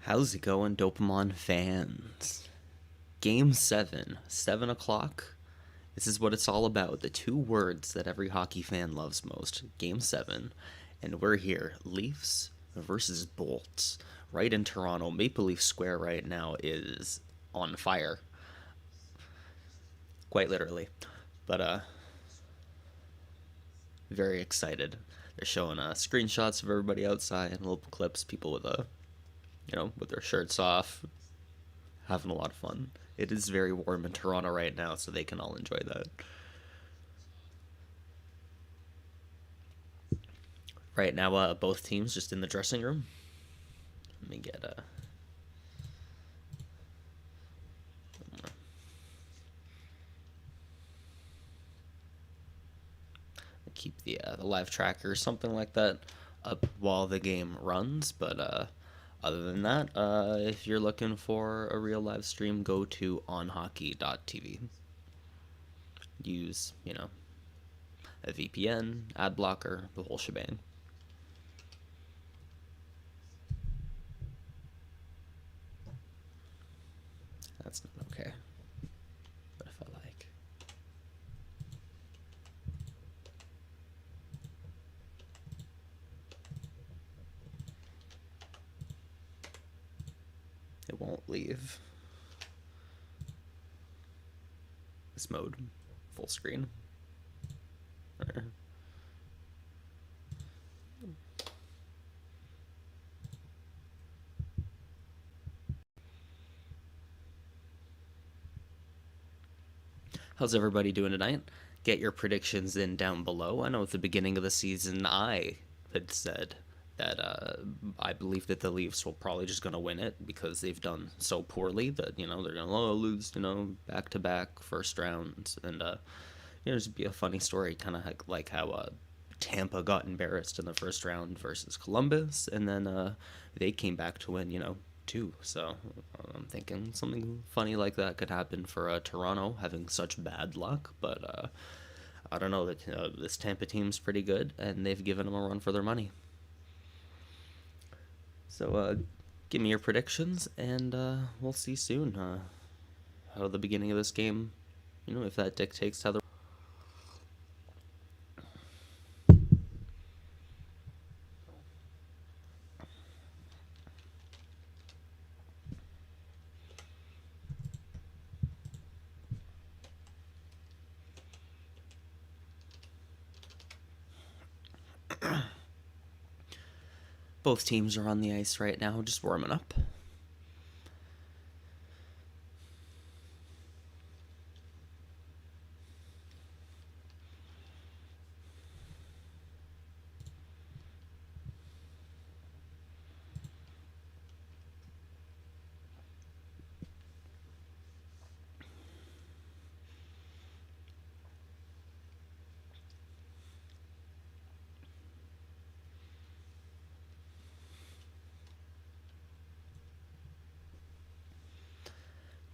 How's it going, Dopamon fans? Game 7, 7 o'clock. This is what it's all about. The two words that every hockey fan loves most. Game 7. And we're here. Leafs versus Bolts. Right in Toronto. Maple Leaf Square right now is on fire. Quite literally. But, very excited. They're showing screenshots of everybody outside and little clips. People with with their shirts off, having a lot of fun. It is very warm in Toronto right now, so they can all enjoy that. Right now, both teams just in the dressing room. Let me get keep the live tracker or something like that up while the game runs. But other than that, if you're looking for a real live stream, go to onhockey.tv. Use a VPN, ad blocker, the whole shebang. That's not okay. But if I like. It won't leave this mode. Full screen. There. How's everybody doing tonight? Get your predictions in down below. I know at the beginning of the season I had said that I believe that the Leafs will probably just going to win it because they've done so poorly that they're going to lose back to back first rounds, and there's be a funny story kind of like how Tampa got embarrassed in the first round versus Columbus, and then they came back to win too. So I'm thinking something funny like that could happen for Toronto having such bad luck, but I don't know. That this Tampa team's pretty good, and they've given them a run for their money. So give me your predictions, and we'll see soon how the beginning of this game, if that dictates how the both teams are on the ice right now, just warming up.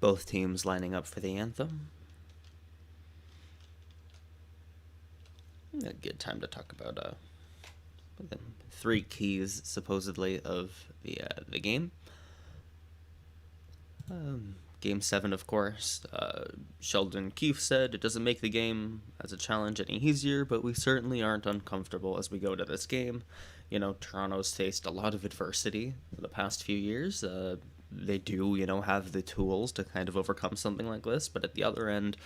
Both teams lining up for the anthem. A good time to talk about the three keys supposedly of the game. Game 7, of course. Sheldon Keefe said it doesn't make the game as a challenge any easier, but we certainly aren't uncomfortable as we go to this game. Toronto's faced a lot of adversity in the past few years. They do, have the tools to kind of overcome something like this, but at the other end,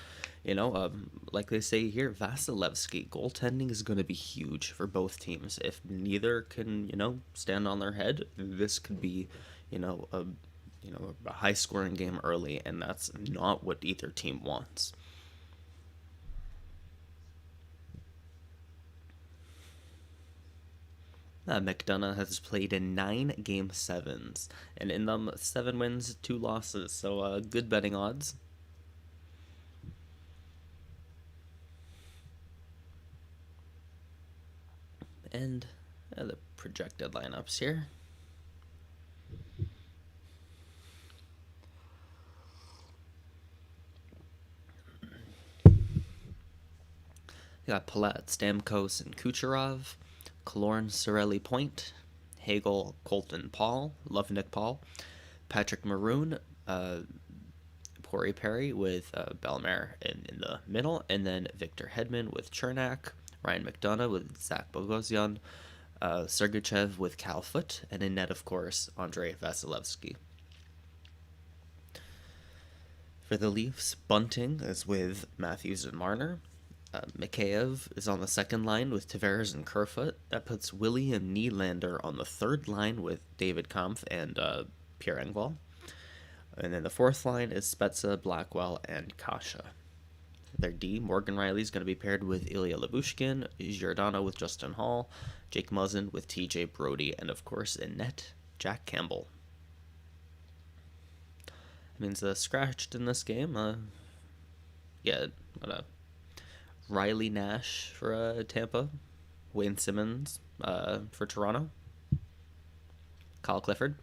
like they say here, Vasilevsky, goaltending is going to be huge for both teams. If neither can, stand on their head, this could be, a high-scoring game early, and that's not what either team wants. McDonough has played in 9 Game 7s, and in them, 7 wins, 2 losses, so good betting odds. And the projected lineups here. You got Palat, Stamkos, and Kucherov. Killorn, Cirelli, Point. Hagel, Colton, Paul. Love Nick Paul. Patrick Maroon, Corey Perry with Bellemare in the middle, and then Victor Hedman with Chernak, Ryan McDonough with Zach Bogosian, Sergachev with Cal Foote, and in net, of course, Andrei Vasilevsky. For the Leafs, Bunting is with Matthews and Marner. Mikheyev is on the second line with Tavares and Kerfoot. That puts William Nylander on the third line with David Kampf and Pierre Engvall. And then the fourth line is Spezza, Blackwell, and Kasha. Their D, Morgan Rielly is going to be paired with Ilya Labushkin, Giordano with Justin Hall, Jake Muzzin with TJ Brody, and of course in net, Jack Campbell. Means scratched in this game. Riley Nash for Tampa, Wayne Simmons for Toronto, Kyle Clifford,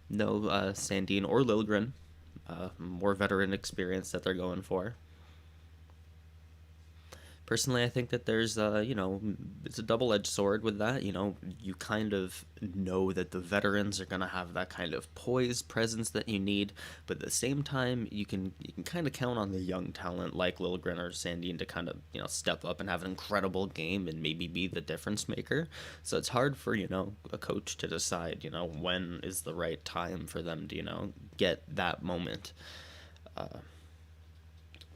no Sandin or Liljegren, more veteran experience that they're going for. Personally, I think that there's, it's a double-edged sword with that. You kind of know that the veterans are going to have that kind of poise, presence that you need, but at the same time, you can kind of count on the young talent like Liljegren or Sandin to kind of, step up and have an incredible game and maybe be the difference maker. So it's hard for, a coach to decide, when is the right time for them to, get that moment.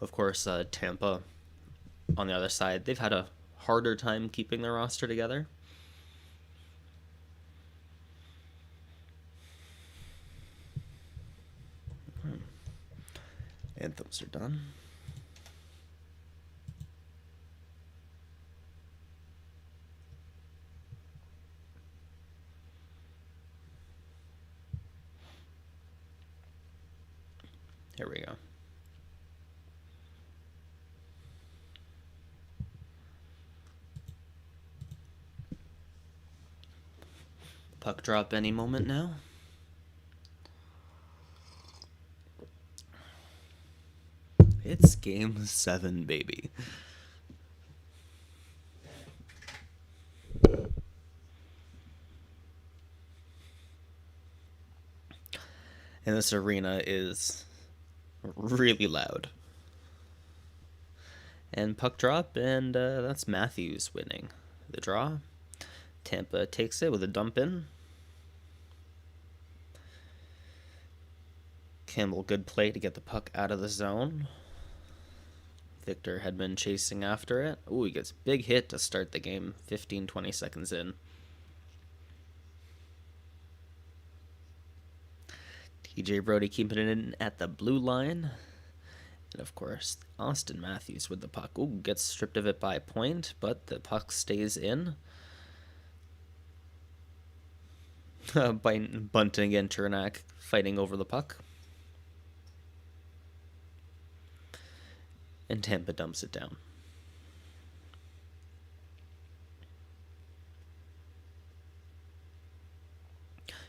Of course, Tampa, on the other side, they've had a harder time keeping their roster together. Anthems are done. Here we go. Puck drop any moment now. It's game 7, baby. And this arena is really loud. And puck drop, and that's Matthews winning the draw. Tampa takes it with a dump in. Campbell, good play to get the puck out of the zone. Victor had been chasing after it. Ooh, he gets a big hit to start the game, 15-20 seconds in. TJ Brody keeping it in at the blue line. And of course, Austin Matthews with the puck. Ooh, gets stripped of it by a point, but the puck stays in. Bunting and Chernak fighting over the puck. And Tampa dumps it down.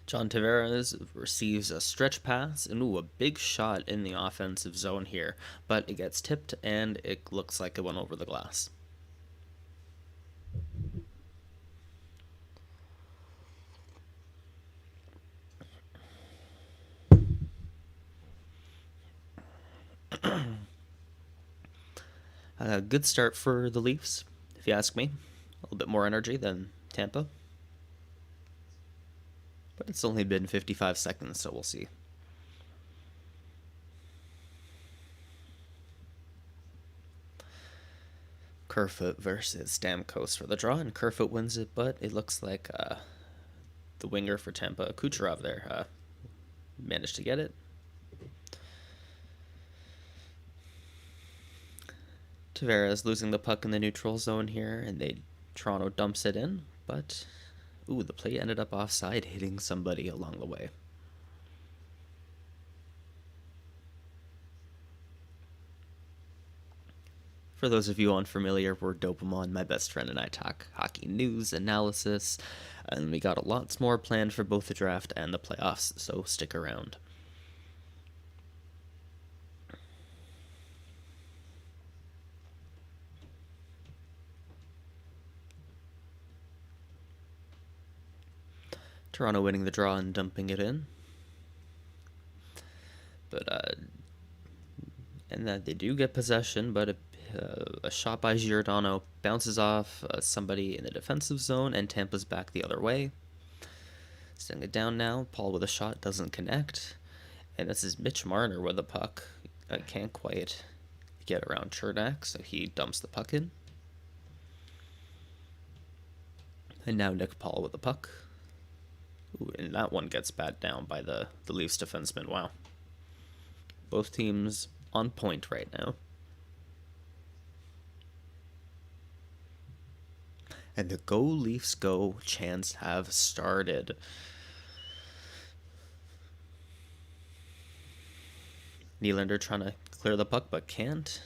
John Tavares receives a stretch pass, and a big shot in the offensive zone here, but it gets tipped, and it looks like it went over the glass. A good start for the Leafs, if you ask me. A little bit more energy than Tampa. But it's only been 55 seconds, so we'll see. Kerfoot versus Stamkos for the draw, and Kerfoot wins it, but it looks like the winger for Tampa, Kucherov there, managed to get it. Tavares losing the puck in the neutral zone here, and Toronto dumps it in, but the play ended up offside, hitting somebody along the way. For those of you unfamiliar, we're Dopamon, my best friend and I talk hockey news, analysis, and we got lots more planned for both the draft and the playoffs, so stick around. Toronto winning the draw and dumping it in. And that they do get possession, but a shot by Giordano bounces off somebody in the defensive zone, and Tampa's back the other way. Sending it down now. Paul with a shot doesn't connect. And this is Mitch Marner with the puck. Can't quite get around Chernak, so he dumps the puck in. And now Nick Paul with the puck. Ooh, and that one gets batted down by the Leafs defenseman. Wow. Both teams on point right now. And the Go Leafs Go chants have started. Nylander trying to clear the puck, but can't.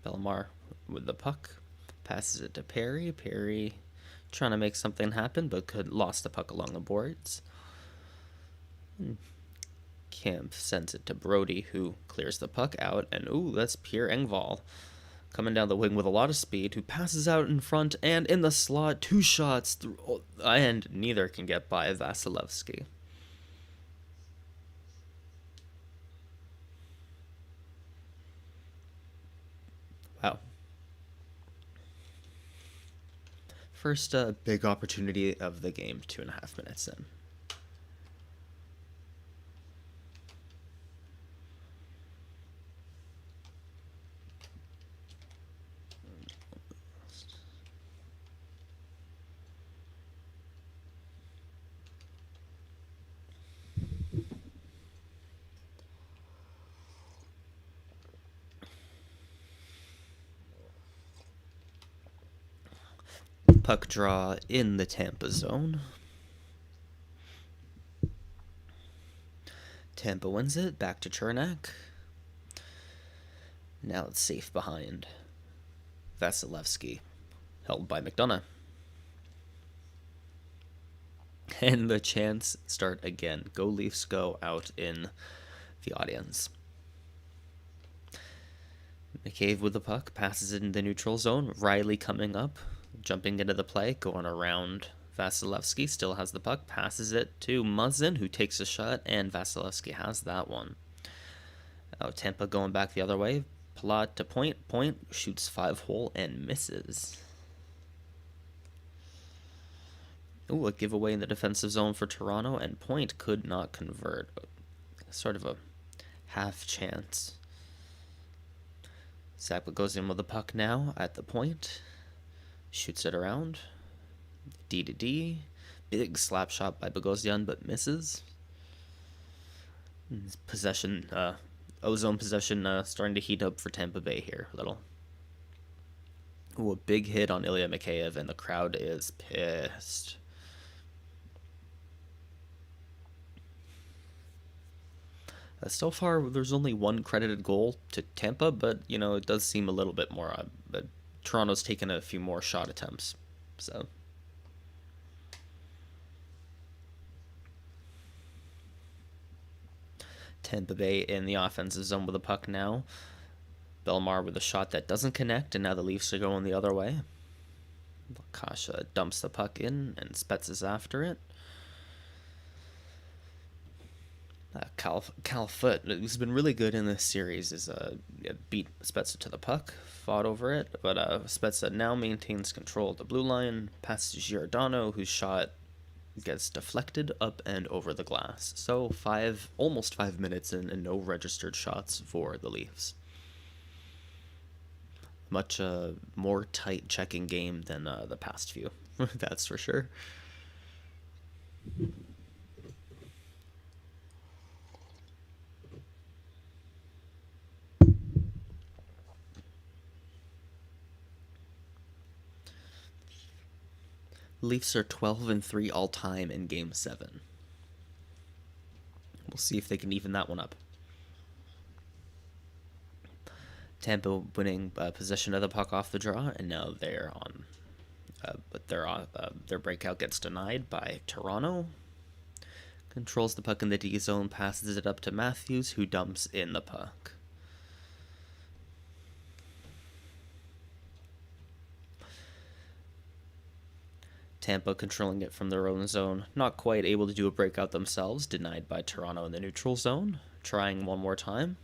Bellemare with the puck. Passes it to Perry. Perry trying to make something happen, but lost the puck along the boards. Kemp sends it to Brody, who clears the puck out. And, ooh, that's Pierre Engvall coming down the wing with a lot of speed, who passes out in front and in the slot. 2 shots, and neither can get by Vasilevsky. Wow. First big opportunity of the game, 2.5 minutes in. Puck draw in the Tampa zone. Tampa wins it. Back to Chernak. Now it's safe behind Vasilevsky, held by McDonough. And the chants start again. Go Leafs Go out in the audience. McCabe with the puck, passes it in the neutral zone. Riley coming up, jumping into the play, going around Vasilevsky, still has the puck, passes it to Muzzin, who takes a shot, and Vasilevsky has that one. Tampa going back the other way. Palat to Point. Point shoots 5-hole and misses. Ooh, a giveaway in the defensive zone for Toronto, and Point could not convert. Sort of a half chance. Zappa goes in with the puck now at the point. Shoots it around. D to D. Big slap shot by Bogosian, but misses. Possession, ozone possession starting to heat up for Tampa Bay here a little. Ooh, a big hit on Ilya Mikheyev, and the crowd is pissed. So far, there's only one credited goal to Tampa, but, you know, it does seem a little bit more. But Toronto's taken a few more shot attempts, so. Tampa Bay in the offensive zone with the puck now. Bellemare with a shot that doesn't connect, and now the Leafs are going the other way. Kasha dumps the puck in, and Spets is after it. Cal Foot, who's been really good in this series, is beat Spezza to the puck, fought over it, but Spezza now maintains control of the blue line, passes to Giordano, whose shot gets deflected up and over the glass. So almost 5 minutes in, and no registered shots for the Leafs. Much more tight checking game than the past few, that's for sure. Leafs are 12-3 all-time in Game 7. We'll see if they can even that one up. Tampa winning possession of the puck off the draw, and now they're on. But their breakout gets denied by Toronto. Controls the puck in the D zone, passes it up to Matthews, who dumps in the puck. Tampa controlling it from their own zone, not quite able to do a breakout themselves, denied by Toronto in the neutral zone. Trying one more time.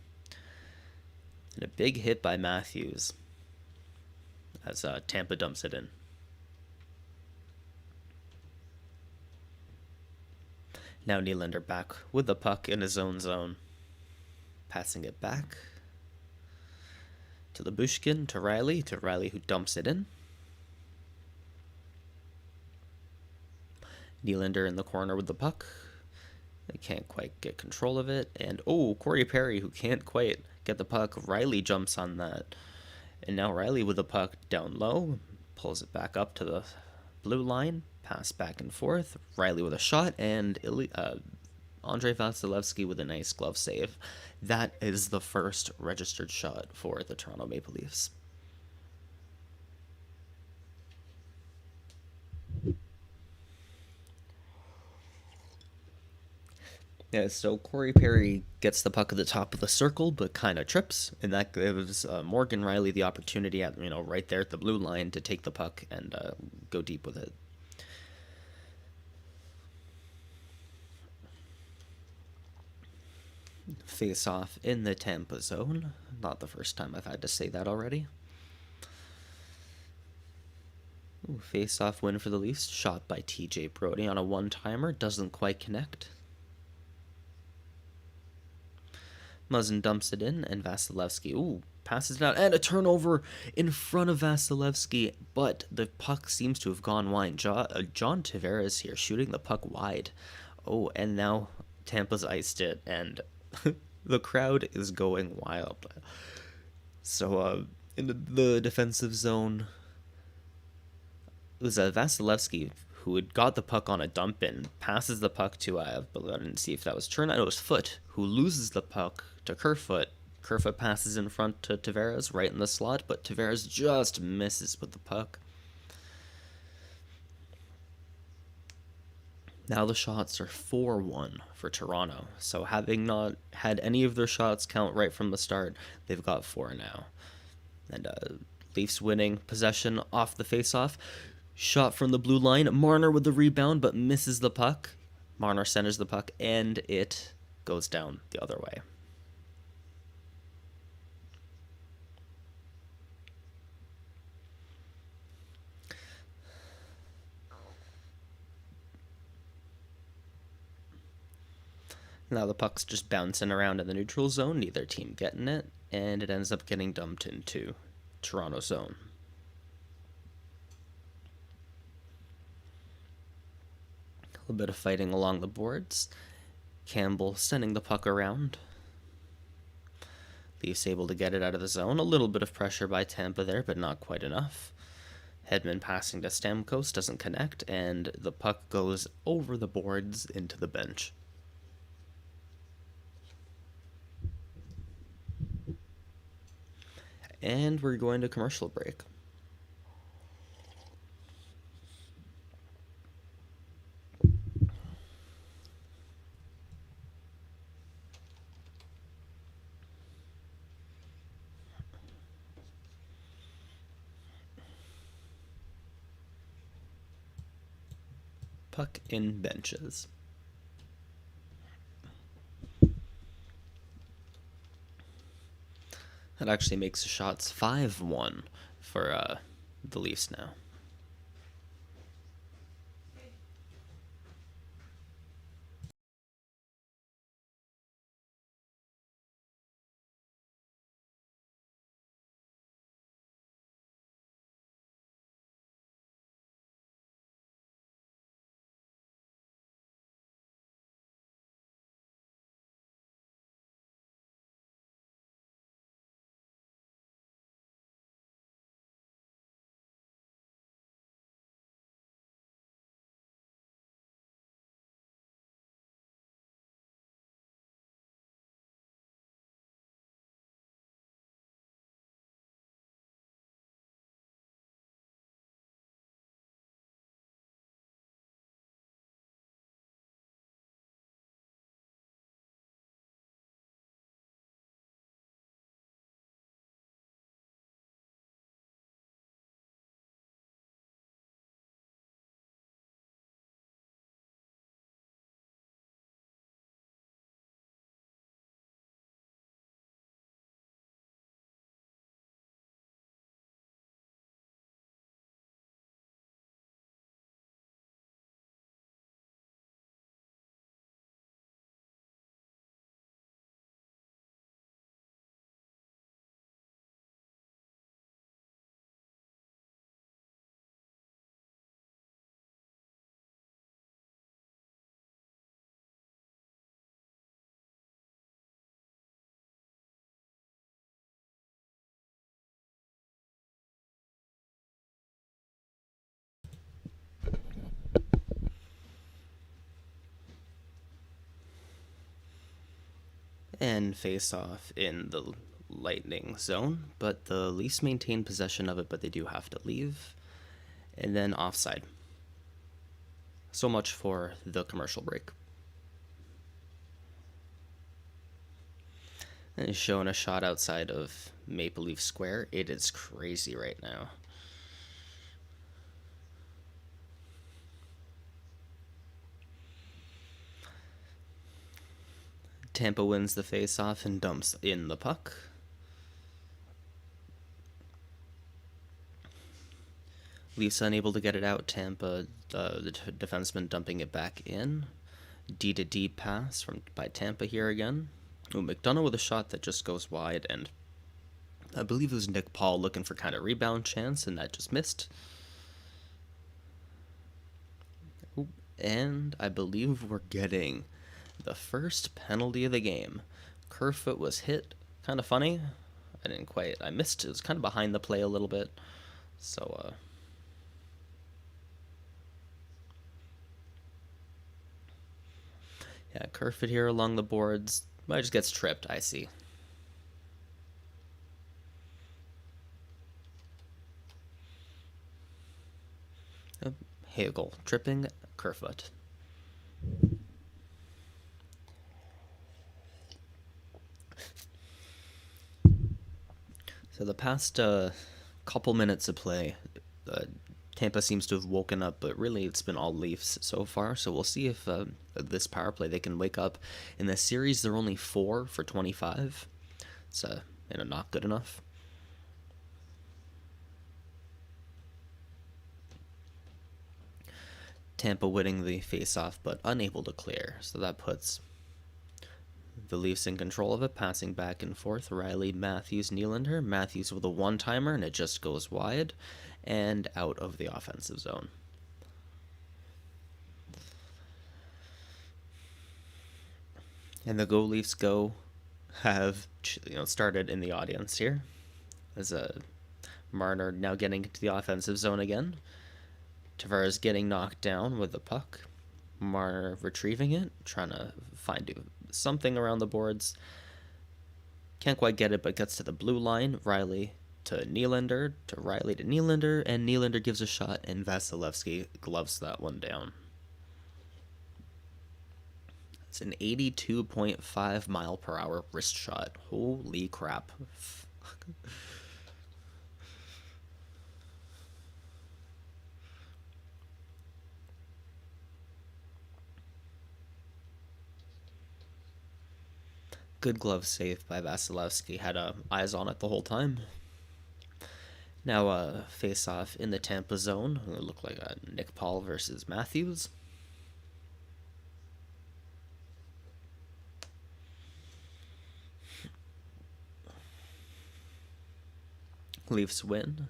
And a big hit by Matthews as Tampa dumps it in. Now Nylander back with the puck in his own zone. Passing it back to Lyubushkin, to Riley who dumps it in. Nylander in the corner with the puck. They can't quite get control of it. And, Corey Perry, who can't quite get the puck. Riley jumps on that. And now Riley with the puck down low. Pulls it back up to the blue line. Pass back and forth. Riley with a shot. And Andrei Vasilevsky with a nice glove save. That is the first registered shot for the Toronto Maple Leafs. Yeah, so Corey Perry gets the puck at the top of the circle, but kind of trips, and that gives Morgan Riley the opportunity at right there at the blue line to take the puck and go deep with it. Face off in the Tampa zone. Not the first time I've had to say that already. Face off win for the Leafs. Shot by TJ Brodie on a one-timer. Doesn't quite connect. Muzzin dumps it in, and Vasilevsky, passes it out, and a turnover in front of Vasilevsky, but the puck seems to have gone wide. John Tavares here shooting the puck wide. And now Tampa's iced it, and the crowd is going wild. So, in the defensive zone, it was Vasilevsky who had got the puck on a dump in, passes the puck to, I didn't see if that was Churn, it was Foot, who loses the puck to Kerfoot. Kerfoot passes in front to Tavares, right in the slot, but Tavares just misses with the puck. Now the shots are 4-1 for Toronto, so having not had any of their shots count right from the start, they've got 4 now. And Leafs winning possession off the faceoff. Shot from the blue line. Marner with the rebound, but misses the puck. Marner centers the puck, and it goes down the other way. Now the puck's just bouncing around in the neutral zone, neither team getting it, and it ends up getting dumped into Toronto zone. A bit of fighting along the boards. Campbell sending the puck around. Leafs able to get it out of the zone. A little bit of pressure by Tampa there, but not quite enough. Hedman passing to Stamkos, doesn't connect, and the puck goes over the boards into the bench. And we're going to commercial break. Puck in benches. That actually makes the shots 5-1 for the Leafs now. And face off in the Lightning zone, but the Leafs maintain possession of it, but they do have to leave. And then offside. So much for the commercial break. And showing a shot outside of Maple Leaf Square. It is crazy right now. Tampa wins the face-off and dumps in the puck. Leafs unable to get it out. Tampa, the defenseman dumping it back in. D-to-D pass by Tampa here again. Ooh, McDonough with a shot that just goes wide, and I believe it was Nick Paul looking for kind of rebound chance, and that just missed. Ooh, and I believe we're getting the first penalty of the game. Kerfoot was hit. Kind of funny. I missed. It was kind of behind the play a little bit. So, yeah, Kerfoot here along the boards. Might just gets tripped, I see. Hagel tripping Kerfoot. So the past couple minutes of play, Tampa seems to have woken up, but really it's been all Leafs so far. So we'll see if this power play they can wake up. In the series, they're only 4 for 25. It's not good enough. Tampa winning the face-off, but unable to clear. So that puts the Leafs in control of it, passing back and forth. Riley, Matthews, Nylander. Matthews with a one-timer, and it just goes wide and out of the offensive zone. And the Go Leafs Go have started in the audience here. As Marner now getting into the offensive zone again. Tavares getting knocked down with the puck. Marner retrieving it, trying to find something around the boards. Can't quite get it, but gets to the blue line. Riley to Nylander, to Riley to Nylander, and Nylander gives a shot, and Vasilevsky gloves that one down. It's an 82.5 mile per hour wrist shot. Holy crap. Good glove save by Vasilevsky. Had eyes on it the whole time. Now face off in the Tampa zone. It looked like Nick Paul versus Matthews. Leafs win.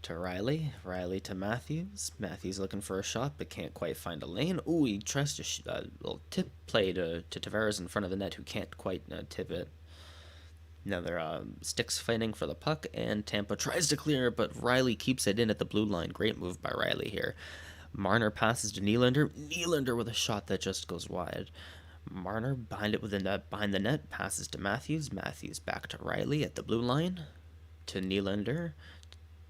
To Riley. Riley to Matthews. Matthews looking for a shot, but can't quite find a lane. Ooh, he tries to little tip play to Tavares in front of the net, who can't quite tip it. Now they're sticks fighting for the puck, and Tampa tries to clear, but Riley keeps it in at the blue line. Great move by Riley here. Marner passes to Nylander. Nylander with a shot that just goes wide. Marner behind it with the net, behind the net, passes to Matthews. Matthews back to Riley at the blue line. To Nylander.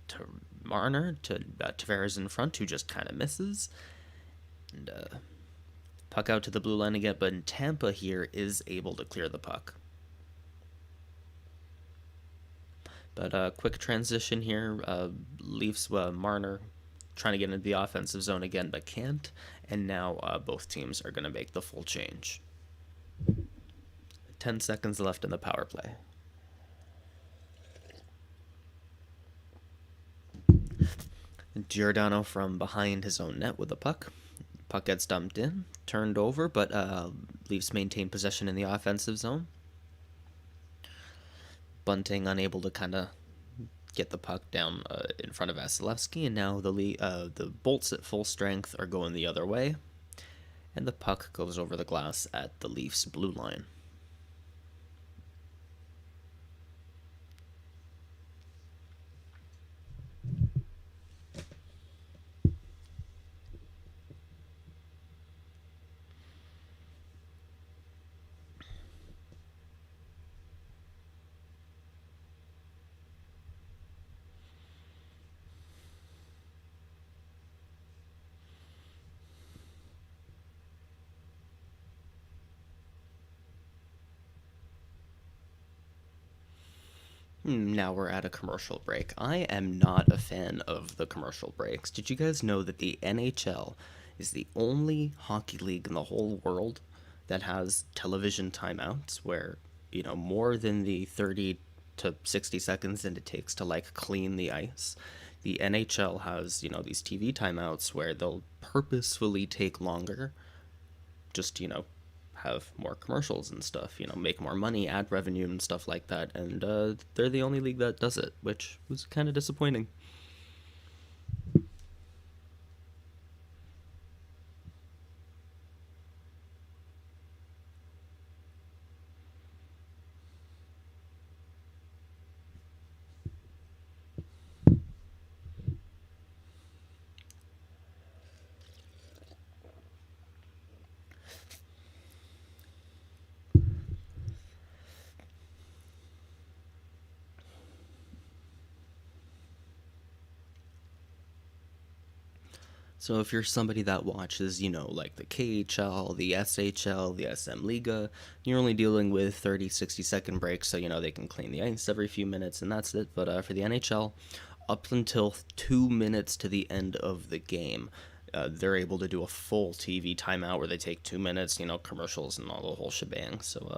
To Marner, to Tavares in front, who just kind of misses. And puck out to the blue line again, but Tampa here is able to clear the puck. But quick transition here. Leafs, Marner trying to get into the offensive zone again, but can't. And now both teams are going to make the full change. 10 seconds left in the power play. Giordano from behind his own net with the puck. Puck gets dumped in, turned over, but Leafs maintain possession in the offensive zone. Bunting unable to kind of get the puck down in front of Vasilevsky, and now the Bolts at full strength are going the other way, and the puck goes over the glass at the Leafs blue line. Now we're at a commercial break. I am not a fan of the commercial breaks. Did you guys know that the NHL is the only hockey league in the whole world that has television timeouts where, more than the 30 to 60 seconds that it takes to like clean the ice? The NHL has, these TV timeouts where they'll purposefully take longer just have more commercials and stuff, make more money, ad revenue and stuff like that. And they're the only league that does it, which was kind of disappointing. So if you're somebody that watches, like the KHL, the SHL, the SM Liga, you're only dealing with 30, 60-second breaks, so, they can clean the ice every few minutes, and that's it. But for the NHL, up until 2 minutes to the end of the game, they're able to do a full TV timeout where they take 2 minutes, commercials and all the whole shebang. So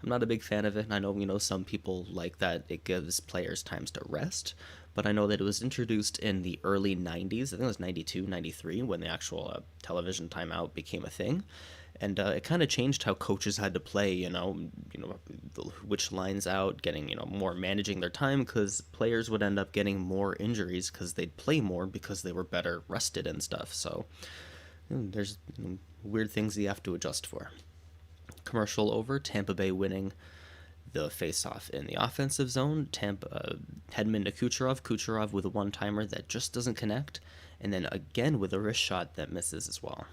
I'm not a big fan of it. I know, some people like that it gives players times to rest, but I know that it was introduced in the early 90s. I think it was 92, 93 when the actual television timeout became a thing. And it kind of changed how coaches had to play, which lines out, getting, more managing their time because players would end up getting more injuries because they'd play more because they were better rested and stuff. So there's weird things you have to adjust for. Commercial over, Tampa Bay winning the face-off in the offensive zone. Tampa Hedman to Kucherov with a one-timer that just doesn't connect, and then again with a wrist shot that misses as well.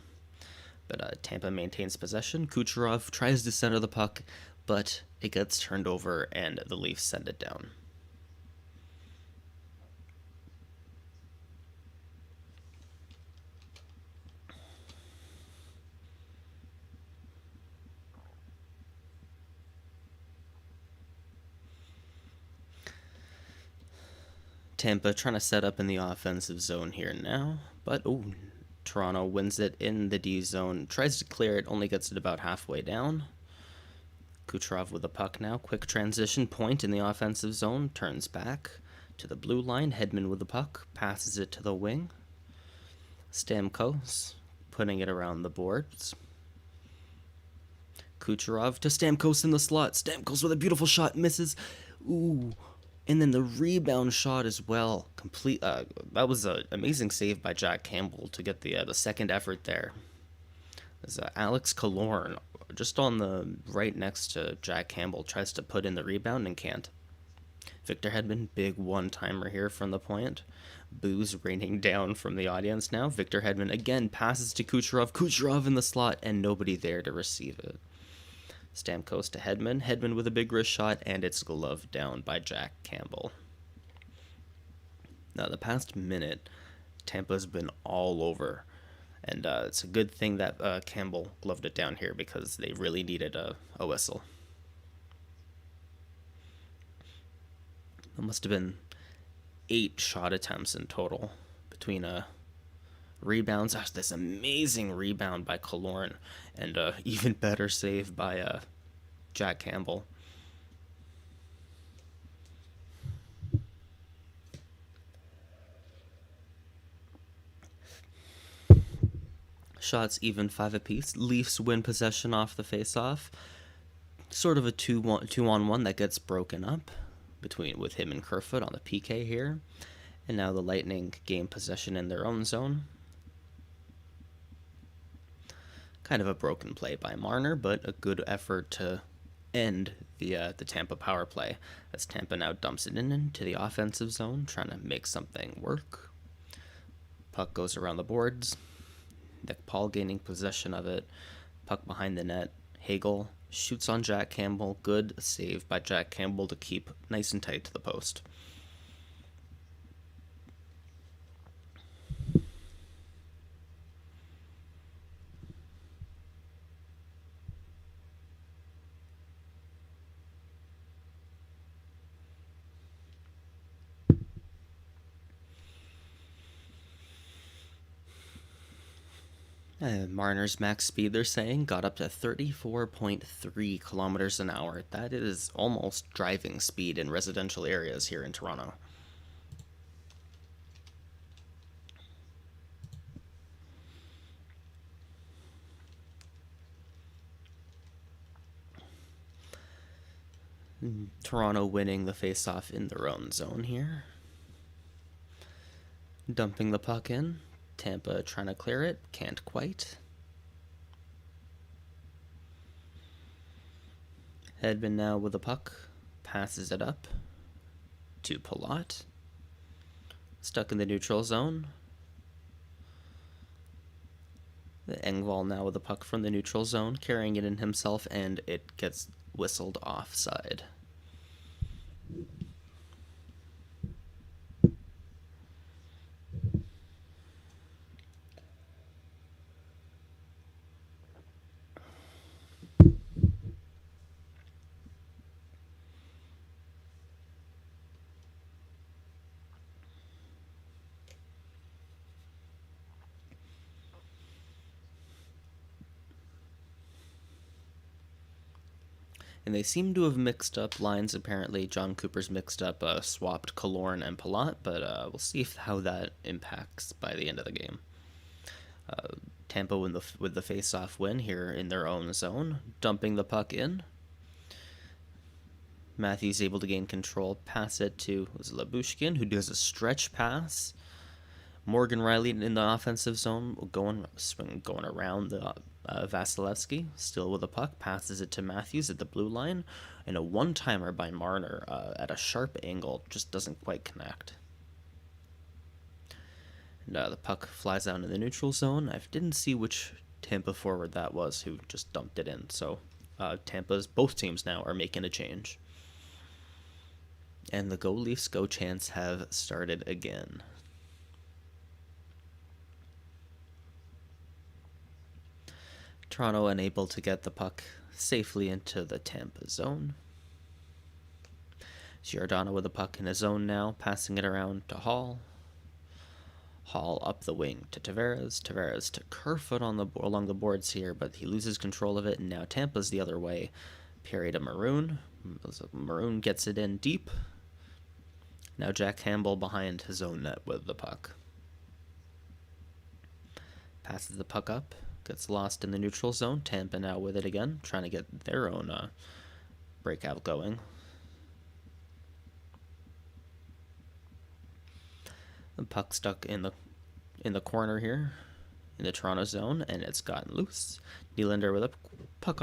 But Tampa maintains possession. Kucherov tries to center the puck, but it gets turned over, and the Leafs send it down. Tampa trying to set up in the offensive zone here now, but Toronto wins it in the D zone, tries to clear it, only gets it about halfway down. Kucherov with the puck now, quick transition point in the offensive zone, turns back to the blue line. Hedman with the puck, passes it to the wing. Stamkos putting it around the boards. Kucherov to Stamkos in the slot. Stamkos with a beautiful shot, misses. Ooh. And then the rebound shot as well. That was an amazing save by Jack Campbell to get the second effort there. As Alex Killorn, just on the right next to Jack Campbell, tries to put in the rebound and can't. Victor Hedman, big one-timer here from the point. Boos raining down from the audience now. Victor Hedman again passes to Kucherov. Kucherov in the slot and nobody there to receive it. Stamkos to Hedman. Hedman with a big wrist shot, and it's gloved down by Jack Campbell. Now, the past minute, Tampa's been all over, and it's a good thing that Campbell gloved it down here because they really needed a whistle. There must have been 8 shot attempts in total between rebounds. This amazing rebound by Killorn, and even better save by Jack Campbell. Shots even 5 apiece. Leafs win possession off the face-off. Sort of a 2-on-1 that gets broken up with him and Kerfoot on the PK here. And now the Lightning gain possession in their own zone. Kind of a broken play by Marner, but a good effort to end the Tampa power play, as Tampa now dumps it into the offensive zone, trying to make something work. Puck goes around the boards. Nick Paul gaining possession of it. Puck behind the net. Hagel shoots on Jack Campbell. Good save by Jack Campbell to keep nice and tight to the post. Marner's max speed, they're saying, got up to 34.3 kilometers an hour. That is almost driving speed in residential areas here in Toronto. Toronto winning the faceoff in their own zone here. Dumping the puck in. Tampa trying to clear it. Can't quite. Hedman now with the puck. Passes it up to Palat. Stuck in the neutral zone. Engvall now with the puck from the neutral zone, carrying it in himself, and it gets whistled offside. And they seem to have mixed up lines. Apparently, John Cooper's mixed up, swapped Killorn and Palat, but we'll see how that impacts by the end of the game. Tampa with the face-off win here in their own zone, dumping the puck in. Matthews able to gain control, pass it to Labushkin, who does a stretch pass. Morgan Riley in the offensive zone, going around the Vasilevsky, still with the puck, passes it to Matthews at the blue line, and a one-timer by Marner at a sharp angle, just doesn't quite connect. And the puck flies out in the neutral zone. I didn't see which Tampa forward that was who just dumped it in, so both teams now are making a change. And the Go Leafs Go chants have started again. Toronto unable to get the puck safely into the Tampa zone. Giordano with the puck in his zone now, passing it around to Hall. Hall up the wing to Tavares. Tavares to Kerfoot along the boards here, but he loses control of it, and now Tampa's the other way. Perry to Maroon. Maroon gets it in deep. Now Jack Campbell behind his own net with the puck. Passes the puck up. Gets lost in the neutral zone. Tampa now with it again, trying to get their own breakout going. The puck stuck in the corner here, in the Toronto zone, and it's gotten loose. Nylander with a puck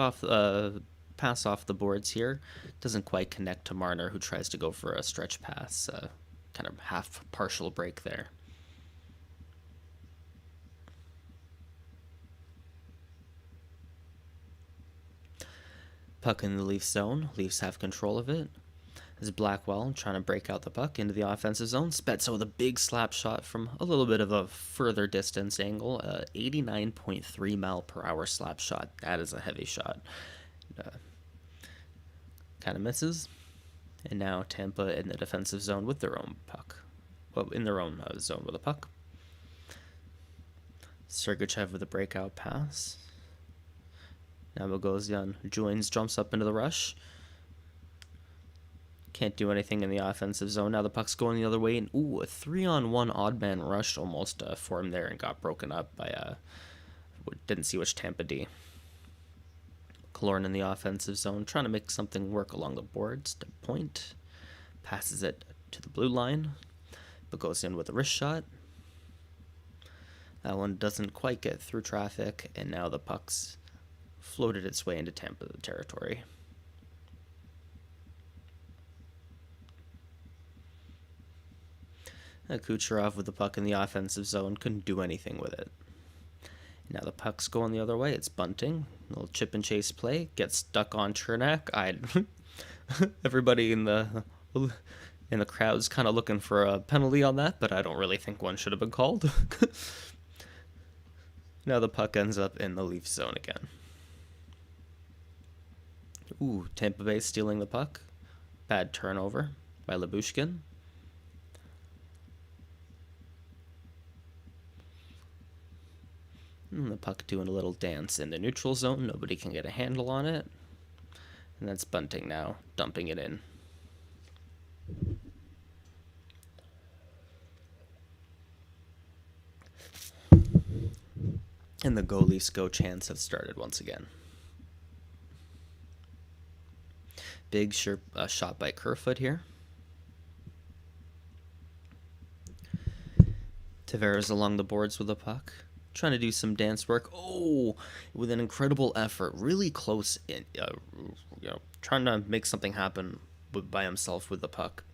pass off the boards here. Doesn't quite connect to Marner, who tries to go for a stretch pass. Kind of half partial break there. Puck in the Leafs zone. Leafs have control of it. As Blackwell trying to break out the puck into the offensive zone. Spezza with a big slap shot from a little bit of a further distance angle. 89.3 mile per hour slap shot. That is a heavy shot. Kind of misses. And now Tampa in the defensive zone with their own puck. Well, in their own zone with a puck. Sergachev with a breakout pass. Now Bogosian joins, jumps up into the rush. Can't do anything in the offensive zone. Now the puck's going the other way, and a 3-on-1 odd man rush almost formed there and got broken up by didn't see which Tampa D. Killorn in the offensive zone, trying to make something work along the boards to point. Passes it to the blue line. Bogosian with a wrist shot. That one doesn't quite get through traffic, and now the puck's floated its way into Tampa territory. Kucherov with the puck in the offensive zone couldn't do anything with it. Now the puck's going the other way. It's bunting. A little chip and chase play. Gets stuck on Chernak. Everybody in the crowd's kind of looking for a penalty on that, but I don't really think one should have been called. Now the puck ends up in the Leafs zone again. Tampa Bay stealing the puck. Bad turnover by Labushkin. And the puck doing a little dance in the neutral zone. Nobody can get a handle on it. And that's Bunting now, dumping it in. And the goalie's go chance have started once again. Big shot by Kerfoot here. Tavares along the boards with the puck. Trying to do some dance work. Oh, with an incredible effort. Really close in, trying to make something happen by himself with the puck.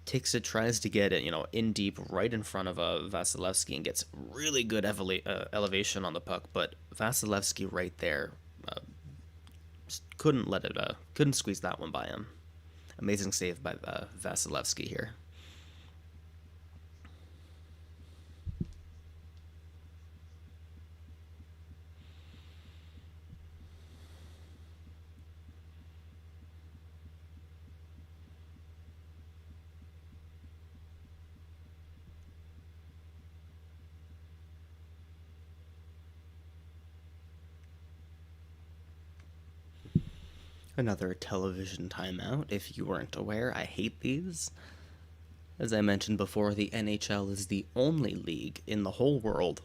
Takes it, tries to get it, in deep right in front of Vasilevsky and gets really good elevation on the puck. But Vasilevsky right there couldn't squeeze that one by him. Amazing save by Vasilevsky here. Another television timeout. If you weren't aware, I hate these. As I mentioned before, the NHL is the only league in the whole world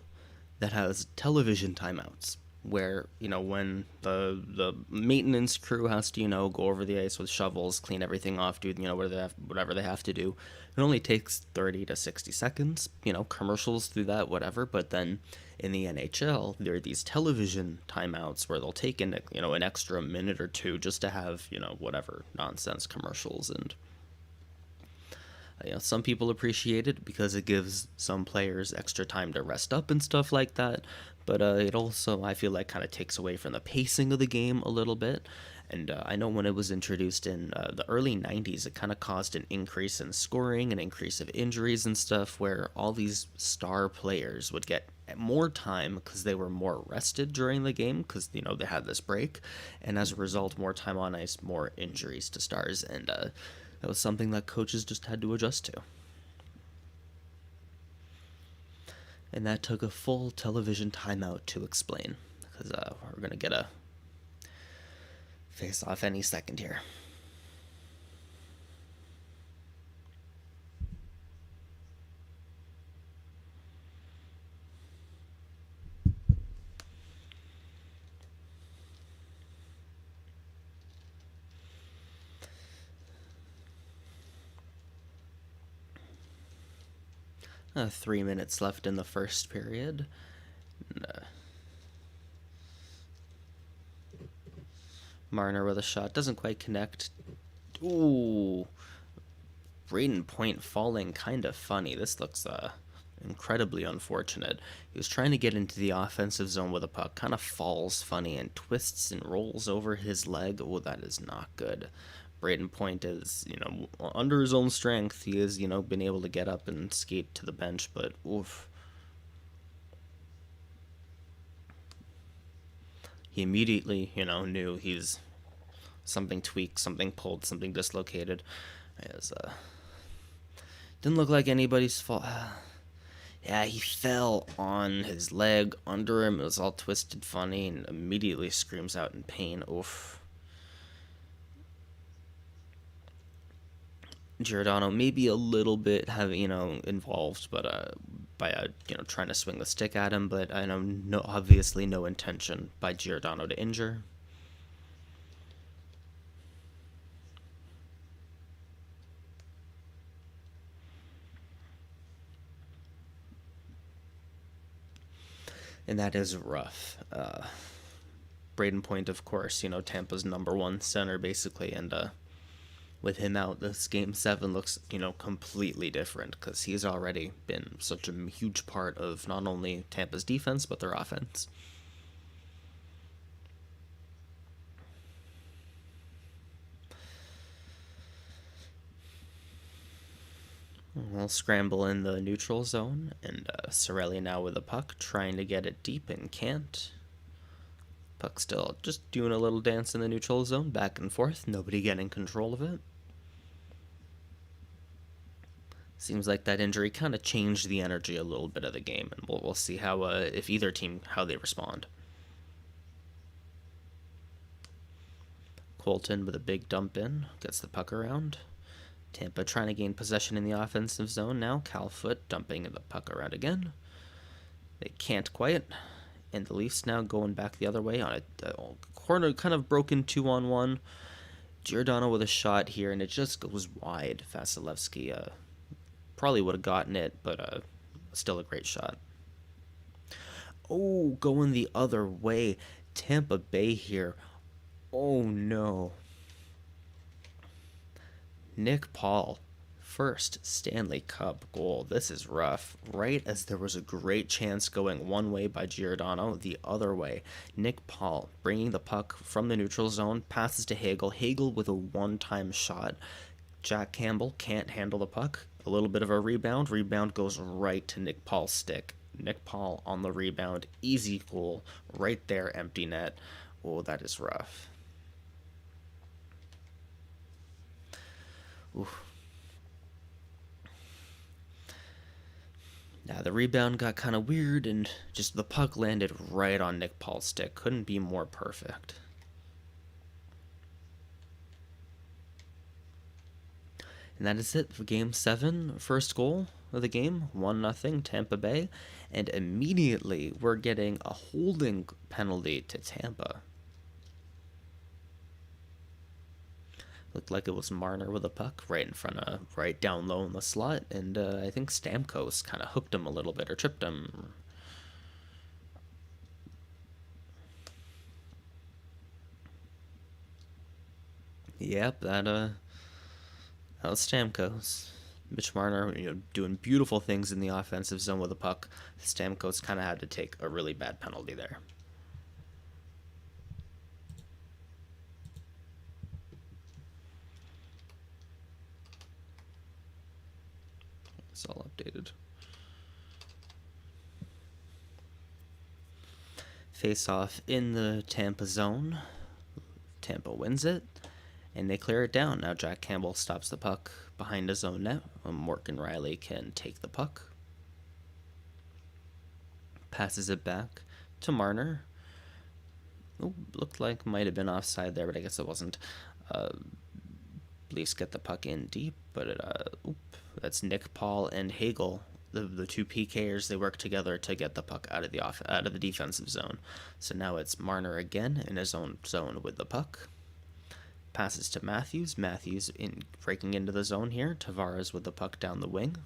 that has television timeouts, where, when the maintenance crew has to, go over the ice with shovels, clean everything off, do, whatever they have to do. It only takes 30 to 60 seconds, commercials through that, whatever, but then in the NHL, there are these television timeouts where they'll take in, an extra minute or two just to have, whatever nonsense commercials. And some people appreciate it because it gives some players extra time to rest up and stuff like that. But it also, I feel like, kind of takes away from the pacing of the game a little bit. And I know when it was introduced in the early 90s, it kind of caused an increase in scoring, an increase of injuries and stuff, where all these star players would get more time because they were more rested during the game because, they had this break. And as a result, more time on ice, more injuries to stars. And that was something that coaches just had to adjust to. And that took a full television timeout to explain, because we're going to get a face-off any second here. 3 minutes left in the first period. And, Marner with a shot. Doesn't quite connect. Ooh. Braden Point falling kind of funny. This looks incredibly unfortunate. He was trying to get into the offensive zone with a puck. Kind of falls funny and twists and rolls over his leg. Oh, that is not good. Braden Point is, under his own strength. He has, been able to get up and skate to the bench, but oof. He immediately, knew he's something tweaked, something pulled, something dislocated. Didn't look like anybody's fault. Yeah, he fell on his leg under him. It was all twisted funny and immediately screams out in pain. Oof. Giordano maybe a little bit involved, but by trying to swing the stick at him, but I know obviously no intention by Giordano to injure. And that is rough. Braden Point, of course, Tampa's #1 center basically, and with him out, this Game 7 looks, completely different because he's already been such a huge part of not only Tampa's defense, but their offense. We'll scramble in the neutral zone, and Cirelli now with the puck, trying to get it deep and can't. Puck still just doing a little dance in the neutral zone, back and forth, nobody getting control of it. Seems like that injury kind of changed the energy a little bit of the game, and we'll see how if either team how they respond. Colton with a big dump in gets the puck around. Tampa trying to gain possession in the offensive zone now. Calfoot dumping the puck around again. They can't quite, and the Leafs now going back the other way on a corner, kind of broken 2-on-1. Giordano with a shot here, and it just goes wide. Vasilevsky probably would have gotten it, but still a great shot. Oh, going the other way. Tampa Bay here. Oh no. Nick Paul, first Stanley Cup goal. This is rough. Right as there was a great chance going one way by Giordano, the other way. Nick Paul bringing the puck from the neutral zone, passes to Hagel. Hagel with a one-time shot. Jack Campbell can't handle the puck. A little bit of a rebound. Rebound goes right to Nick Paul's stick. Nick Paul on the rebound. Easy goal. Right there, empty net. Oh, that is rough. Oof. Now the rebound got kind of weird, and just the puck landed right on Nick Paul's stick. Couldn't be more perfect. And that is it for Game 7. First goal of the game, 1-0 Tampa Bay. And immediately we're getting a holding penalty to Tampa. Looked like it was Marner with a puck right in front of, right down low in the slot. And I think Stamkos kind of hooked him a little bit or tripped him. Yep, that was Stamkos. Mitch Marner, doing beautiful things in the offensive zone with the puck. Stamkos kind of had to take a really bad penalty there. It's all updated. Face off in the Tampa zone. Tampa wins it, and they clear it down. Now Jack Campbell stops the puck behind his own net. Morgan Riley can take the puck. Passes it back to Marner. Oh, looked like might have been offside there, but I guess it wasn't. Leafs get the puck in deep, but that's Nick Paul and Hagel, the two PKers. They work together to get the puck out of the defensive zone. So now it's Marner again in his own zone with the puck. Passes to Matthews. Matthews breaking into the zone here. Tavares with the puck down the wing.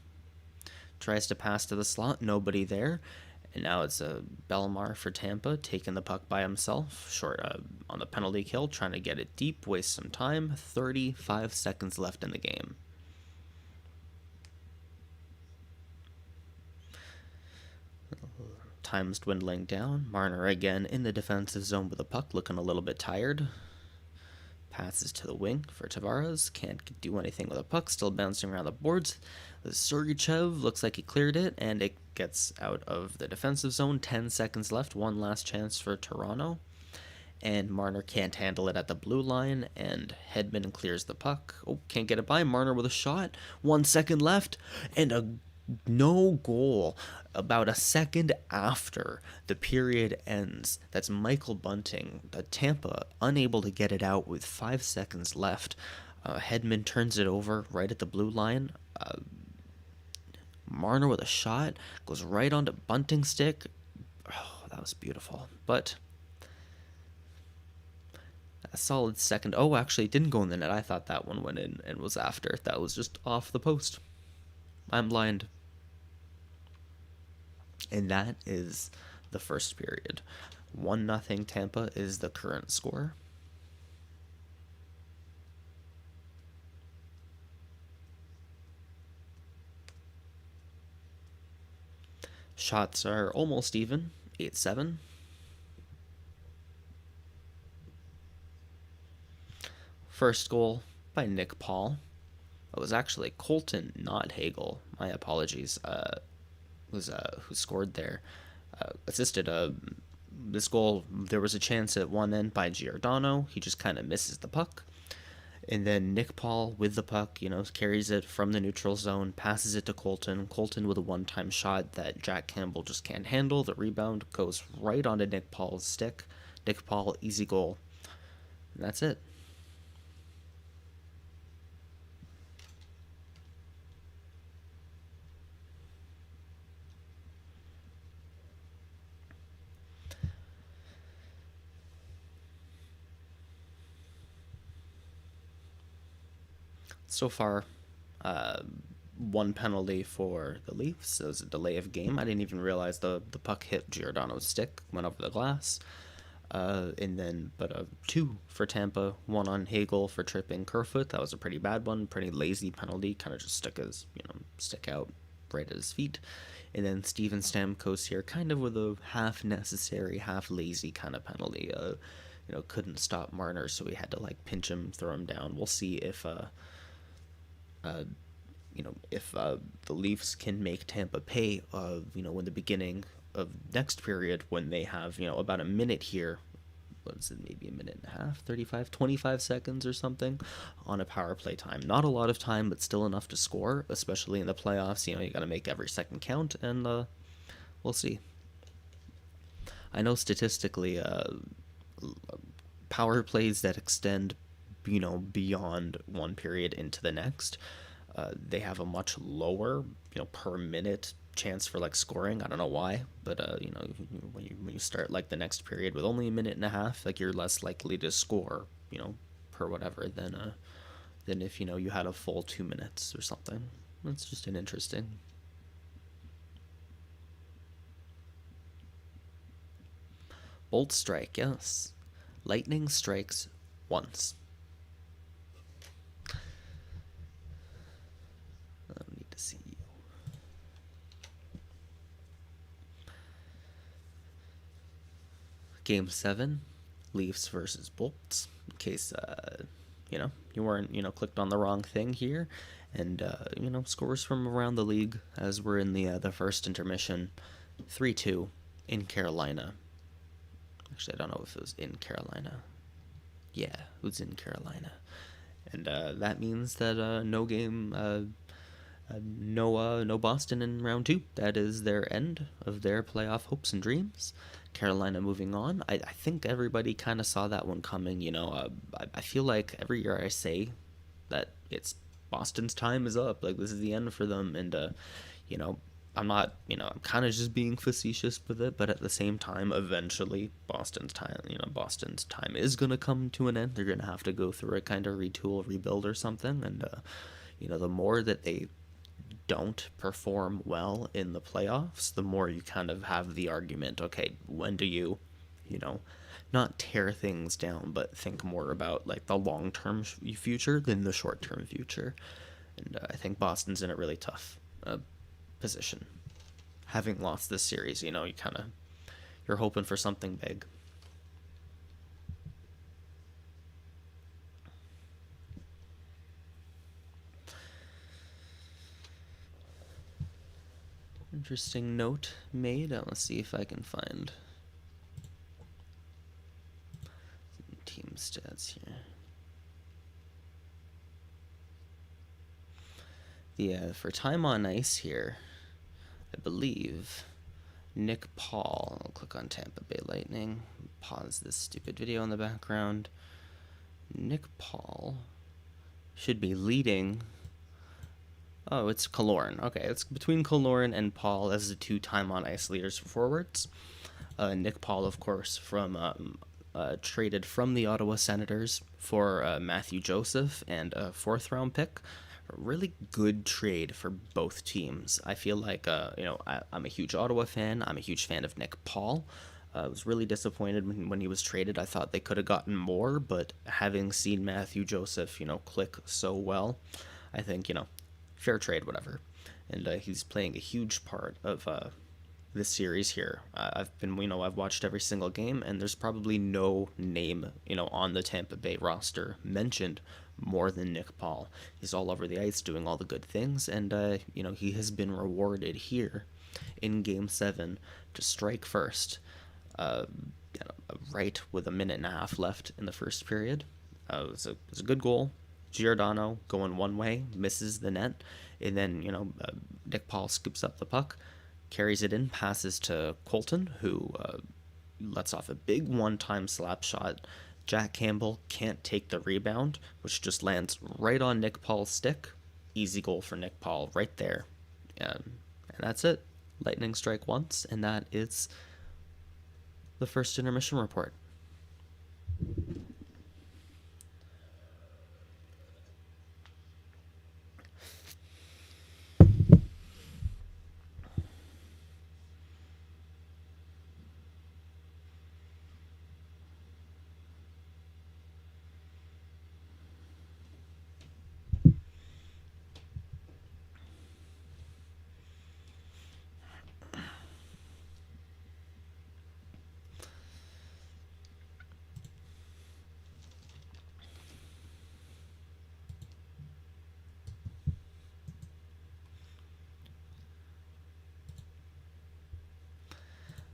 Tries to pass to the slot. Nobody there. And now it's a Bellemare for Tampa, taking the puck by himself, short on the penalty kill, trying to get it deep, waste some time. 35 seconds left in the game. Time's dwindling down. Marner again in the defensive zone with the puck, looking a little bit tired. Passes to the wing for Tavares. Can't do anything with the puck. Still bouncing around the boards. Sergachev looks like he cleared it, and it gets out of the defensive zone. 10 seconds left. One last chance for Toronto. And Marner can't handle it at the blue line, and Hedman clears the puck. Oh, can't get it by. Marner with a shot. 1 second left, and a no goal about a second after the period ends. That's Michael Bunting. Tampa unable to get it out with 5 seconds left. Hedman turns it over right at the blue line. Marner with a shot goes right onto Bunting's stick. Oh, that was beautiful. But a solid second. Oh, actually, it didn't go in the net. I thought that one went in and was after. That was just off the post. I'm blind. And that is the first period. 1-0 Tampa is the current score. Shots are almost even, 8-7. First goal by Nick Paul. It was actually Colton, not Hagel. My apologies. Who scored there? Assisted this goal. There was a chance at one end by Giordano. He just kind of misses the puck. And then Nick Paul with the puck, carries it from the neutral zone, passes it to Colton. Colton with a one-time shot that Jack Campbell just can't handle. The rebound goes right onto Nick Paul's stick. Nick Paul, easy goal. And that's it. So far, one penalty for the Leafs. It was a delay of game. I didn't even realize the puck hit Giordano's stick, went over the glass. And then, but two for Tampa, one on Hagel for tripping Kerfoot. That was a pretty bad one, pretty lazy penalty. Kind of just stuck his, stick out right at his feet. And then Steven Stamkos here, kind of with a half necessary, half lazy kind of penalty. Couldn't stop Marner, so we had to like pinch him, throw him down. We'll see if the Leafs can make Tampa pay, in the beginning of next period when they have, about a minute here, what is it, maybe a minute and a half, 35, 25 seconds or something on a power play time. Not a lot of time, but still enough to score, especially in the playoffs. You got to make every second count, and we'll see. I know statistically, power plays that extend, beyond one period into the next, they have a much lower, per minute chance for like scoring. I don't know why, but when you start like the next period with only a minute and a half, like you're less likely to score, per whatever than if you had a full 2 minutes or something. That's just an interesting. Bolt strike, yes. Lightning strikes once. I need to see you. Game 7, Leafs versus Bolts. In case you weren't clicked on the wrong thing here, and scores from around the league as we're in the first intermission, 3-2 in Carolina. Actually, I don't know if it was in Carolina. Yeah, it was in Carolina. And that means that no Boston in round 2. That is their end of their playoff hopes and dreams. Carolina moving on. I think everybody kind of saw that one coming. I feel like every year I say that it's Boston's time is up. Like, this is the end for them. And, I'm not, I'm kind of just being facetious with it, but at the same time, eventually Boston's time is going to come to an end. They're going to have to go through a kind of retool, rebuild or something. And, the more that they don't perform well in the playoffs, the more you kind of have the argument, okay, when do you, not tear things down, but think more about like the long-term future than the short-term future. And I think Boston's in a really tough position. Having lost this series, you're hoping for something big. Interesting note made. Let's see if I can find some team stats here. For time on ice here, I believe Nick Paul. I'll click on Tampa Bay Lightning. Pause this stupid video in the background. Nick Paul should be leading. Oh, it's Killorn. Okay, it's between Killorn and Paul as the two time on ice leaders for forwards. Nick Paul, of course, from traded from the Ottawa Senators for Matthew Joseph and a 4th round pick. A really good trade for both teams. I feel like I'm a huge Ottawa fan. I'm a huge fan of Nick Paul. I was really disappointed when he was traded. I thought they could have gotten more, but having seen Matthew Joseph, click so well, I think, fair trade, whatever. And he's playing a huge part of this series here. I've watched every single game, and there's probably no name, on the Tampa Bay roster mentioned more than Nick Paul. He's all over the ice doing all the good things, and, he has been rewarded here in Game 7 to strike first, right with a minute and a half left in the first period. It was a good goal. Giordano going one way, misses the net, and then Nick Paul scoops up the puck, carries it in, passes to Colton, who lets off a big one-time slap shot. Jack Campbell can't take the rebound, which just lands right on Nick Paul's stick. Easy goal for Nick Paul right there. And that's it. Lightning strike once, and that is the first intermission report.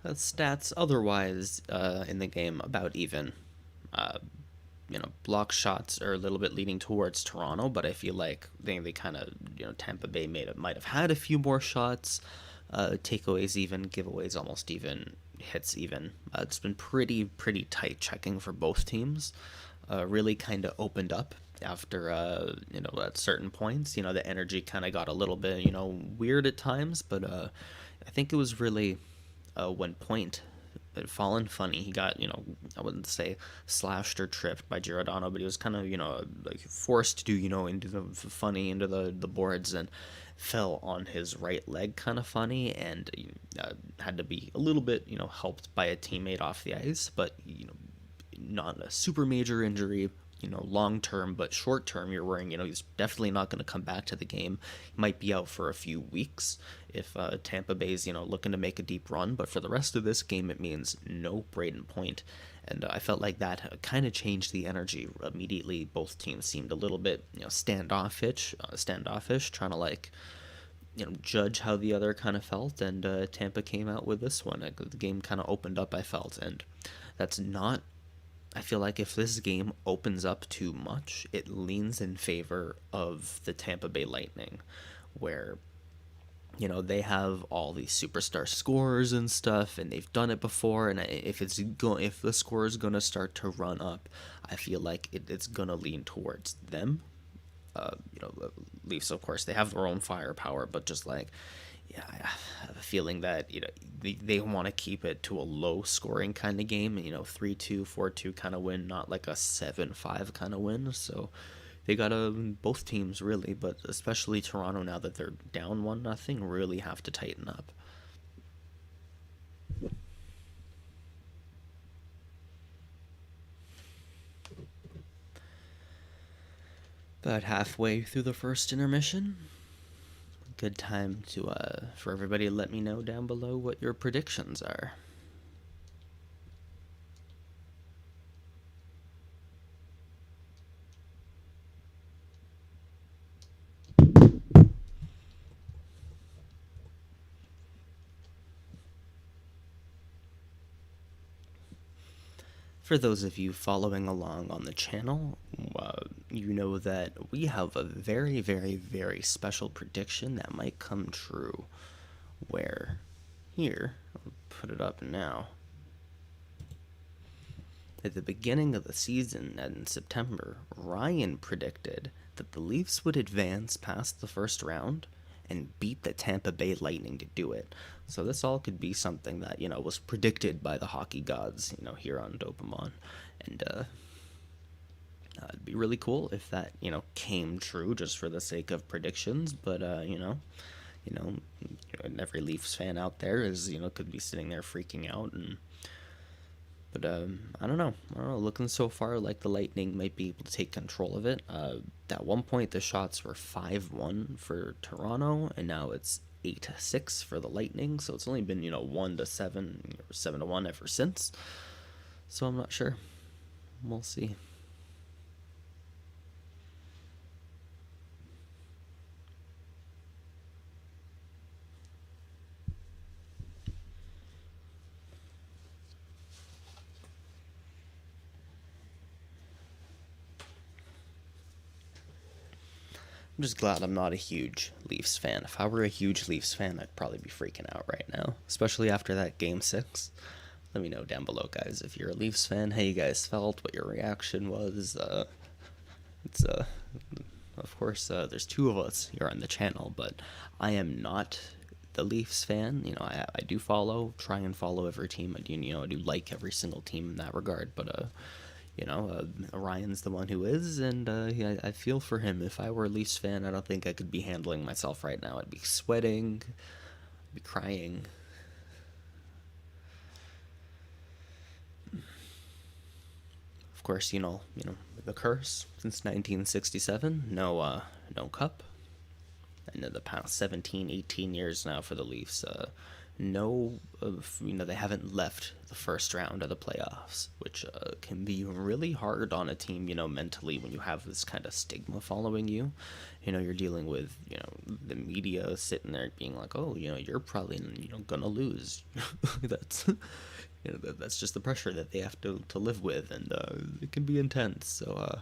Stats otherwise in the game about even. Uh, block shots are a little bit leaning towards Toronto, but I feel like they kind of, Tampa Bay might have had a few more shots. Takeaways even, giveaways almost even, hits even. It's been pretty tight checking for both teams. Really kind of opened up after at certain points. The energy kind of got a little bit weird at times, but I think it was really when Point had fallen funny. He got, I wouldn't say slashed or tripped by Giordano, but he was kind of, like forced to do, into the funny, into the boards, and fell on his right leg kind of funny, and had to be a little bit, helped by a teammate off the ice, but, not a super major injury, long term, but short term, you're worrying, he's definitely not going to come back to the game. He might be out for a few weeks if Tampa Bay's, looking to make a deep run. But for the rest of this game, it means no Braden Point. And I felt like that kind of changed the energy immediately. Both teams seemed a little bit, standoffish, trying to judge how the other kind of felt. And Tampa came out with this one. The game kind of opened up, I felt. And that's not, I feel like if this game opens up too much, it leans in favor of the Tampa Bay Lightning, where, they have all these superstar scorers and stuff, and they've done it before. And if the score is going to start to run up, I feel like it's going to lean towards them. Leafs, of course, they have their own firepower, but just like, yeah, I have a feeling that they want to keep it to a low scoring kind of game, 3-2, 4-2 kind of win, not like a 7-5 kind of win. So they got both teams really, but especially Toronto, now that they're down 1-0, really have to tighten up. About halfway through the first intermission. Good time to for everybody to let me know down below what your predictions are. For those of you following along on the channel, you know that we have a very, very, very special prediction that might come true. Where, here, I'll put it up now. At the beginning of the season, in September, Ryan predicted that the Leafs would advance past the first round and beat the Tampa Bay Lightning to do it. So this all could be something that, was predicted by the hockey gods, here on Dopamon. And it'd be really cool if that, came true just for the sake of predictions. But, every Leafs fan out there is, could be sitting there freaking out. But I don't know. Looking so far like the Lightning might be able to take control of it. At one point, the shots were 5-1 for Toronto, and now it's 8-6 for the Lightning. So it's only been 1-7 or 7-1 ever since. So I'm not sure. We'll see. I'm just glad I'm not a huge Leafs fan. If I were a huge Leafs fan, I'd probably be freaking out right now, especially after that Game 6. Let me know down below, guys, if you're a Leafs fan, how you guys felt, what your reaction was. It's of course, there's two of us here on the channel, but I am not the Leafs fan. I do try and follow every team. I do like every single team in that regard, but Ryan's the one who is, and I feel for him. If I were a Leafs fan, I don't think I could be handling myself right now. I'd be sweating, I'd be crying. Of course, the curse since 1967, no cup. And in the past 17, 18 years now for the Leafs, they haven't left the first round of the playoffs, which can be really hard on a team, mentally, when you have this kind of stigma following you. You're dealing with, the media sitting there being like, oh, you're probably, gonna lose. That's just the pressure that they have to live with, and it can be intense. So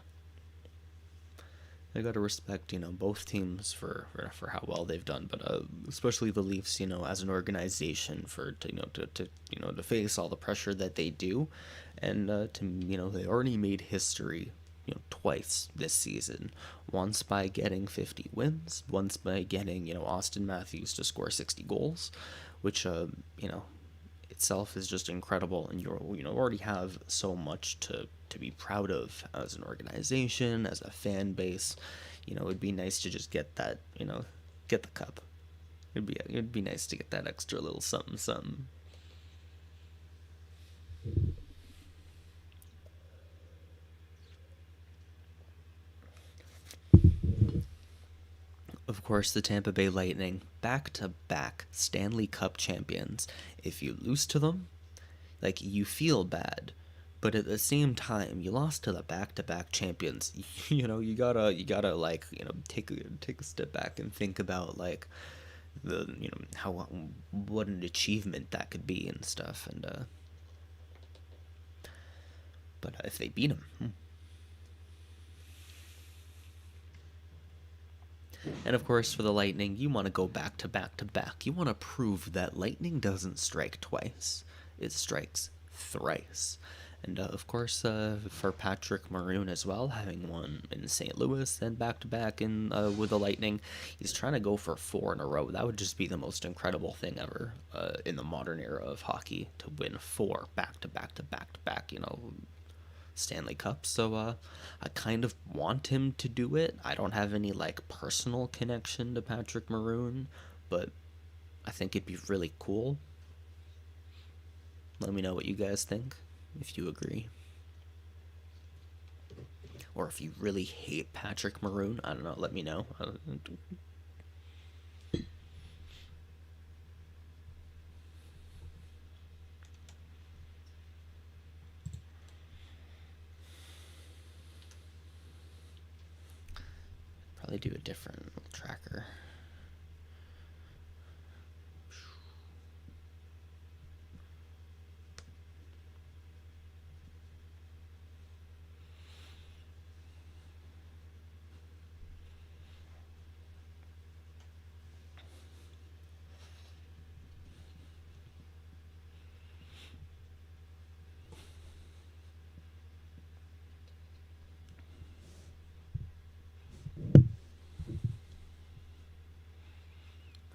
I gotta respect, both teams for how well they've done, but especially the Leafs, as an organization, to face all the pressure that they do, and they already made history, twice this season. Once by getting 50 wins, once by getting, Austin Matthews to score 60 goals, which itself is just incredible, and you already have so much to be proud of as an organization, as a fan base. It'd be nice to just get that, get the cup. It'd be nice to get that extra little something something. Of course, the Tampa Bay Lightning, back-to-back Stanley Cup champions. If you lose to them, you feel bad, but at the same time, you lost to the back-to-back champions. You gotta take a step back and think about what an achievement that could be and stuff. And but if they beat them. And of course, for the Lightning, you want to go back to back to back. You want to prove that Lightning doesn't strike twice. It strikes thrice. And of course, for Patrick Maroon as well, having won in St. Louis and back to back with the Lightning, he's trying to go for 4 in a row. That would just be the most incredible thing ever in the modern era of hockey, to win 4 back to back to back to back. Stanley Cup. So I kind of want him to do it. I don't have any personal connection to Patrick Maroon, but I think it'd be really cool. Let me know what you guys think, if you agree. Or if you really hate Patrick Maroon, I don't know, let me know. Probably do a different tracker.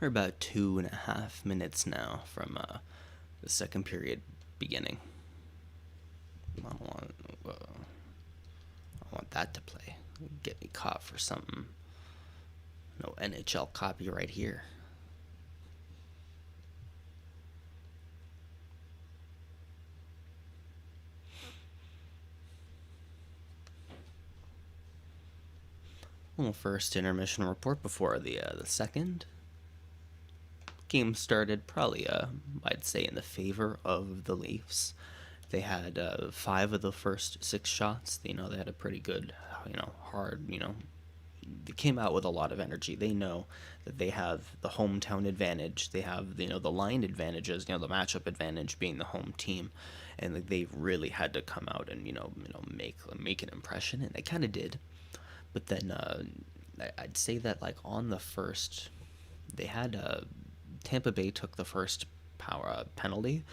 We're about 2.5 minutes now from the second period beginning. I don't want that to play. Get me caught for something. No NHL copyright here. Well, first intermission report before the second. Game started probably, I'd say, in the favor of the Leafs. They had 5 of the first 6 shots. They had a pretty good, hard, they came out with a lot of energy. They know that they have the hometown advantage. They have, the line advantages, the matchup advantage being the home team. And they really had to come out and, make an impression, and they kind of did. But then I'd say that like on the first, they had Tampa Bay took the first power penalty,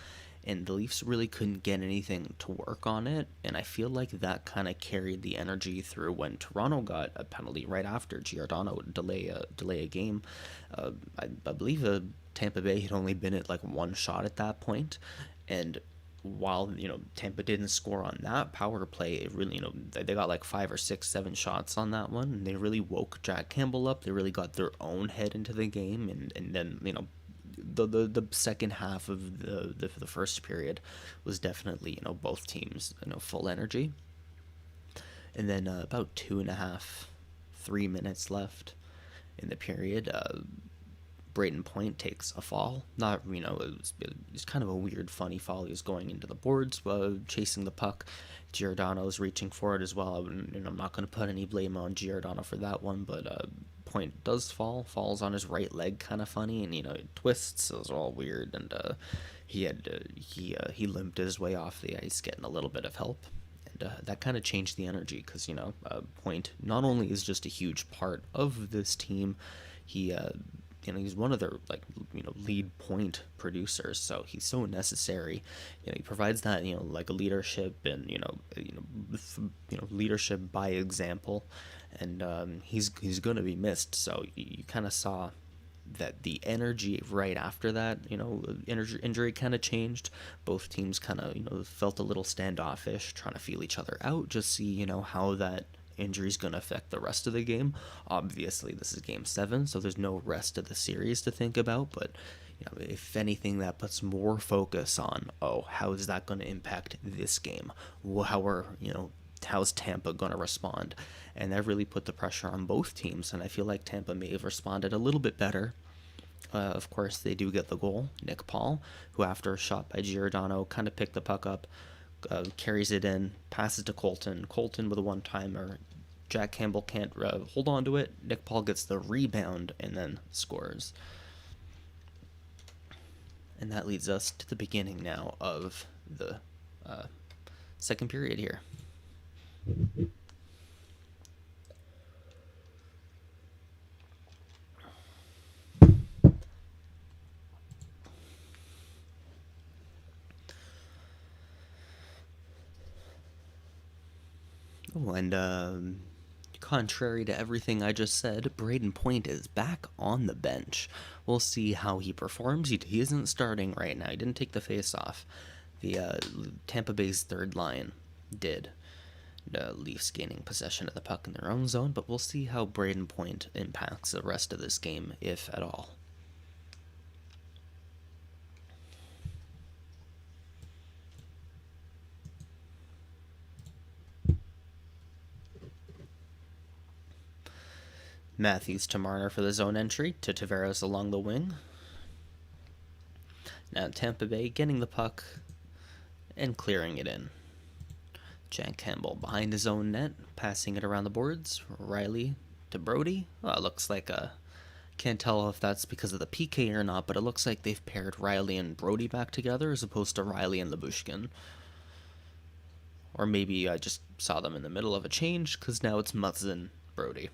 and the Leafs really couldn't get anything to work on it. And I feel like that kind of carried the energy through when Toronto got a penalty right after Giordano would delay a game. I believe Tampa Bay had only been at like one shot at that point, and while Tampa didn't score on that power play, it really they got like 5 or 6, 7 shots on that one, and they really woke Jack Campbell up. They really got their own head into the game, and then the second half of the first period was definitely both teams full energy, and then about 2.5, 3 minutes left in the period. Braden Point takes a fall. Not, it was kind of a weird, funny fall. He was going into the boards, chasing the puck. Giordano's reaching for it as well. I'm not going to put any blame on Giordano for that one, but Point does falls on his right leg, kind of funny, and it twists. It was all weird, and he limped his way off the ice, getting a little bit of help. That kind of changed the energy because Point not only is just a huge part of this team, he's one of their lead point producers, so he's so necessary. He provides that like a leadership and leadership by example, and he's going to be missed. So you kind of saw that the energy right after that injury kind of changed. Both teams kind of felt a little standoffish, trying to feel each other out, just see how that injury is going to affect the rest of the game. Obviously, this is Game 7, so there's no rest of the series to think about, but if anything, that puts more focus on, how is that going to impact this game? How's Tampa going to respond? And that really put the pressure on both teams, and I feel like Tampa may have responded a little bit better. Of course, they do get the goal. Nick Paul, who after a shot by Giordano kind of picked the puck up, carries it in, passes to Colton. Colton with a one-timer. Jack Campbell can't hold on to it. Nick Paul gets the rebound and then scores. And that leads us to the beginning now of the second period here. Oh, and contrary to everything I just said, Braden Point is back on the bench. We'll see how he performs. He isn't starting right now. He didn't take the face off. The Tampa Bay's third line did. The Leafs gaining possession of the puck in their own zone, but we'll see how Braden Point impacts the rest of this game, if at all. Matthews to Marner for the zone entry, to Tavares along the wing. Now Tampa Bay getting the puck and clearing it in. Jack Campbell behind his own net, passing it around the boards. Riley to Brody. Well, it looks like can't tell if that's because of the PK or not, but it looks like they've paired Riley and Brody back together as opposed to Riley and Lyubushkin. Or maybe I just saw them in the middle of a change, because now it's Muzzin Brody.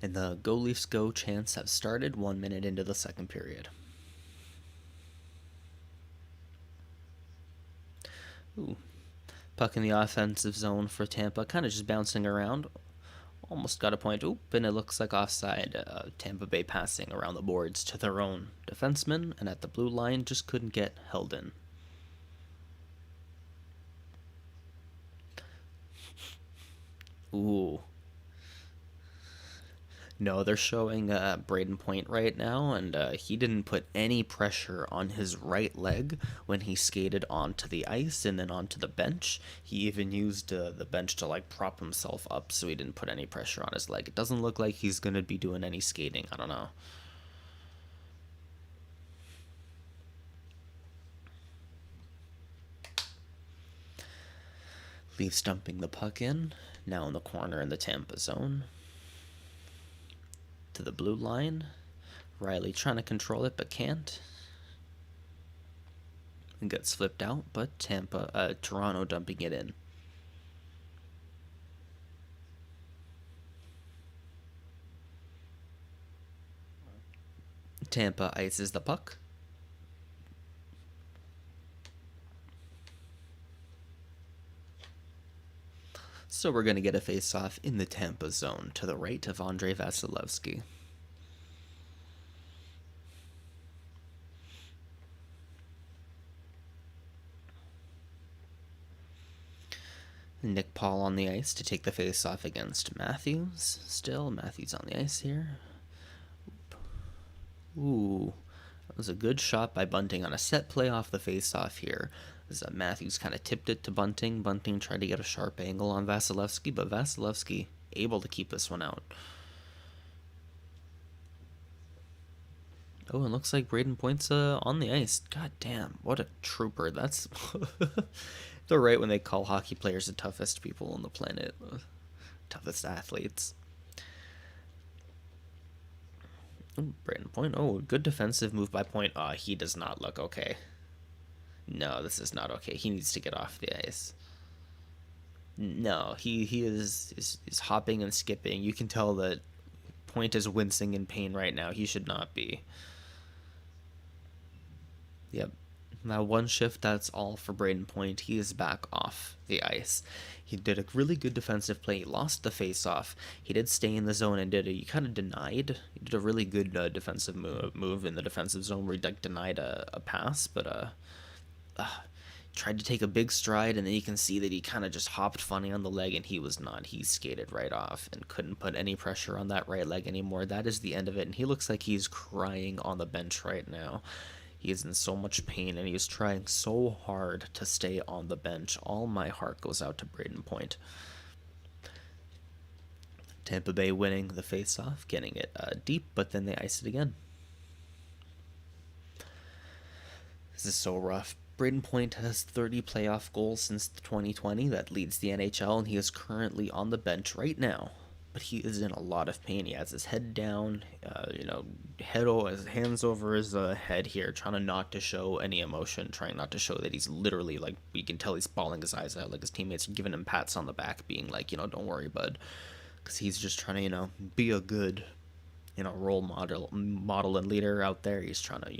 And the Go Leafs Go chants have started 1 minute into the second period. Ooh. Puck in the offensive zone for Tampa, kind of just bouncing around. Almost got a point. Oop, and it looks like offside. Tampa Bay passing around the boards to their own defenseman, and at the blue line just couldn't get held in. Ooh. No, they're showing Braden Point right now, and he didn't put any pressure on his right leg when he skated onto the ice and then onto the bench. He even used the bench to prop himself up, so he didn't put any pressure on his leg. It doesn't look like he's going to be doing any skating. I don't know. Leafs dumping the puck in, now in the corner in the Tampa zone. To the blue line. Riley trying to control it but can't. And gets flipped out, but Toronto dumping it in. Tampa ices the puck. So we're going to get a face-off in the Tampa zone to the right of Andrei Vasilevsky. Nick Paul on the ice to take the face-off against Matthews. Still, Matthews on the ice here. Ooh, that was a good shot by Bunting on a set play off the face-off here. As Matthews kind of tipped it to Bunting. Bunting tried to get a sharp angle on Vasilevsky, but Vasilevsky able to keep this one out. Oh, it looks like Braden Point's on the ice. God damn, what a trooper. That's they're right when they call hockey players the toughest people on the planet. Toughest athletes. Oh, Braden Point. Oh, good defensive move by Point. He does not look okay. No, this is not okay. He needs to get off the ice. No, he is hopping and skipping. You can tell that Point is wincing in pain right now. He should not be. Yep. Now one shift, that's all for Braden Point. He is back off the ice. He did a really good defensive play. He lost the face-off. He did stay in the zone and he kind of denied. He did a really good defensive move in the defensive zone where he denied a pass, but tried to take a big stride, and then you can see that he kind of just hopped funny on the leg, and he was not. He skated right off and couldn't put any pressure on that right leg anymore. That is the end of it, and he looks like he's crying on the bench right now. He is in so much pain, and he is trying so hard to stay on the bench. All my heart goes out to Braden Point. Tampa Bay winning the face-off, getting it deep, but then they ice it again. This is so rough. Braden Point has 30 playoff goals since 2020. That leads the NHL, and he is currently on the bench right now. But he is in a lot of pain. He has his head down, his hands over his head here, trying not to show any emotion, trying not to show that he's literally, like, you can tell he's bawling his eyes out. Like, his teammates are giving him pats on the back, being like, don't worry, bud. Because he's just trying to, be a good role model and leader out there. He's trying to,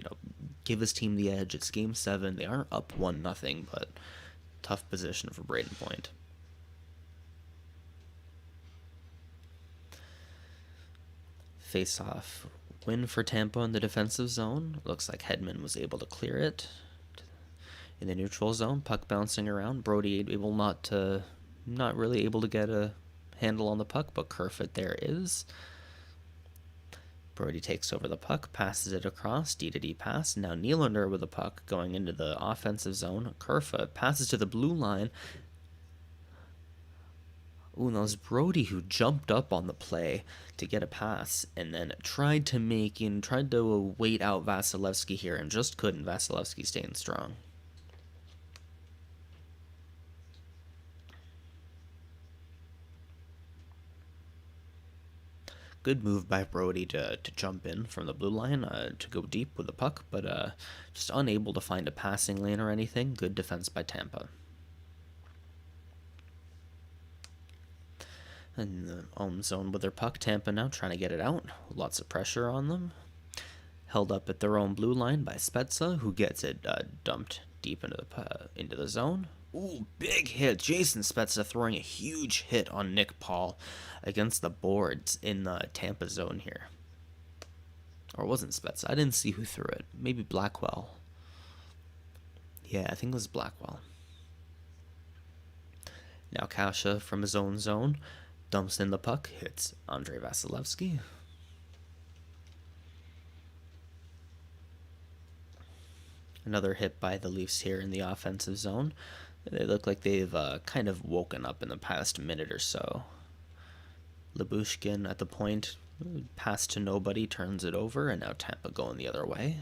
give his team the edge. It's Game 7. They aren't up 1-0, but tough position for Braden Point. Face-off win for Tampa in the defensive zone. Looks like Hedman was able to clear it. In the neutral zone, puck bouncing around. Brody not really able to get a handle on the puck, but Kerfoot there is. Brody takes over the puck, passes it across, D-to-D pass. Now Nylander with the puck going into the offensive zone. Kerfoot passes to the blue line. Ooh, that was Brody who jumped up on the play to get a pass and then tried to wait out Vasilevsky here and just couldn't. Vasilevsky staying strong. Good move by Brody to jump in from the blue line to go deep with the puck, but just unable to find a passing lane or anything. Good defense by Tampa. In the home zone with their puck, Tampa now trying to get it out. Lots of pressure on them. Held up at their own blue line by Spezza, who gets it dumped deep into the zone. Ooh, big hit. Jason Spezza throwing a huge hit on Nick Paul against the boards in the Tampa zone here. Or it wasn't Spezza. I didn't see who threw it. Maybe Blackwell. Yeah, I think it was Blackwell. Now Kasha from his own zone dumps in the puck, hits Andrei Vasilevsky. Another hit by the Leafs here in the offensive zone. They look like they've kind of woken up in the past minute or so. Lyubushkin at the point, pass to nobody, turns it over, and now Tampa going the other way.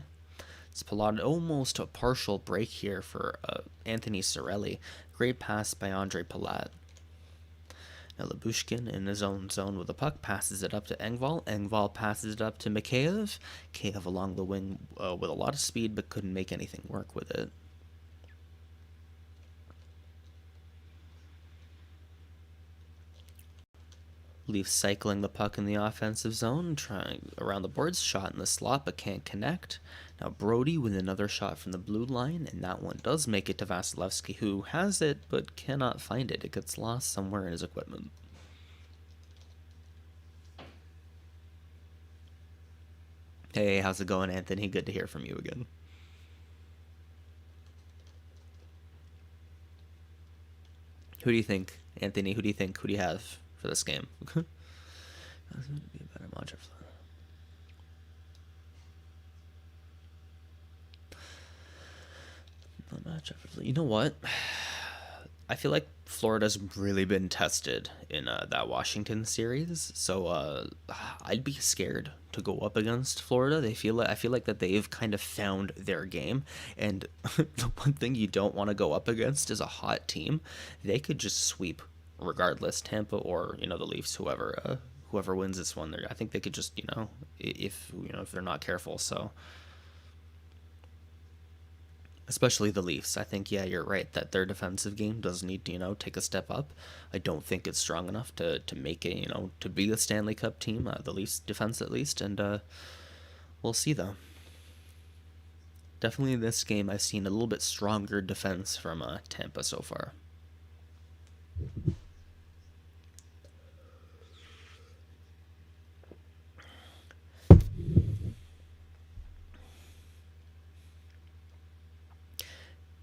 It's almost a partial break here for Anthony Cirelli. Great pass by Andre Palat. Now Lyubushkin in his own zone with the puck, passes it up to Engvall. Engvall passes it up to Mikheyev. Mikheyev along the wing with a lot of speed, but couldn't make anything work with it. Leafs cycling the puck in the offensive zone, trying around the boards, shot in the slot but can't connect. Now Brody with another shot from the blue line, and that one does make it to Vasilevsky, who has it but cannot find it. It gets lost somewhere in his equipment. Hey, how's it going, Anthony? Good to hear from you again. Who do you think, Anthony? Who do you think? Who do you have for this game? That's going to be a better matchup. You know what? I feel like Florida's really been tested in that Washington series, so I'd be scared to go up against Florida. I feel like that they've kind of found their game, and the one thing you don't want to go up against is a hot team. They could just sweep regardless, Tampa or the Leafs, whoever wins this one. I think they could just if they're not careful. So. Especially the Leafs. I think, yeah, you're right that their defensive game does need to, take a step up. I don't think it's strong enough to make it, to be a Stanley Cup team, the Leafs defense at least, and we'll see, though. Definitely in this game, I've seen a little bit stronger defense from Tampa so far.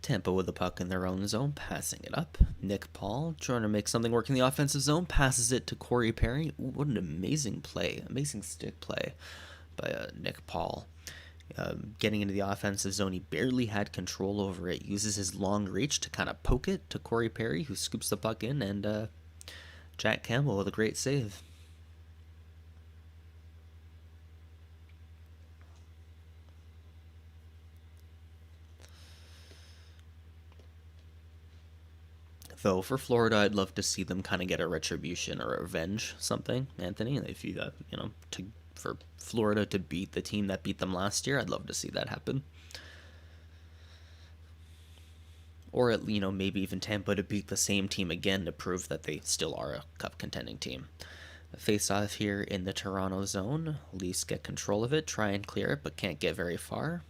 Tampa with the puck in their own zone, passing it up. Nick Paul trying to make something work in the offensive zone, passes it to Corey Perry. Ooh, what an amazing play, amazing stick play by Nick Paul. Getting into the offensive zone, he barely had control over it. Uses his long reach to kind of poke it to Corey Perry, who scoops the puck in, and Jack Campbell with a great save. Though for Florida, I'd love to see them kind of get a retribution or a revenge, something, Anthony. If you, for Florida to beat the team that beat them last year, I'd love to see that happen. Or maybe even Tampa to beat the same team again to prove that they still are a cup contending team. Face off here in the Toronto zone. Leafs get control of it, try and clear it, but can't get very far.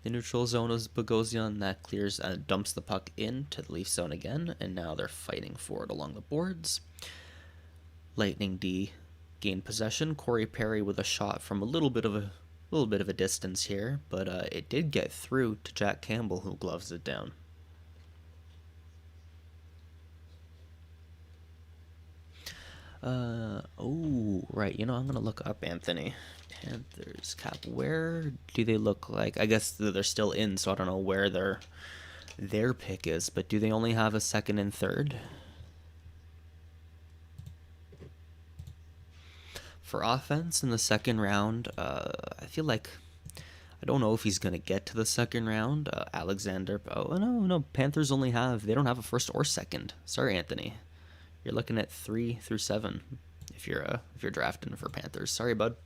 The neutral zone is Bogosian that clears and dumps the puck into the Leaf zone again, and now they're fighting for it along the boards. Lightning D gain possession. Corey Perry with a shot from a little bit of a distance here, but it did get through to Jack Campbell, who gloves it down. Oh, right. I'm gonna look up Anthony. Panthers cap. Where do they look like? I guess they're still in, so I don't know where their pick is. But do they only have a second and third? For offense in the second round, I feel like I don't know if he's gonna get to the second round. Alexander. Oh no, Panthers only they don't have a first or second. Sorry, Anthony. You're looking at 3 through 7 if you're drafting for Panthers. Sorry, bud.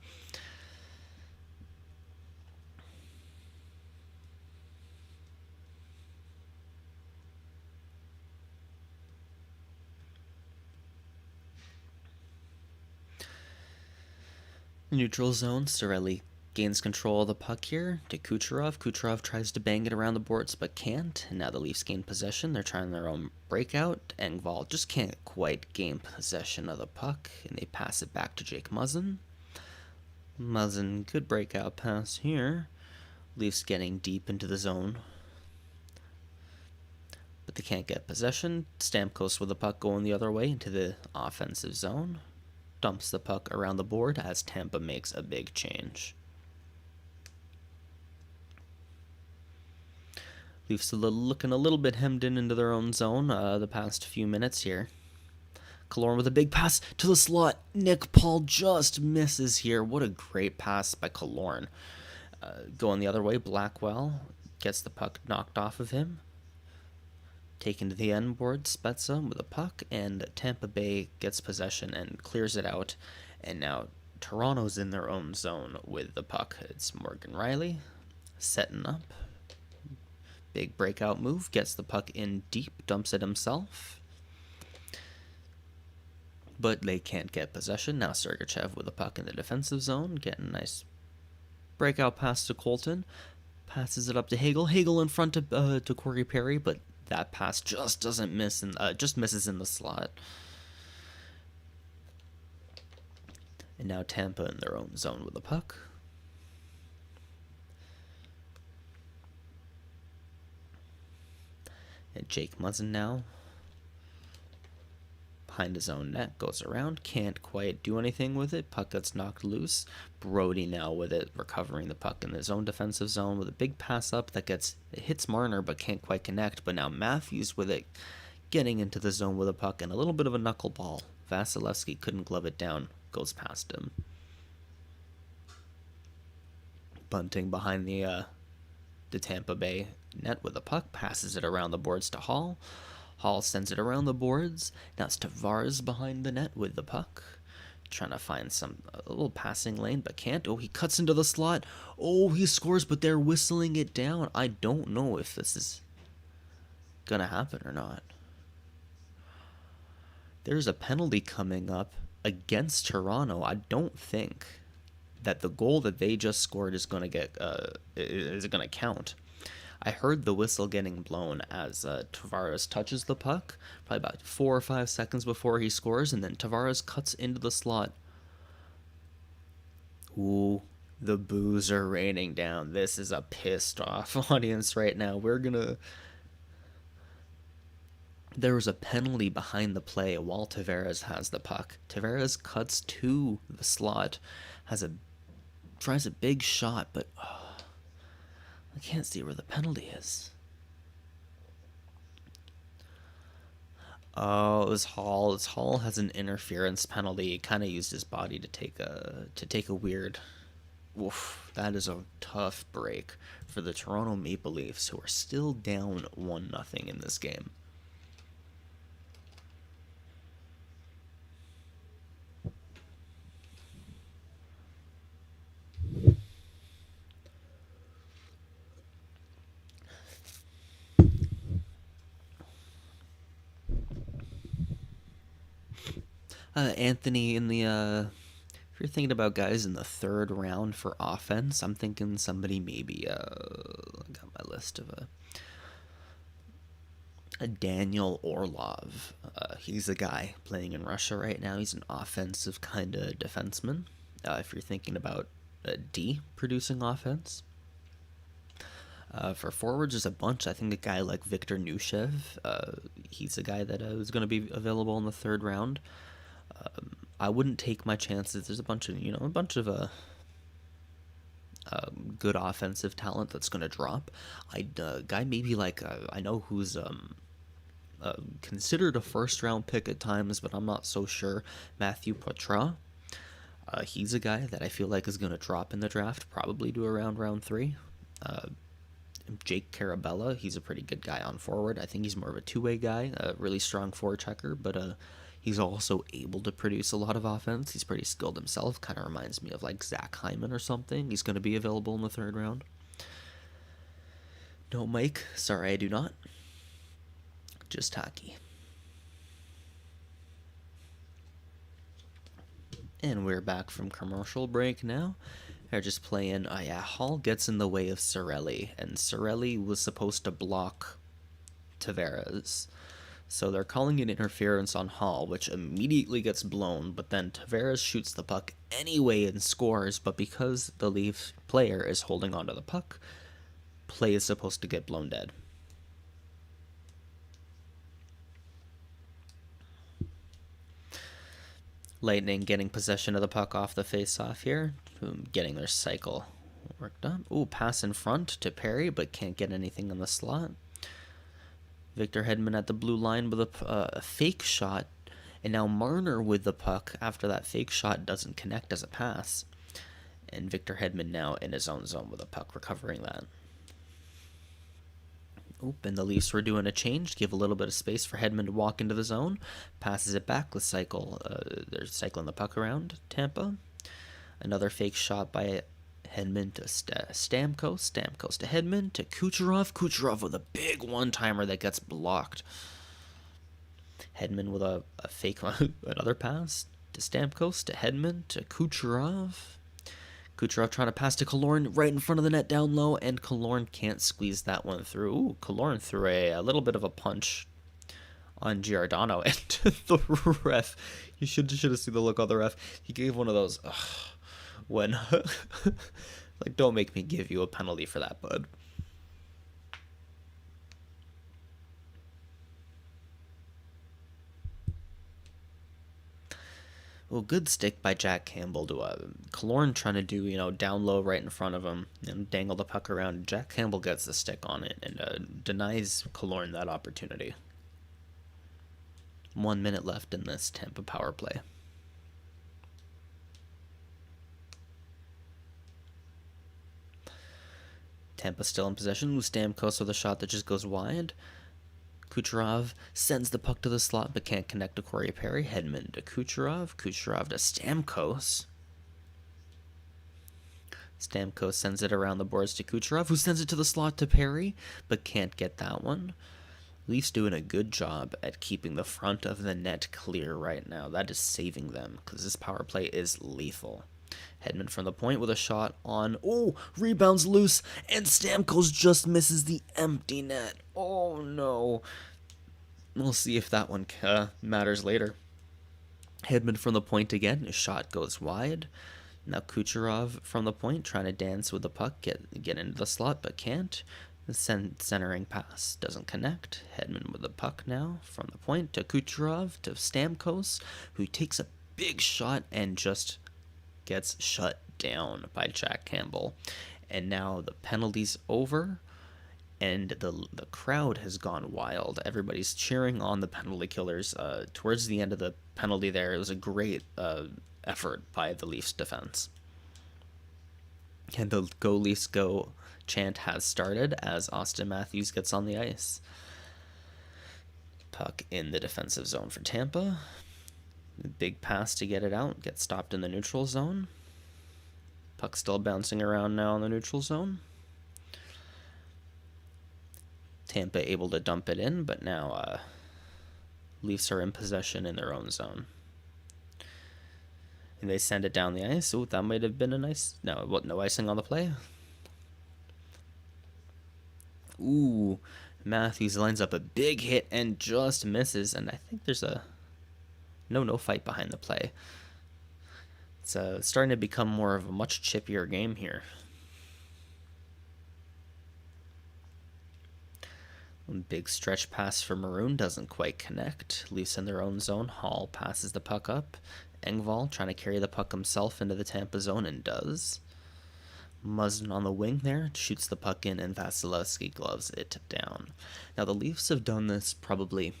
Neutral zone, Cirelli gains control of the puck here to Kucherov. Kucherov tries to bang it around the boards but can't. And now the Leafs gain possession. They're trying their own breakout. Engvall just can't quite gain possession of the puck. And they pass it back to Jake Muzzin. Muzzin, good breakout pass here. Leafs getting deep into the zone. But they can't get possession. Stamkos with the puck going the other way into the offensive zone. Dumps the puck around the board as Tampa makes a big change. Leafs looking a little bit hemmed into their own zone the past few minutes here. Killorn with a big pass to the slot. Nick Paul just misses here. What a great pass by Killorn. Going the other way, Blackwell gets the puck knocked off of him. Taken to the end board, Spezza with a puck, and Tampa Bay gets possession and clears it out. And now Toronto's in their own zone with the puck. It's Morgan Rielly setting up. Big breakout move, gets the puck in deep, dumps it himself. but they can't get possession. Now Sergachev with the puck in the defensive zone, getting a nice breakout pass to Colton. Passes it up to Hagel. Hagel in front to Corey Perry, but that pass just doesn't miss and just misses in the slot. And now Tampa in their own zone with the puck. And Jake Muzzin now behind his own net, goes around, can't quite do anything with it. Puck gets knocked loose. Brody now with it, recovering the puck in his own defensive zone with a big pass up that hits Marner but can't quite connect. But now Matthews with it, getting into the zone with a puck and a little bit of a knuckleball. Vasilevsky couldn't glove it down, goes past him. Bunting behind the Tampa Bay net with a puck, passes it around the boards to Hall. Hall sends it around the boards. Now it's Tavares behind the net with the puck, trying to find a little passing lane, but can't. Oh, he cuts into the slot. Oh, he scores, but they're whistling it down. I don't know if this is gonna happen or not. There's a penalty coming up against Toronto. I don't think that the goal that they just scored is gonna count. I heard the whistle getting blown as Tavares touches the puck, probably about 4 or 5 seconds before he scores, and then Tavares cuts into the slot. Ooh, the boos are raining down. This is a pissed off audience right now. There was a penalty behind the play while Tavares has the puck. Tavares cuts to the slot, tries a big shot, but I can't see where the penalty is. Oh, it was Hall. Hall has an interference penalty. He kind of used his body to take a weird. Oof, that is a tough break for the Toronto Maple Leafs, who are still down 1-0 in this game. Anthony in the if you're thinking about guys in the 3rd round for offense, I'm thinking somebody maybe I got my list of a Daniel Orlov. He's a guy playing in Russia right now. He's an offensive kind of defenseman. If you're thinking about D producing offense. For forwards, there's a bunch. I think a guy like Victor Nushev, he's a guy that is going to be available in the 3rd round. I wouldn't take my chances. There's a bunch of good offensive talent that's going to drop. Guy maybe like I know who's considered a 1st-round pick at times, but I'm not so sure. Matthew Poitras. He's a guy that I feel like is going to drop in the draft, probably to around round 3. Jake Carabella, he's a pretty good guy on forward. I think he's more of a two-way guy, a really strong forechecker, but he's also able to produce a lot of offense. He's pretty skilled himself. Kind of reminds me of like Zach Hyman or something. He's going to be available in the 3rd round. No, Mike. Sorry, I do not. Just hockey. And we're back from commercial break now. They're just playing. Hall gets in the way of Cirelli, and Cirelli was supposed to block Tavares. So they're calling it interference on Hall, which immediately gets blown, but then Tavares shoots the puck anyway and scores, but because the Leaf player is holding onto the puck, play is supposed to get blown dead. Lightning getting possession of the puck off the face-off here, getting their cycle worked up. Ooh, pass in front to Perry, but can't get anything on the slot. Victor Hedman at the blue line with a fake shot, and now Marner with the puck after that fake shot doesn't connect as a pass. And Victor Hedman now in his own zone with a puck, recovering that. Oop, and the Leafs were doing a change, give a little bit of space for Hedman to walk into the zone, passes it back with cycle. They're cycling the puck around Tampa. Another fake shot by Hedman to Stamkos. Stamkos to Hedman to Kucherov. Kucherov with a big one-timer that gets blocked. Hedman with a fake another pass to Stamkos, to Hedman, to Kucherov. Kucherov trying to pass to Killorn right in front of the net down low, and Killorn can't squeeze that one through. Ooh, Killorn threw a little bit of a punch on Giordano, and the ref, you should have seen the look on the ref. He gave one of those, when, like, don't make me give you a penalty for that, bud. Well, good stick by Jack Campbell to Killorn trying to do, down low right in front of him and dangle the puck around. Jack Campbell gets the stick on it and denies Killorn that opportunity. 1 minute left in this Tampa power play. Tampa still in possession with Stamkos with a shot that just goes wide. Kucherov sends the puck to the slot but can't connect to Corey Perry. Hedman to Kucherov. Kucherov to Stamkos. Stamkos sends it around the boards to Kucherov, who sends it to the slot to Perry but can't get that one. Leafs doing a good job at keeping the front of the net clear right now. That is saving them because this power play is lethal. Hedman from the point with a shot on. Oh, rebounds loose, and Stamkos just misses the empty net. Oh, no. We'll see if that one matters later. Hedman from the point again. His shot goes wide. Now Kucherov from the point, trying to dance with the puck, get into the slot, but can't. The centering pass doesn't connect. Hedman with the puck now from the point to Kucherov to Stamkos, who takes a big shot and just gets shut down by Jack Campbell. And now the penalty's over, and the crowd has gone wild. Everybody's cheering on the penalty killers. Towards the end of the penalty there, it was a great effort by the Leafs defense. And the Go Leafs Go chant has started as Austin Matthews gets on the ice. Puck in the defensive zone for Tampa. Big pass to get it out. Gets stopped in the neutral zone. Puck still bouncing around now in the neutral zone. Tampa able to dump it in, but now Leafs are in possession in their own zone. And they send it down the ice. Ooh, that might have been a nice... No icing on the play. Ooh, Matthews lines up a big hit and just misses. And I think there's a... No fight behind the play. It's starting to become more of a much chippier game here. Big stretch pass for Maroon doesn't quite connect. Leafs in their own zone. Hall passes the puck up. Engvall trying to carry the puck himself into the Tampa zone and does. Muzzin on the wing there, shoots the puck in, and Vasilevsky gloves it down. Now the Leafs have done this probably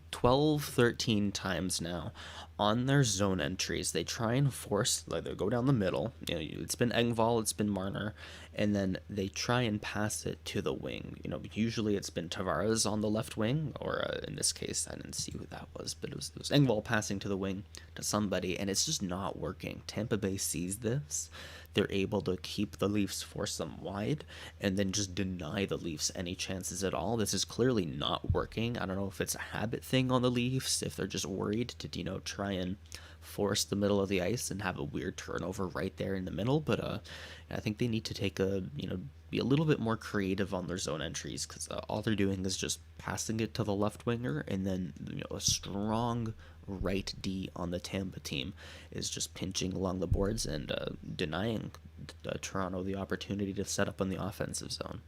12, 13 times now on their zone entries. They try and force, like, they go down the middle. It's been Engvall, it's been Marner, and then they try and pass it to the wing. Usually it's been Tavares on the left wing, or in this case, I didn't see who that was, but it was Engvall passing to the wing to somebody, and it's just not working. Tampa Bay sees this. They're able to keep the Leafs, force them wide, and then just deny the Leafs any chances at all. This is clearly not working. I don't know if it's a habit thing on the Leafs, if they're just worried to, try and force the middle of the ice and have a weird turnover right there in the middle. But I think they need to be a little bit more creative on their zone entries, because all they're doing is just passing it to the left winger, and then a strong right D on the Tampa team is just pinching along the boards and denying Toronto the opportunity to set up on the offensive zone.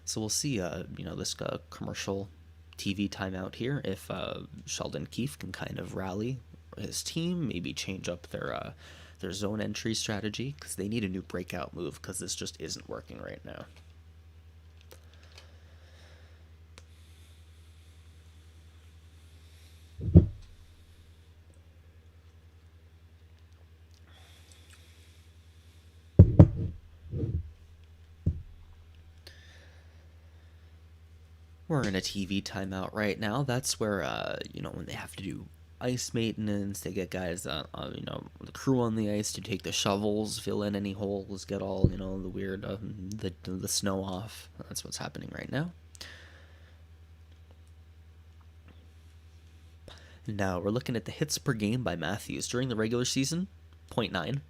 So we'll see, this commercial TV timeout here, if Sheldon Keefe can kind of rally his team, maybe change up their zone entry strategy, because they need a new breakout move, because this just isn't working right now. We're in a TV timeout right now. That's where, when they have to do ice maintenance, they get guys, the crew on the ice to take the shovels, fill in any holes, get all, the weird, the snow off. That's what's happening right now. Now we're looking at the hits per game by Matthews during the regular season, 0.9.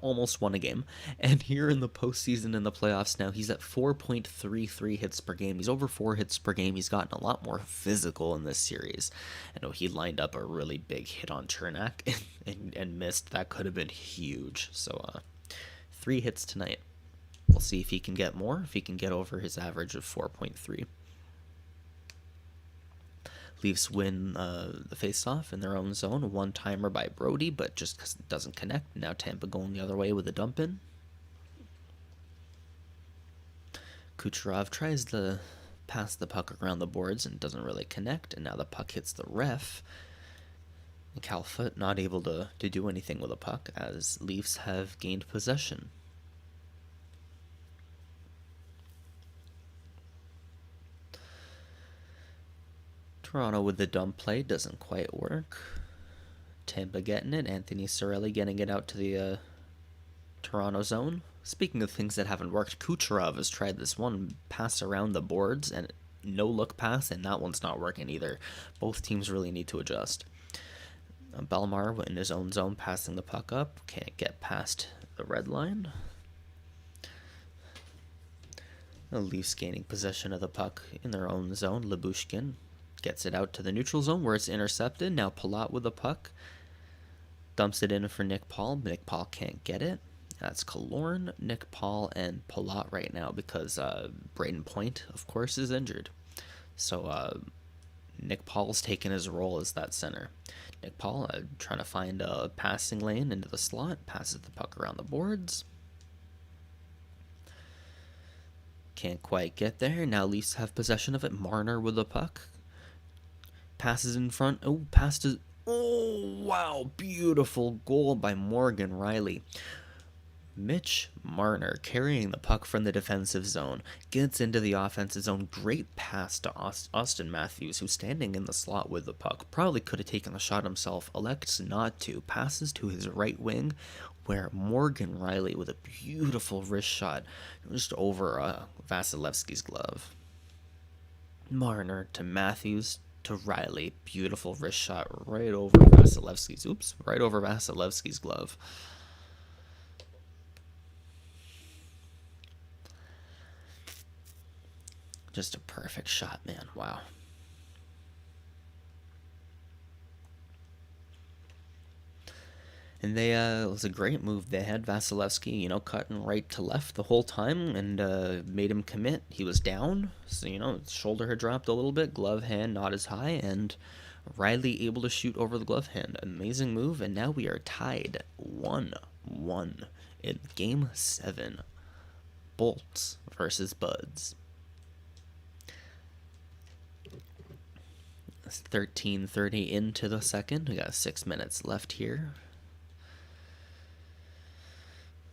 Almost won a game. And here in the postseason in the playoffs now, he's at 4.33 hits per game. He's over 4 hits per game. He's gotten a lot more physical in this series. I know he lined up a really big hit on Chernak and missed. That could have been huge. So 3 hits tonight. We'll see if he can get more, if he can get over his average of 4.3. Leafs win the faceoff in their own zone. A one-timer by Brody, but just doesn't connect. Now Tampa going the other way with a dump in. Kucherov tries to pass the puck around the boards and doesn't really connect. And now the puck hits the ref. And Calfoot not able to do anything with the puck as Leafs have gained possession. Toronto with the dump play doesn't quite work. Tampa getting it. Anthony Cirelli getting it out to the Toronto zone. Speaking of things that haven't worked, Kucherov has tried this one pass around the boards and no look pass, and that one's not working either. Both teams really need to adjust. Bellemare in his own zone passing the puck up. Can't get past the red line. The Leafs gaining possession of the puck in their own zone. Lyubushkin gets it out to the neutral zone where it's intercepted. Now Palat with the puck. Dumps it in for Nick Paul. Nick Paul can't get it. That's Killorn, Nick Paul, and Palat right now because Braden Point, of course, is injured. So Nick Paul's taken his role as that center. Nick Paul trying to find a passing lane into the slot. Passes the puck around the boards. Can't quite get there. Now Leafs have possession of it. Marner with the puck. Passes in front. Oh, pass to... Oh, wow. Beautiful goal by Morgan Rielly. Mitch Marner carrying the puck from the defensive zone. Gets into the offensive zone. Great pass to Austin Matthews, who's standing in the slot with the puck. Probably could have taken the shot himself. Elects not to. Passes to his right wing, where Morgan Rielly with a beautiful wrist shot just over Vasilevsky's glove. Marner to Matthews to Rielly. Beautiful wrist shot right over Vasilevsky's glove. Just a perfect shot, man. Wow. And it was a great move. They had Vasilevsky, cutting right to left the whole time and made him commit. He was down, so, his shoulder had dropped a little bit, glove hand not as high, and Rielly able to shoot over the glove hand. Amazing move, and now we are tied 1-1 in Game 7. Bolts versus Buds. It's 13:30 into the second. We got 6 minutes left here.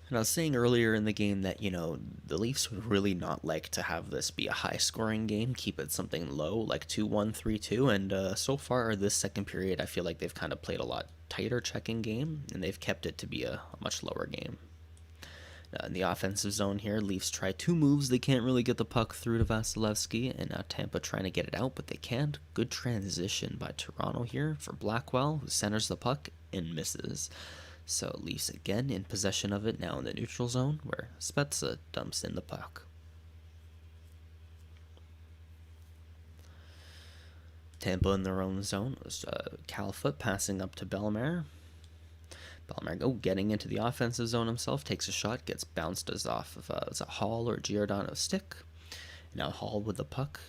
And I was saying earlier in the game that, the Leafs would really not like to have this be a high-scoring game, keep it something low, like 2-1, 3-2, and so far this second period, I feel like they've kind of played a lot tighter checking game, and they've kept it to be a much lower game. In the offensive zone here, Leafs try 2 moves. They can't really get the puck through to Vasilevsky, and now Tampa trying to get it out, but they can't. Good transition by Toronto here for Blackwell, who centers the puck and misses. So Leafs again in possession of it now in the neutral zone, where Spezza dumps in the puck. Tampa in their own zone. It was Calfoot passing up to Bellemare. Bellemare getting into the offensive zone himself, takes a shot, gets bounced as off of was it Hall or Giordano's stick. Now Hall with the puck,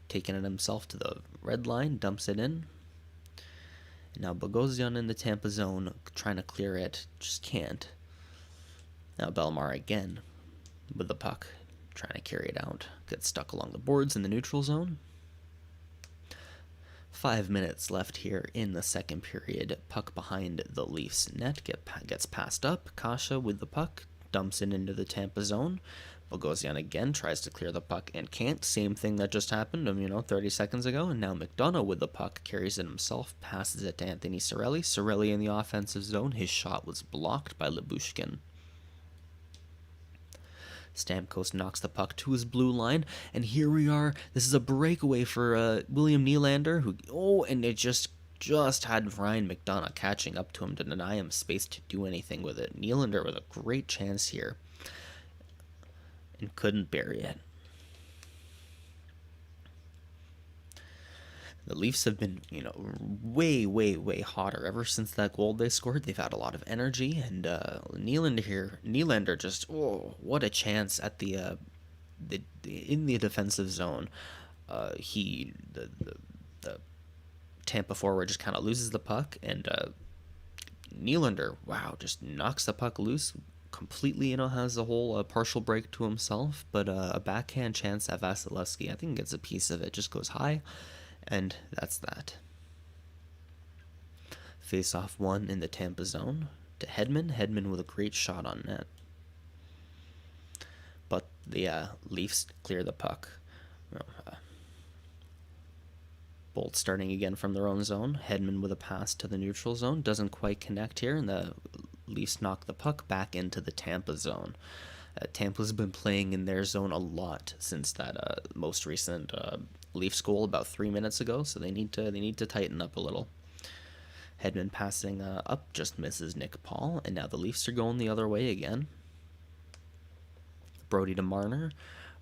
taking it himself to the red line, dumps it in. Now Bogosian in the Tampa zone, trying to clear it, just can't. Now Bellemare again with the puck, trying to carry it out. Gets stuck along the boards in the neutral zone. 5 minutes left here in the second period. Puck behind the Leafs net gets passed up. Kasha with the puck, dumps it into the Tampa zone. Bogosian again tries to clear the puck and can't. Same thing that just happened 30 seconds ago. And now McDonough with the puck carries it himself, passes it to Anthony Cirelli. Cirelli in the offensive zone. His shot was blocked by Lyubushkin. Stamkos knocks the puck to his blue line, and here we are. This is a breakaway for William Nylander, and it just just had Ryan McDonough catching up to him to deny him space to do anything with it. Nylander with a great chance here and couldn't bury it. The Leafs have been, way hotter ever since that goal they scored. They've had a lot of energy, and Nylander just, what a chance at the in the defensive zone. The Tampa forward just kind of loses the puck, and Nylander, wow, just knocks the puck loose completely. Has a whole partial break to himself, but a backhand chance at Vasilevsky, I think, gets a piece of it, just goes high. And that's that. Face-off one in the Tampa zone to Hedman. Hedman with a great shot on net. But the Leafs clear the puck. Bolt starting again from their own zone. Hedman with a pass to the neutral zone. Doesn't quite connect here, and the Leafs knock the puck back into the Tampa zone. Tampa's been playing in their zone a lot since that most recent Leafs goal about 3 minutes ago, so they need to tighten up a little. Hedman passing up, just misses Nick Paul, and now the Leafs are going the other way again. Brody to Marner.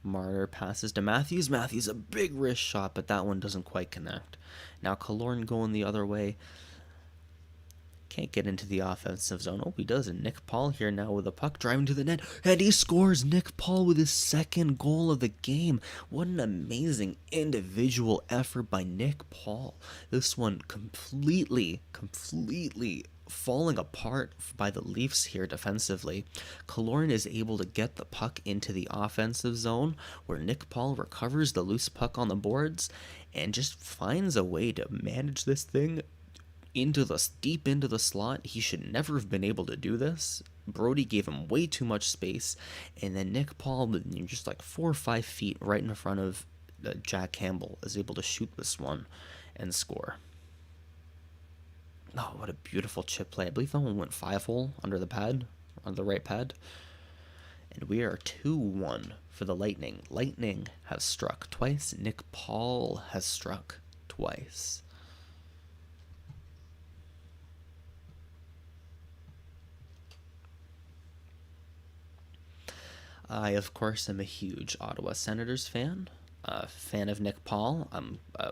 Marner passes to Matthews. Matthews, a big wrist shot, but that one doesn't quite connect. Now Killorn going the other way. Can't get into the offensive zone. Oh, he does. And Nick Paul here now with a puck driving to the net. And he scores. Nick Paul with his second goal of the game. What an amazing individual effort by Nick Paul. This one completely falling apart by the Leafs here defensively. Killorn is able to get the puck into the offensive zone where Nick Paul recovers the loose puck on the boards and just finds a way to manage this thing deep into the slot. He should never have been able to do this. Brody gave him way too much space, and then Nick Paul, just like 4 or 5 feet right in front of Jack Campbell, is able to shoot this one and score. Oh, what a beautiful chip play. I believe that one went 5-hole under the pad, on the right pad. And we are 2-1 for the Lightning. Lightning has struck twice. Nick Paul has struck twice. I, of course, am a huge Ottawa Senators fan. Fan of Nick Paul. I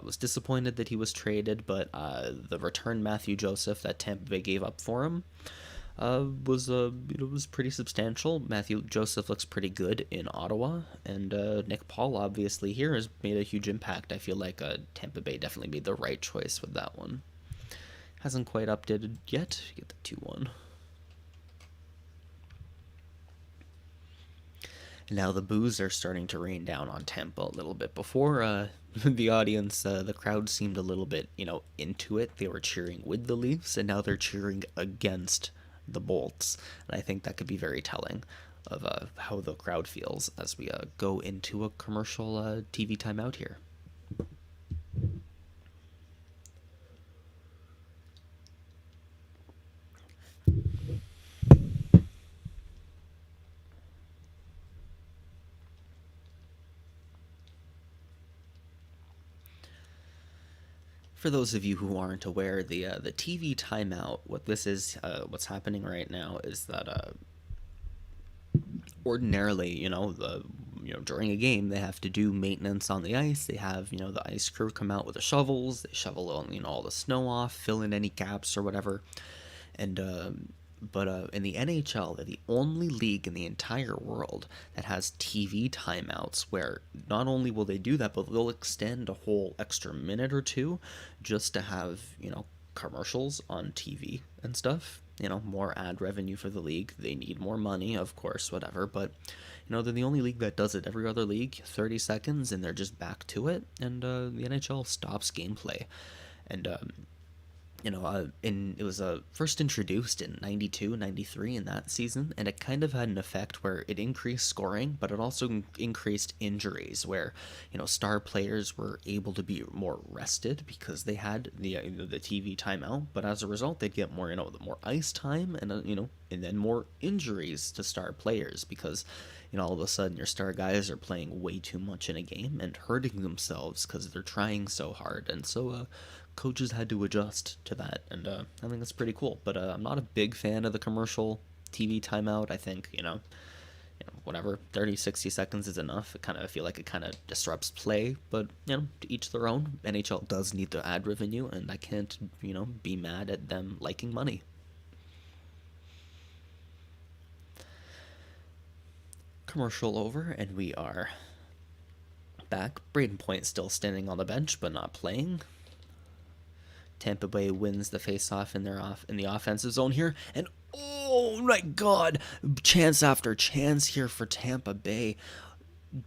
was disappointed that he was traded, but the return Matthew Joseph that Tampa Bay gave up for him was pretty substantial. Matthew Joseph looks pretty good in Ottawa, and Nick Paul obviously here has made a huge impact. I feel like Tampa Bay definitely made the right choice with that one. Hasn't quite updated yet. Get the 2-1. Now the boos are starting to rain down on Tampa a little bit. Before the audience, the crowd seemed a little bit, into it. They were cheering with the Leafs, and now they're cheering against the Bolts. And I think that could be very telling of how the crowd feels as we go into a commercial TV timeout here. For those of you who aren't aware, the TV timeout, what this is, what's happening right now is that ordinarily, during a game, they have to do maintenance on the ice. They have, the ice crew come out with the shovels. They shovel, all the snow off, fill in any gaps or whatever. And but in the NHL, they're the only league in the entire world that has TV timeouts where not only will they do that, but they'll extend a whole extra minute or two just to have, commercials on TV and stuff. More ad revenue for the league. They need more money, of course, whatever. But, they're the only league that does it. Every other league, 30 seconds, and they're just back to it. And the NHL stops gameplay. And it was first introduced in 92, 93 in that season, and it kind of had an effect where it increased scoring, but it also increased injuries, where, star players were able to be more rested because they had the TV timeout, but as a result, they'd get more, more ice time, and, and then more injuries to star players because, all of a sudden your star guys are playing way too much in a game and hurting themselves because they're trying so hard. And so, coaches had to adjust to that, and I think that's pretty cool. But I'm not a big fan of the commercial TV timeout. I think, whatever, 30, 60 seconds is enough. I feel like it kind of disrupts play, but, to each their own. NHL does need the ad revenue, and I can't, be mad at them liking money. Commercial over, and we are back. Braden Point still standing on the bench, but not playing. Tampa Bay wins the face-off in the offensive zone here, and oh my God, chance after chance here for Tampa Bay.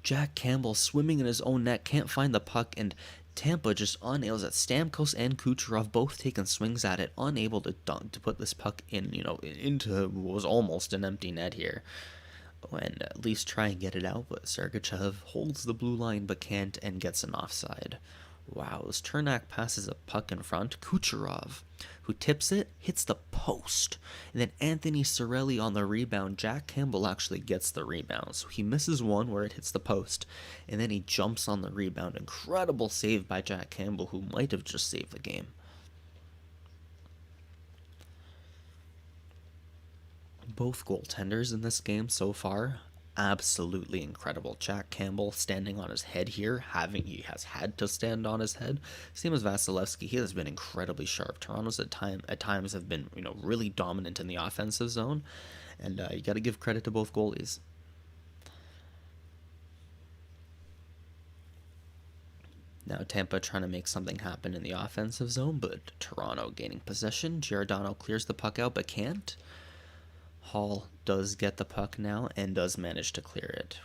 Jack Campbell swimming in his own net, can't find the puck, and Tampa just unable at Stamkos and Kucherov both taking swings at it, unable to put this puck in, into what was almost an empty net here. And at least try and get it out, but Sergachev holds the blue line but can't and gets an offside. Wow, as Chernak passes a puck in front, Kucherov, who tips it, hits the post. And then Anthony Cirelli on the rebound. Jack Campbell actually gets the rebound. So he misses one where it hits the post, and then he jumps on the rebound. Incredible save by Jack Campbell, who might have just saved the game. Both goaltenders in this game so far, absolutely incredible. Jack Campbell standing on his head here, he has had to stand on his head. Same as Vasilevsky, he has been incredibly sharp. Toronto's at times have been, really dominant in the offensive zone, and you got to give credit to both goalies. Now Tampa trying to make something happen in the offensive zone, but Toronto gaining possession. Giordano clears the puck out, but can't. Hall does get the puck now and does manage to clear it.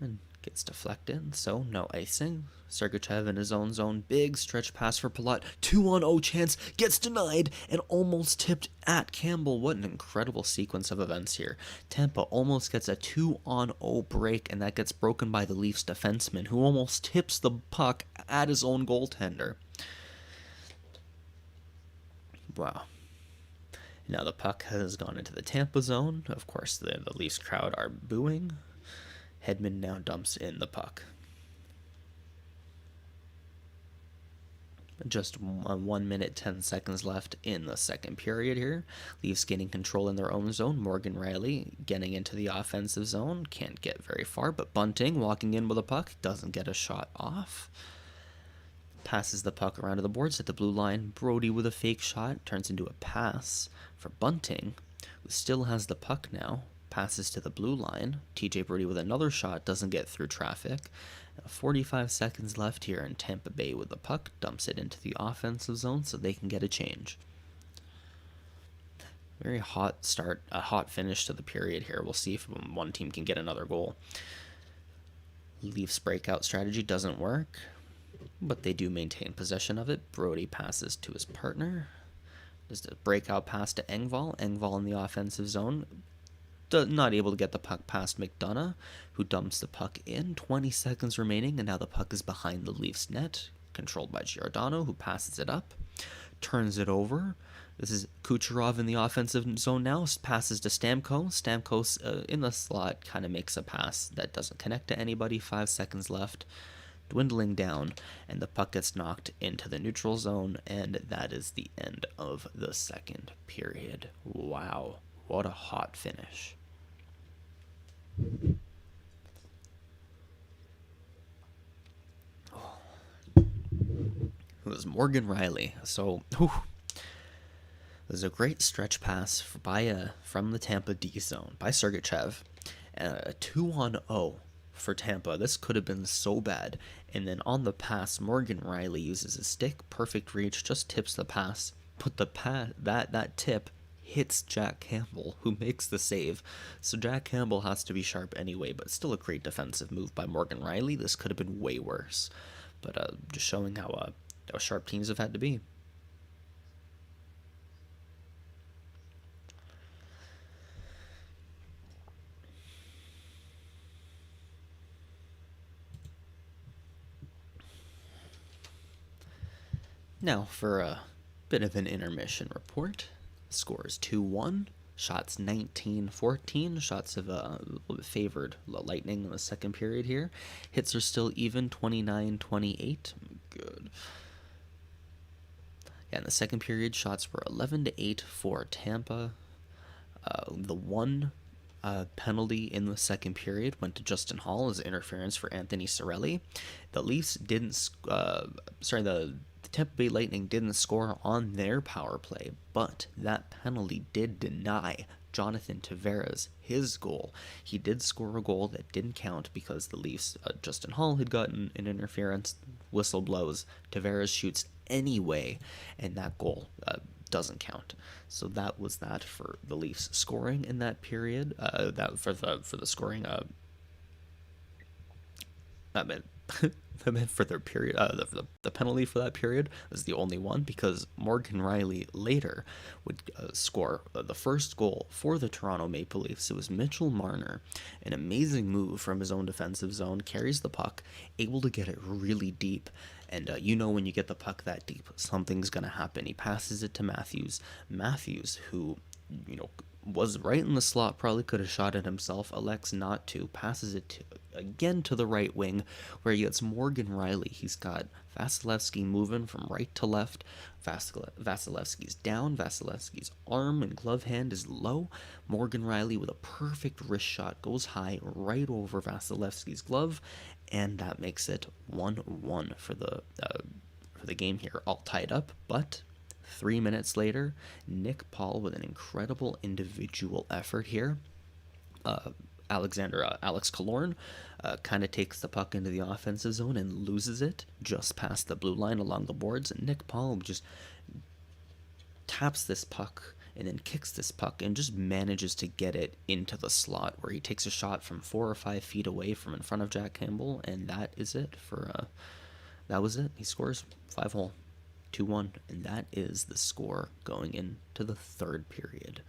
And gets deflected, so no icing. Sergachev in his own zone, big stretch pass for Palat. 2-on-0 chance, gets denied and almost tipped at Campbell. What an incredible sequence of events here. Tampa almost gets a 2-on-0 break, and that gets broken by the Leafs defenseman, who almost tips the puck at his own goaltender. Wow. Now the puck has gone into the Tampa zone. Of course, the Leafs crowd are booing. Hedman now dumps in the puck. Just 1 minute, 10 seconds left in the second period here. Leafs gaining control in their own zone. Morgan Riley getting into the offensive zone. Can't get very far, but Bunting walking in with a puck. Doesn't get a shot off. Passes the puck around to the boards at the blue line. Brody with a fake shot turns into a pass for Bunting, who still has the puck now. Passes to the blue line. TJ Brody with another shot, doesn't get through traffic. 45 seconds left here, and Tampa Bay with the puck dumps it into the offensive zone so they can get a change. Very hot start, a hot finish to the period here. We'll see if one team can get another goal. Leafs breakout strategy doesn't work, but they do maintain possession of it. Brody passes to his partner. There's a breakout pass to Engvall. Engvall in the offensive zone. Not able to get the puck past McDonough, who dumps the puck in. 20 seconds remaining, and now the puck is behind the Leafs net. Controlled by Giordano, who passes it up. Turns it over. This is Kucherov in the offensive zone now. Passes to Stamkos. Stamkos in the slot kind of makes a pass that doesn't connect to anybody. 5 seconds left. Dwindling down, and the puck gets knocked into the neutral zone, and that is the end of the second period. Wow, what a hot finish. It was Morgan Riley. So, it was a great stretch pass from the Tampa D zone by Sergachev, and a 2-on-0 for Tampa. This could have been so bad. And then on the pass, Morgan Riley uses his stick, perfect reach, just tips the pass. But that tip hits Jack Campbell, who makes the save. So Jack Campbell has to be sharp anyway, but still a great defensive move by Morgan Riley. This could have been way worse. But just showing how sharp teams have had to be. Now for a bit of an intermission report. Scores 2-1. Shots 19-14. Shots have a little bit favored the Lightning in the second period here. Hits are still even, 29-28. Good. Yeah, in the second period, shots were 11-8 for Tampa. The one penalty in the second period went to Justin Hall as interference for Anthony Cirelli. The Leafs didn't. The Tampa Bay Lightning didn't score on their power play, but that penalty did deny Jonathan Tavares his goal. He did score a goal that didn't count because the Leafs, Justin Hall had gotten an interference, whistle blows, Tavares shoots anyway, and that goal doesn't count. So that was that for the Leafs scoring in that period. That for the scoring. That meant that meant for their period. The penalty for that period was the only one because Morgan Riley later would score the first goal for the Toronto Maple Leafs. It was Mitchell Marner, an amazing move from his own defensive zone, carries the puck, able to get it really deep. And when you get the puck that deep, something's going to happen. He passes it to Matthews. Matthews, who, was right in the slot, probably could have shot it himself, elects not to, passes it again to the right wing, where he gets Morgan Riley. He's got Vasilevsky moving from right to left. Vasilevsky's down. Vasilevsky's arm and glove hand is low. Morgan Riley with a perfect wrist shot goes high right over Vasilevsky's glove, and that makes it 1-1 for the game here, all tied up. But 3 minutes later, Nick Paul with an incredible individual effort here. Alex Killorn kind of takes the puck into the offensive zone and loses it just past the blue line along the boards. And Nick Paul just taps this puck and then kicks this puck and just manages to get it into the slot, where he takes a shot from 4 or 5 feet away from in front of Jack Campbell, and that is it for that was it. He scores 5-hole, 2-1, and that is the score going into the third period.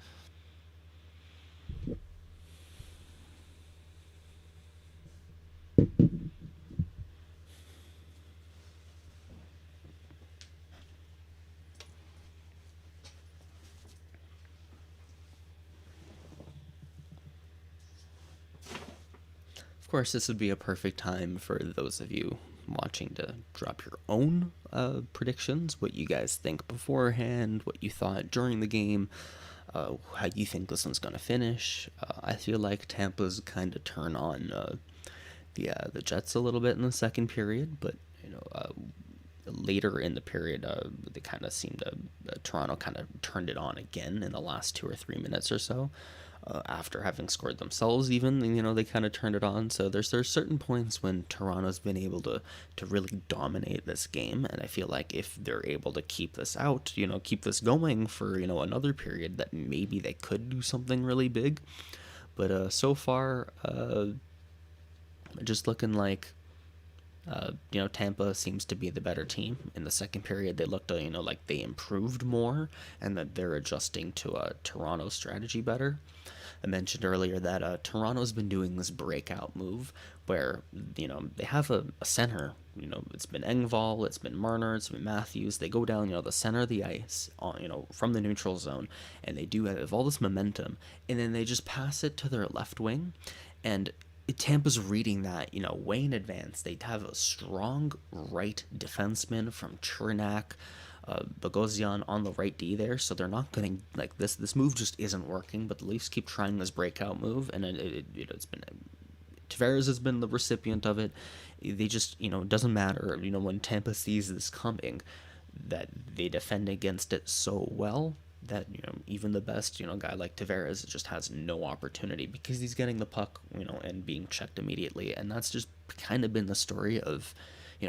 Of course, this would be a perfect time for those of you watching to drop your own predictions, what you guys think beforehand, what you thought during the game, how you think this one's going to finish. I feel like Tampa's kind of turn on the Jets a little bit in the second period, but later in the period, they kind of seemed to Toronto kind of turned it on again in the last 2 or 3 minutes or so. After having scored themselves, even they kind of turned it on. So there's certain points when Toronto's been able to really dominate this game, and I feel like if they're able to keep this out, keep this going for another period, that maybe they could do something really big. But so far, just looking like Tampa seems to be the better team. In the second period, they looked like they improved more, and that they're adjusting to Toronto's strategy better. I mentioned earlier that Toronto's been doing this breakout move where they have a center. It's been Engvall, it's been Marner, it's been Matthews. They go down the center of the ice from the neutral zone, and they do have all this momentum, and then they just pass it to their left wing, and Tampa's reading that, way in advance. They have a strong right defenseman from Chernak, Bogosian on the right D there, so they're not going to, like, this move just isn't working, but the Leafs keep trying this breakout move, and it's been, Tavares has been the recipient of it. They just, it doesn't matter, when Tampa sees this coming, that they defend against it so well that even the best guy like Tavares just has no opportunity because he's getting the puck and being checked immediately. And that's just kind of been the story of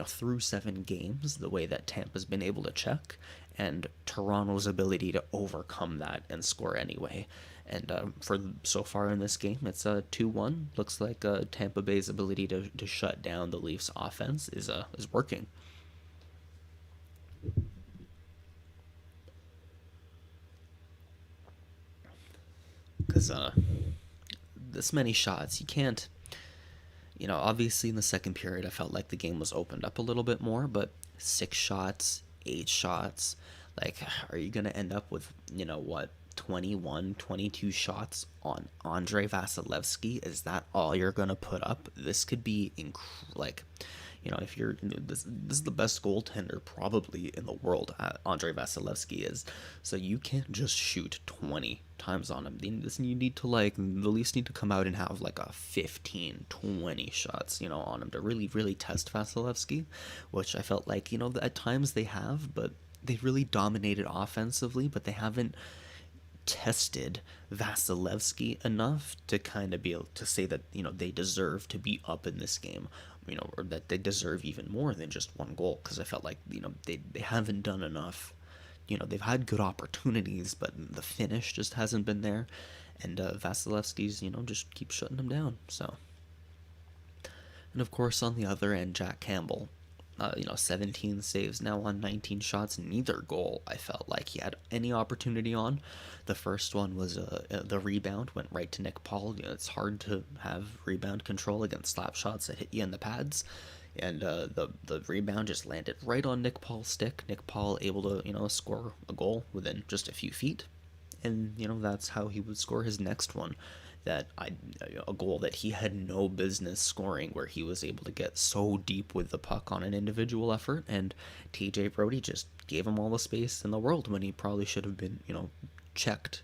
through 7 games, the way that Tampa's been able to check, and Toronto's ability to overcome that and score anyway. And for so far in this game, it's 2-1. Looks like Tampa Bay's ability to shut down the Leafs offense is working. Because this many shots, you can't, obviously in the second period I felt like the game was opened up a little bit more, but 6 shots, 8 shots, like, are you going to end up with 21, 22 shots on Andrei Vasilevsky? Is that all you're going to put up? This could be if you're this is the best goaltender probably in the world. Andrei Vasilevsky is, so you can't just shoot 20 times on him. You need to like the Leafs need to come out and have like a 15, 20 shots, on him to really test Vasilevsky, which I felt like at times they have, but they really dominated offensively, but they haven't tested Vasilevsky enough to kind of be able to say that they deserve to be up in this game, or that they deserve even more than just one goal. Because I felt like they haven't done enough. They've had good opportunities, but the finish just hasn't been there, and Vasilevsky's just keeps shutting them down. So, and of course on the other end, Jack Campbell. 17 saves now on 19 shots. Neither goal I felt like he had any opportunity on. The first one was the rebound went right to Nick Paul. It's hard to have rebound control against slap shots that hit you in the pads, and the rebound just landed right on Nick Paul's stick. Nick Paul able to score a goal within just a few feet, and that's how he would score his next one. A goal that he had no business scoring, where he was able to get so deep with the puck on an individual effort, and TJ Brody just gave him all the space in the world when he probably should have been, checked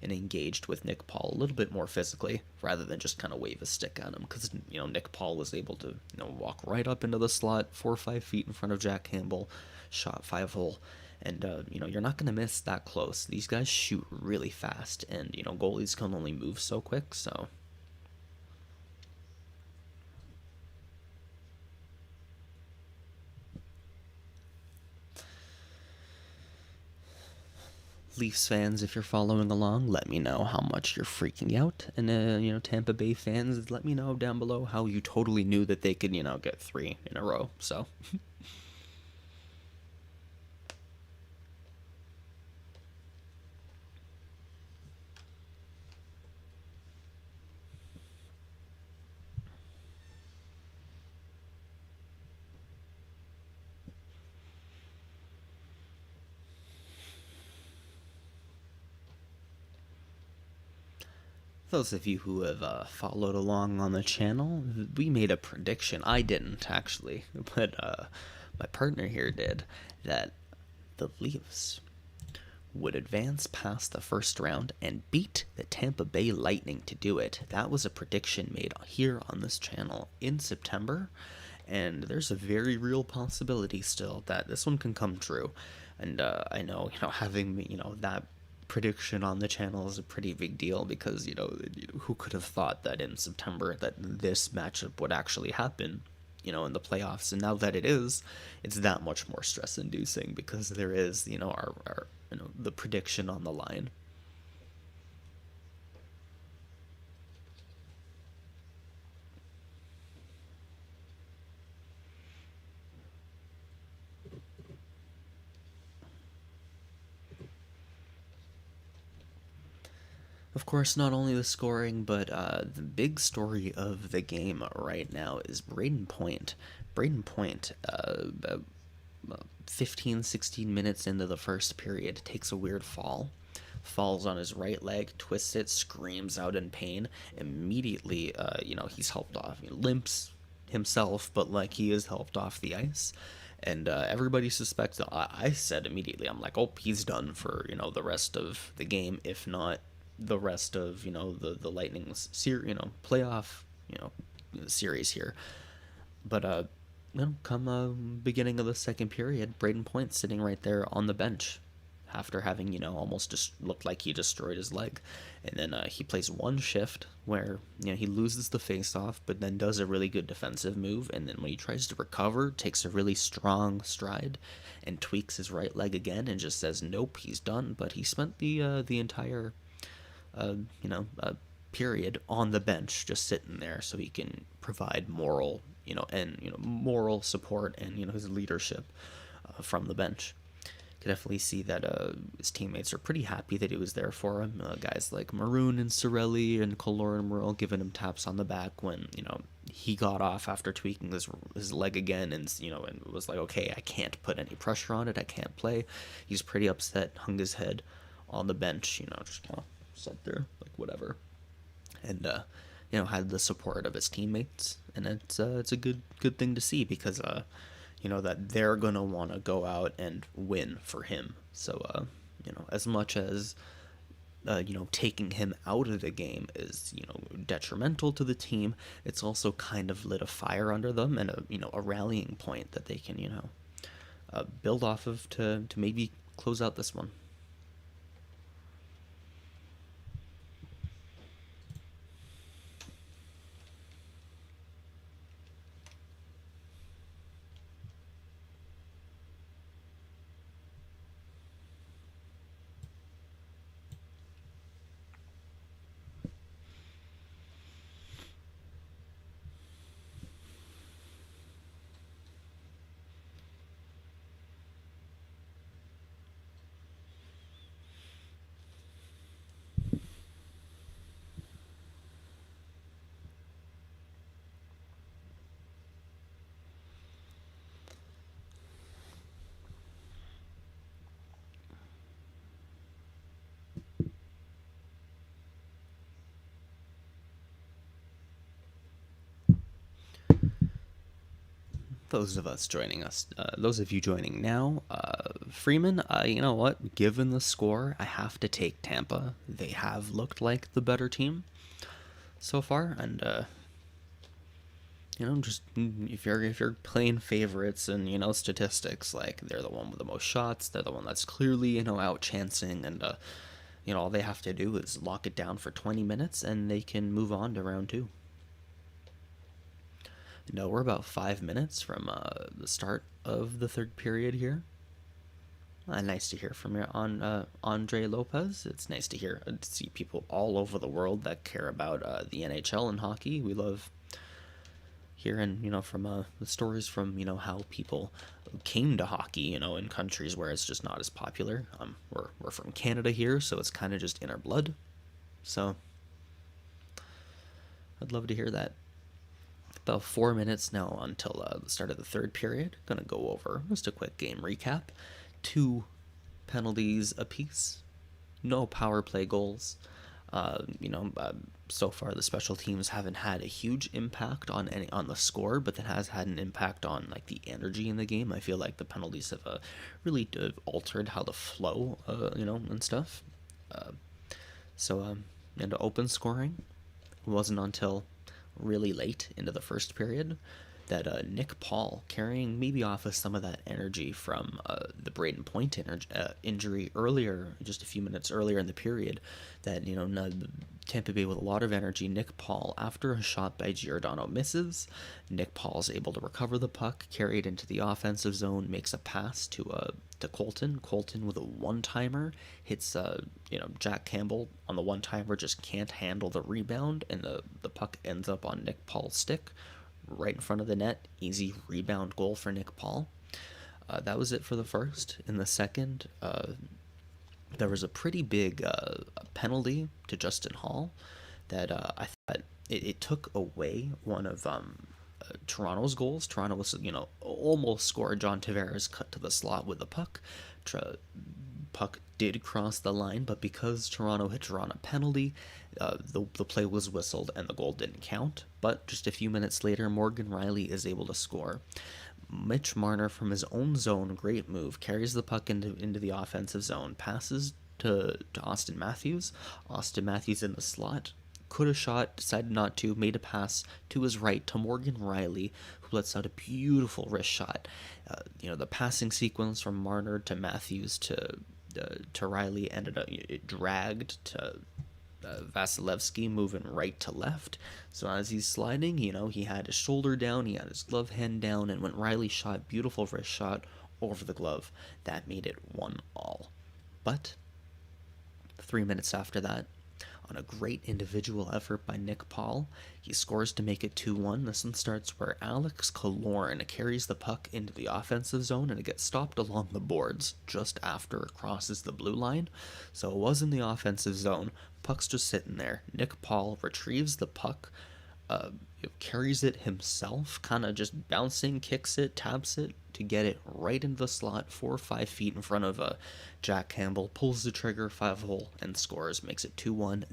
and engaged with Nick Paul a little bit more physically, rather than just kind of wave a stick at him, because Nick Paul was able to walk right up into the slot 4 or 5 feet in front of Jack Campbell, shot 5-hole. And, you're not going to miss that close. These guys shoot really fast, and, goalies can only move so quick, so. Leafs fans, if you're following along, let me know how much you're freaking out. And, Tampa Bay fans, let me know down below how you totally knew that they could, get 3 in a row, so. Those of you who have followed along on the channel, we made a prediction. I didn't, actually, but my partner here did, that the Leafs would advance past the first round and beat the Tampa Bay Lightning to do it. That was a prediction made here on this channel in September, and there's a very real possibility still that this one can come true. And I know, having that prediction on the channel is a pretty big deal, because who could have thought that in September that this matchup would actually happen in the playoffs. And now that it is, it's that much more stress inducing, because there is our the prediction on the line. Of course, not only the scoring, but the big story of the game right now is Braden Point. Braden Point, about 15, 16 minutes into the first period, takes a weird fall. Falls on his right leg, twists it, screams out in pain. Immediately, he's helped off. He limps himself, but he is helped off the ice. And everybody suspects, I said immediately, I'm like, oh, he's done for, the rest of the game, if not the rest of the Lightning's playoff series here. But come beginning of the second period, Braden Point sitting right there on the bench after having almost just looked like he destroyed his leg. And then he plays one shift where he loses the face-off, but then does a really good defensive move, and then when he tries to recover, takes a really strong stride and tweaks his right leg again and just says nope, he's done. But he spent the entire period on the bench, just sitting there, so he can provide moral support and his leadership from the bench. Could definitely see that his teammates are pretty happy that he was there for him. Guys like Maroon and Cirelli and Koloran were all giving him taps on the back when he got off after tweaking his leg again, and and was like, okay, I can't put any pressure on it, I can't play. He's pretty upset, hung his head on the bench, just kind of sat there like whatever. And had the support of his teammates, and it's a good thing to see because that they're gonna want to go out and win for him. So as much as taking him out of the game is, detrimental to the team, it's also kind of lit a fire under them and a rallying point that they can, build off of to maybe close out this one. Those of you joining now, Freeman, you know what? Given the score, I have to take Tampa. They have looked like the better team so far, and just if you're playing favorites and statistics, like they're the one with the most shots, they're the one that's clearly out chancing, and all they have to do is lock it down for 20 minutes, and they can move on to round two. No, we're about 5 minutes from the start of the third period here. Nice to hear from you on Andre Lopez. It's nice to see people all over the world that care about the NHL and hockey. We love hearing, from the stories from, how people came to hockey, in countries where it's just not as popular. We're from Canada here, so it's kind of just in our blood. So I'd love to hear that. About 4 minutes now until the start of the third period. Gonna go over just a quick game recap. 2 penalties apiece. No power play goals. So far the special teams haven't had a huge impact on the score, but that has had an impact on like the energy in the game. I feel like the penalties have really altered how the flow, and stuff. Into open scoring, it wasn't until really late into the first period that Nick Paul, carrying maybe off of some of that energy from the Braden Point injury earlier, just a few minutes earlier in the period, that Tampa Bay with a lot of energy. Nick Paul, after a shot by Giordano misses, Nick Paul's able to recover the puck, carry it into the offensive zone, makes a pass to Colton. Colton with a one-timer hits Jack Campbell on the one-timer, just can't handle the rebound, and the puck ends up on Nick Paul's stick right in front of the net. Easy rebound goal for Nick Paul. That was it for the first. In the second, there was a pretty big penalty to Justin Hall that I thought it took away one of Toronto's goals. Toronto was, almost scored. John Tavares cut to the slot with the puck. Puck did cross the line, but because Toronto had drawn a penalty, the play was whistled and the goal didn't count. But just a few minutes later, Morgan Rielly is able to score. Mitch Marner from his own zone, great move, carries the puck into the offensive zone, passes to Austin Matthews. Austin Matthews in the slot, could have shot, decided not to, made a pass to his right to Morgan Rielly, who lets out a beautiful wrist shot. The passing sequence from Marner to Matthews to Rielly ended up, it dragged to Vasilevsky moving right to left. So as he's sliding, he had his shoulder down, he had his glove hand down, and when Rielly shot, beautiful wrist shot over the glove, that made it 1-1. But 3 minutes after that, on a great individual effort by Nick Paul, he scores to make it 2-1. This one starts where Alex Killorn carries the puck into the offensive zone, and it gets stopped along the boards just after it crosses the blue line. So it was in the offensive zone. Puck's just sitting there. Nick Paul retrieves the puck carries it himself, kind of just bouncing, kicks it, taps it to get it right into the slot, 4 or 5 feet in front of Jack Campbell, pulls the trigger, 5-hole, and scores, makes it 2-1.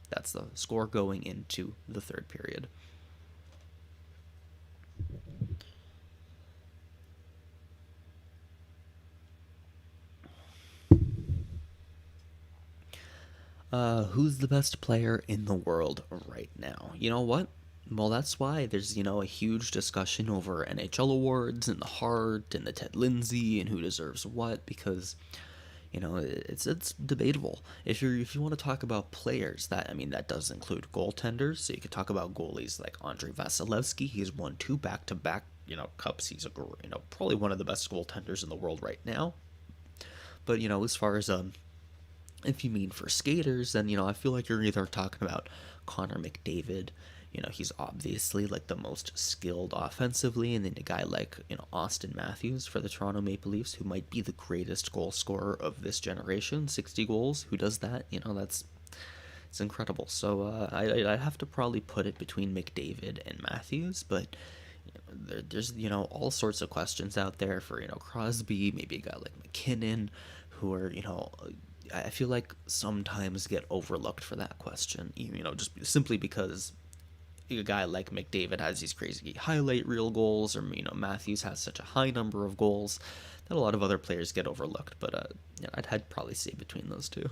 That's the score going into the third period. Who's the best player in the world right now? You know what? Well, that's why there's, a huge discussion over NHL awards and the Hart and the Ted Lindsay and who deserves what, because, it's debatable. If you want to talk about players, that does include goaltenders. So you could talk about goalies like Andrei Vasilevsky. He's won 2 back-to-back, cups. He's probably one of the best goaltenders in the world right now. But, as far as if you mean for skaters, then, I feel like you're either talking about Connor McDavid. He's obviously like the most skilled offensively, and then a guy like, Austin Matthews for the Toronto Maple Leafs, who might be the greatest goal scorer of this generation, 60 goals. Who does that? It's incredible. So I'd have to probably put it between McDavid and Matthews, but there's all sorts of questions out there for Crosby, maybe a guy like McKinnon, who are I feel like sometimes get overlooked for that question, just simply because a guy like McDavid has these crazy highlight reel goals, or Matthews has such a high number of goals that a lot of other players get overlooked. But I'd probably say between those two.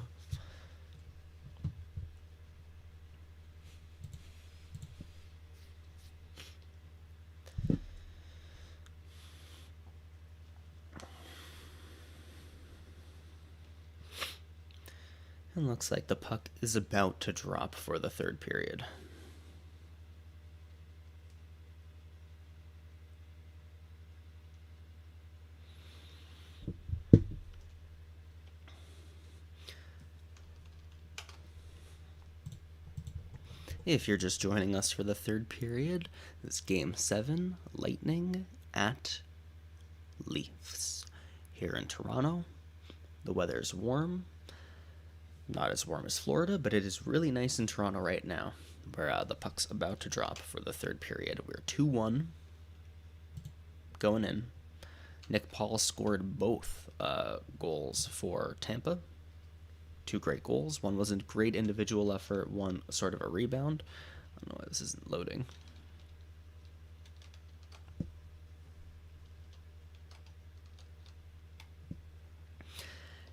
It looks like the puck is about to drop for the third period. If you're just joining us for the third period, this Game 7, Lightning at Leafs. Here in Toronto, the weather's warm. Not as warm as Florida, but it is really nice in Toronto right now, where the puck's about to drop for the third period. We're 2-1 going in. Nick Paul scored both goals for Tampa. 2 great goals. One was a great individual effort, one sort of a rebound. I don't know why this isn't loading.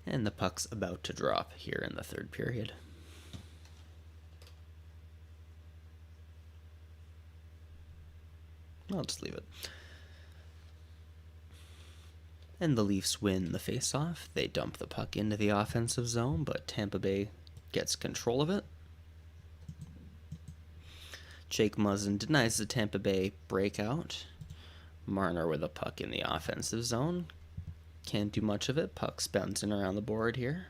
And the puck's about to drop here in the third period. I'll just leave it. And the Leafs win the faceoff. They dump the puck into the offensive zone, but Tampa Bay gets control of it. Jake Muzzin denies the Tampa Bay breakout. Marner with a puck in the offensive zone. Can't do much of it. Puck's bouncing around the board here.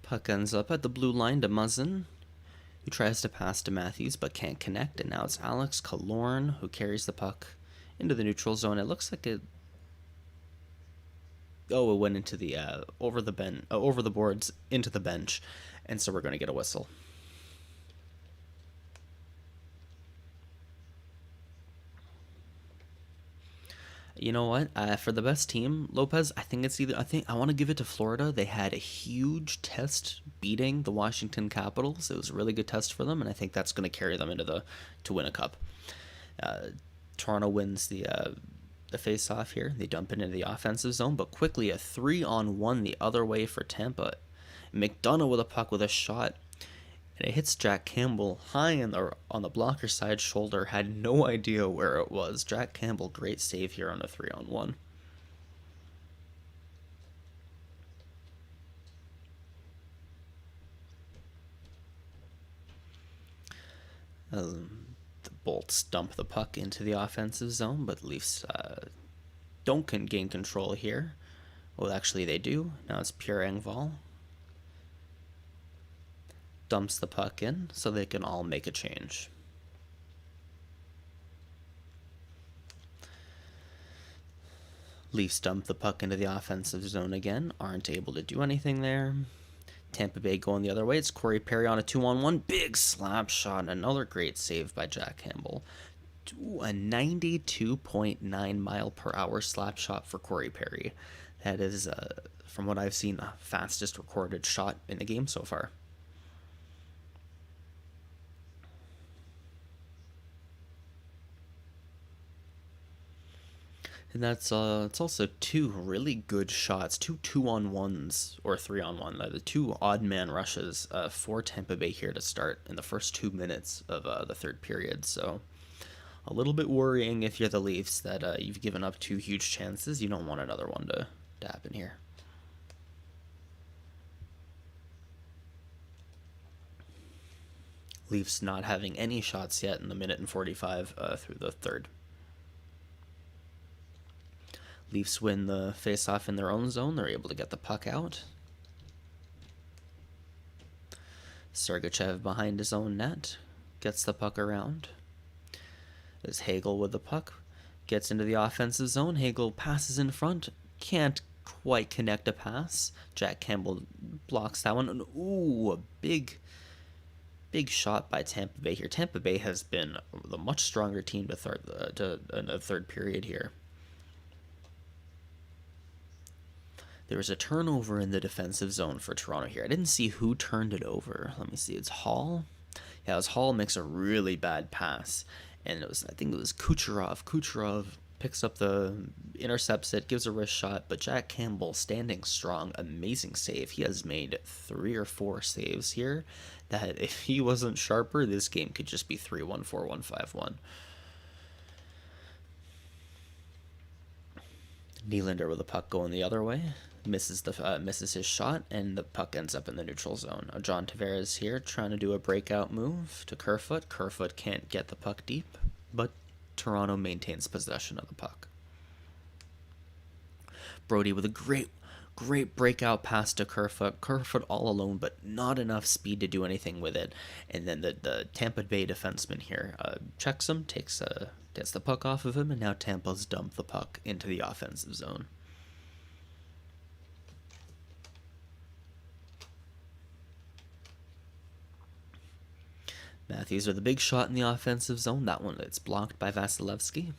Puck ends up at the blue line to Muzzin, who tries to pass to Matthews but can't connect, and now it's Alex Killorn who carries the puck into the neutral zone. It looks like it went into the over the boards into the bench, and so we're going to get a whistle. You know what? For the best team, Lopez, I think I want to give it to Florida. They had a huge test beating the Washington Capitals. It was a really good test for them, and I think that's going to carry them to win a cup. Toronto wins the face-off here. They dump it into the offensive zone, but quickly a 3-on-1 the other way for Tampa. McDonough with a puck with a shot, and it hits Jack Campbell high on the blocker side shoulder. Had no idea where it was. Jack Campbell, great save here on a 3-on-1. The Bolts dump the puck into the offensive zone, but the Leafs don't gain control here. Well, actually they do. Now it's Pierre Engvall. Dumps the puck in so they can all make a change. Leafs dump the puck into the offensive zone again, aren't able to do anything there. Tampa Bay going the other way. It's Corey Perry on a 2-on-1. Big slap shot. Another great save by Jack Campbell. A 92.9 mile per hour slap shot for Corey Perry. That is, from what I've seen, the fastest recorded shot in the game so far. And that's it's also two really good shots, two 2-on-1s or 3-on-1, the two odd man rushes for Tampa Bay here to start in the first 2 minutes of the third period. So a little bit worrying if you're the Leafs that you've given up two huge chances. You don't want another one to happen here. Leafs not having any shots yet in the minute and 45 through the third. Leafs win the face-off in their own zone. They're able to get the puck out. Sergachev behind his own net. Gets the puck around. There's Hagel with the puck. Gets into the offensive zone. Hagel passes in front. Can't quite connect a pass. Jack Campbell blocks that one. And, ooh, a big shot by Tampa Bay here. Tampa Bay has been the much stronger team in the third period here. There was a turnover in the defensive zone for Toronto here. I didn't see who turned it over. Let me see. It's Hall. Yeah, it was Hall makes a really bad pass. And I think it was Kucherov. Kucherov picks up intercepts it, gives a wrist shot. But Jack Campbell standing strong. Amazing save. He has made 3 or 4 saves here that if he wasn't sharper, this game could just be 3-1, 4-1, 5-1. Nylander with the puck going the other way. Misses his shot, and the puck ends up in the neutral zone. John Tavares here trying to do a breakout move to Kerfoot. Kerfoot can't get the puck deep, but Toronto maintains possession of the puck. Brody with a great breakout pass to Kerfoot. Kerfoot all alone, but not enough speed to do anything with it. And then the Tampa Bay defenseman here checks him, gets the puck off of him, and now Tampa's dumped the puck into the offensive zone. Matthews with a big shot in the offensive zone. That one, it's blocked by Vasilevsky.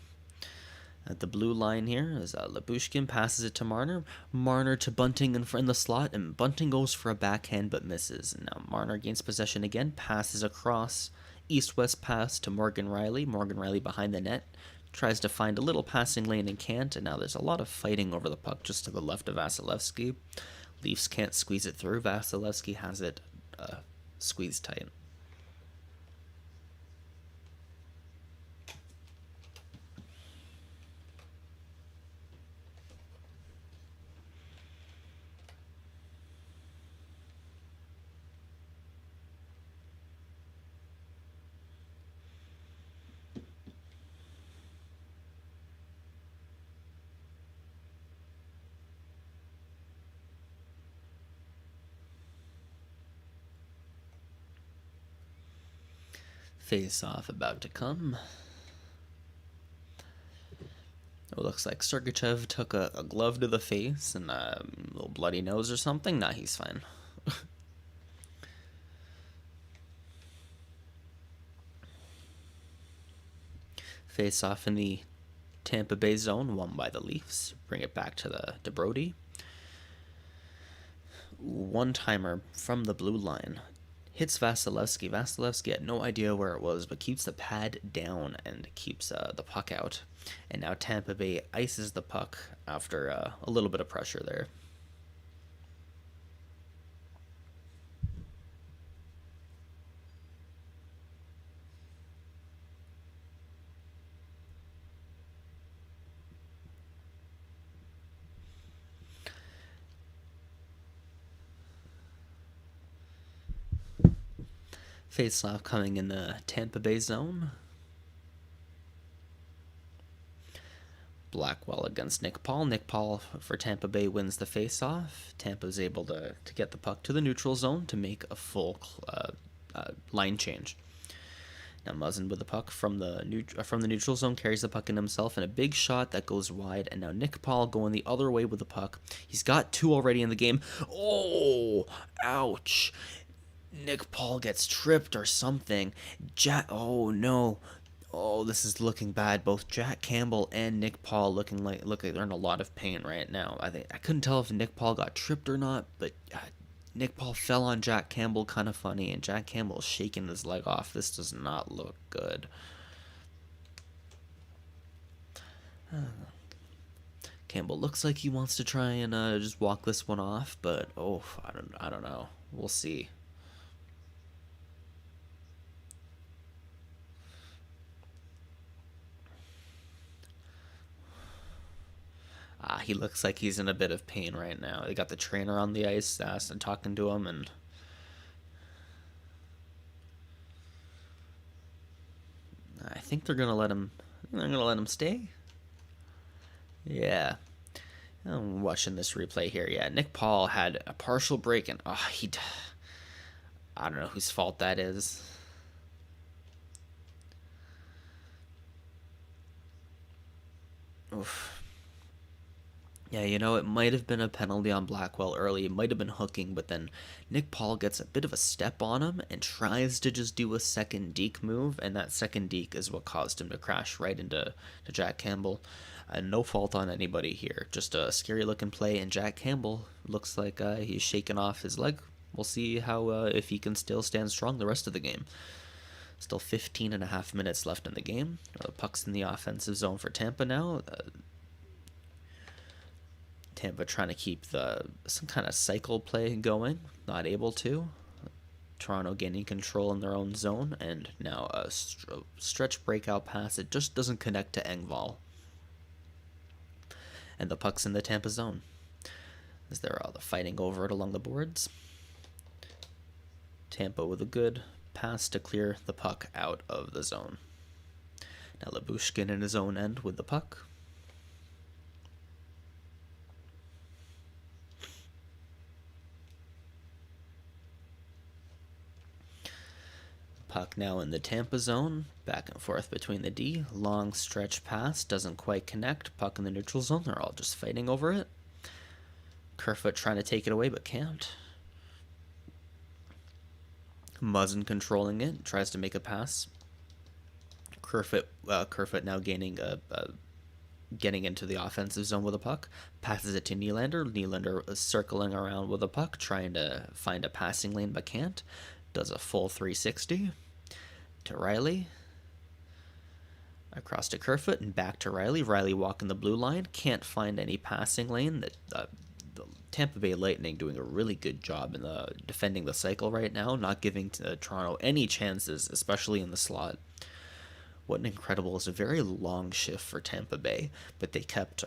At the blue line here is Lyubushkin, passes it to Marner. Marner to Bunting in the slot, and Bunting goes for a backhand but misses. And now Marner gains possession again, passes across, east-west pass to Morgan Rielly. Morgan Rielly behind the net, tries to find a little passing lane and can't, and now there's a lot of fighting over the puck just to the left of Vasilevsky. Leafs can't squeeze it through. Vasilevsky has it squeezed tight. Face off about to come. It looks like Sergachev took a glove to the face and a little bloody nose or something. Nah, he's fine. Face off in the Tampa Bay zone, won by the Leafs. Bring it back to Brody. One-timer from the blue line. Hits Vasilevsky. Vasilevsky had no idea where it was, but keeps the pad down and keeps the puck out. And now Tampa Bay ices the puck after a little bit of pressure there. Faceoff coming in the Tampa Bay zone. Blackwell against Nick Paul. Nick Paul for Tampa Bay wins the faceoff. Tampa's able to get the puck to the neutral zone to make a full line change. Now Muzzin with the puck from the neutral zone carries the puck in himself, and a big shot that goes wide. And now Nick Paul going the other way with the puck. He's got 2 already in the game. Oh, ouch! Nick Paul gets tripped or something. Oh no. Oh, this is looking bad. Both Jack Campbell and Nick Paul look like they're in a lot of pain right now. I couldn't tell if Nick Paul got tripped or not, but Nick Paul fell on Jack Campbell, kind of funny, and Jack Campbell is shaking his leg off. This does not look good. Campbell looks like he wants to try and just walk this one off, but I don't know. We'll see. He looks like he's in a bit of pain right now. They got the trainer on the ice and talking to him, and I think they're gonna let him. Stay. Yeah, I'm watching this replay here. Yeah, Nick Paul had a partial break, and I don't know whose fault that is. Oof. Yeah, it might have been a penalty on Blackwell early. It might have been hooking, but then Nick Paul gets a bit of a step on him and tries to just do a second deke move, and that second deke is what caused him to crash right into Jack Campbell. No fault on anybody here. Just a scary-looking play, and Jack Campbell looks like he's shaking off his leg. We'll see how if he can still stand strong the rest of the game. Still 15 and a half minutes left in the game. Puck's in the offensive zone for Tampa now. Tampa trying to keep some kind of cycle play going, not able to. Toronto gaining control in their own zone, and now a stretch breakout pass. It just doesn't connect to Engvall. And the puck's in the Tampa zone. As they're all fighting over it along the boards. Tampa with a good pass to clear the puck out of the zone. Now Lyubushkin in his own end with the puck. Puck now in the Tampa zone, back and forth between the D. Long stretch pass, doesn't quite connect. Puck in the neutral zone, they're all just fighting over it. Kerfoot trying to take it away, but can't. Muzzin controlling it, tries to make a pass. Kerfoot now getting into the offensive zone with a puck. Passes it to Nylander. Nylander is circling around with a puck, trying to find a passing lane, but can't. Does a full 360 to Riley. Across to Kerfoot and back to Riley. Riley walking the blue line. Can't find any passing lane. The Tampa Bay Lightning doing a really good job in defending the cycle right now. Not giving Toronto any chances, especially in the slot. What an incredible, it's a very long shift for Tampa Bay, but they kept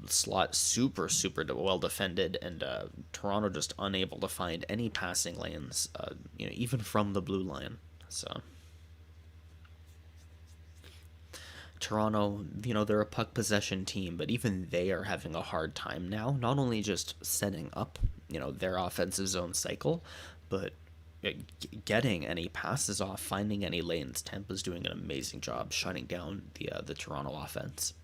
slot super well defended, and Toronto just unable to find any passing lanes, even from the blue line. So Toronto, they're a puck possession team, but even they are having a hard time now, not only just setting up, their offensive zone cycle, but getting any passes off, finding any lanes. Tampa's doing an amazing job shutting down the Toronto offense.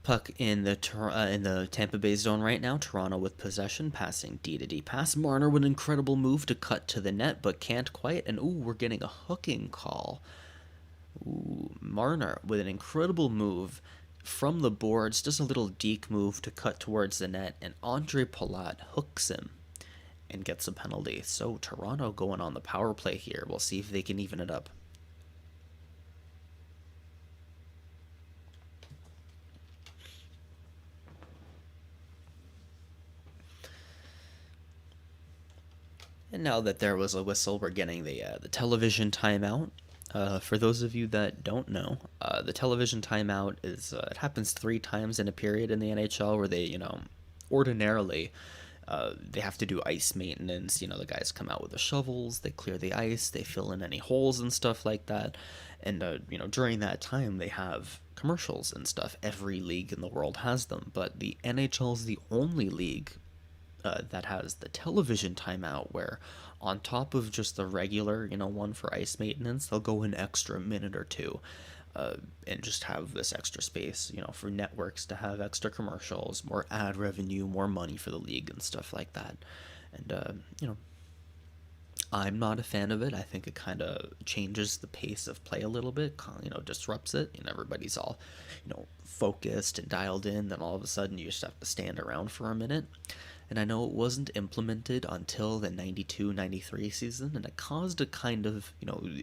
Puck in the Tampa Bay zone right now. Toronto with possession, passing D to D pass. Marner with an incredible move to cut to the net, but can't quite. And we're getting a hooking call. Marner with an incredible move from the boards, just a little deke move to cut towards the net, and Andre Palat hooks him and gets a penalty. So Toronto going on the power play here. We'll see if they can even it up. And now that there was a whistle, we're getting the television timeout. For those of you that don't know, the television timeout is it happens 3 times in a period in the NHL where they, ordinarily They have to do ice maintenance. The guys come out with the shovels, they clear the ice, they fill in any holes and stuff like that. And, during that time, they have commercials and stuff. Every league in the world has them, but the NHL is the only league that has the television timeout where, on top of just the regular, one for ice maintenance, they'll go an extra minute or two. And just have this extra space, for networks to have extra commercials, more ad revenue, more money for the league and stuff like that. And, I'm not a fan of it. I think it kind of changes the pace of play a little bit, disrupts it. Everybody's all, focused and dialed in. Then all of a sudden you just have to stand around for a minute. And I know it wasn't implemented until the 92-93 season, and it caused a kind of,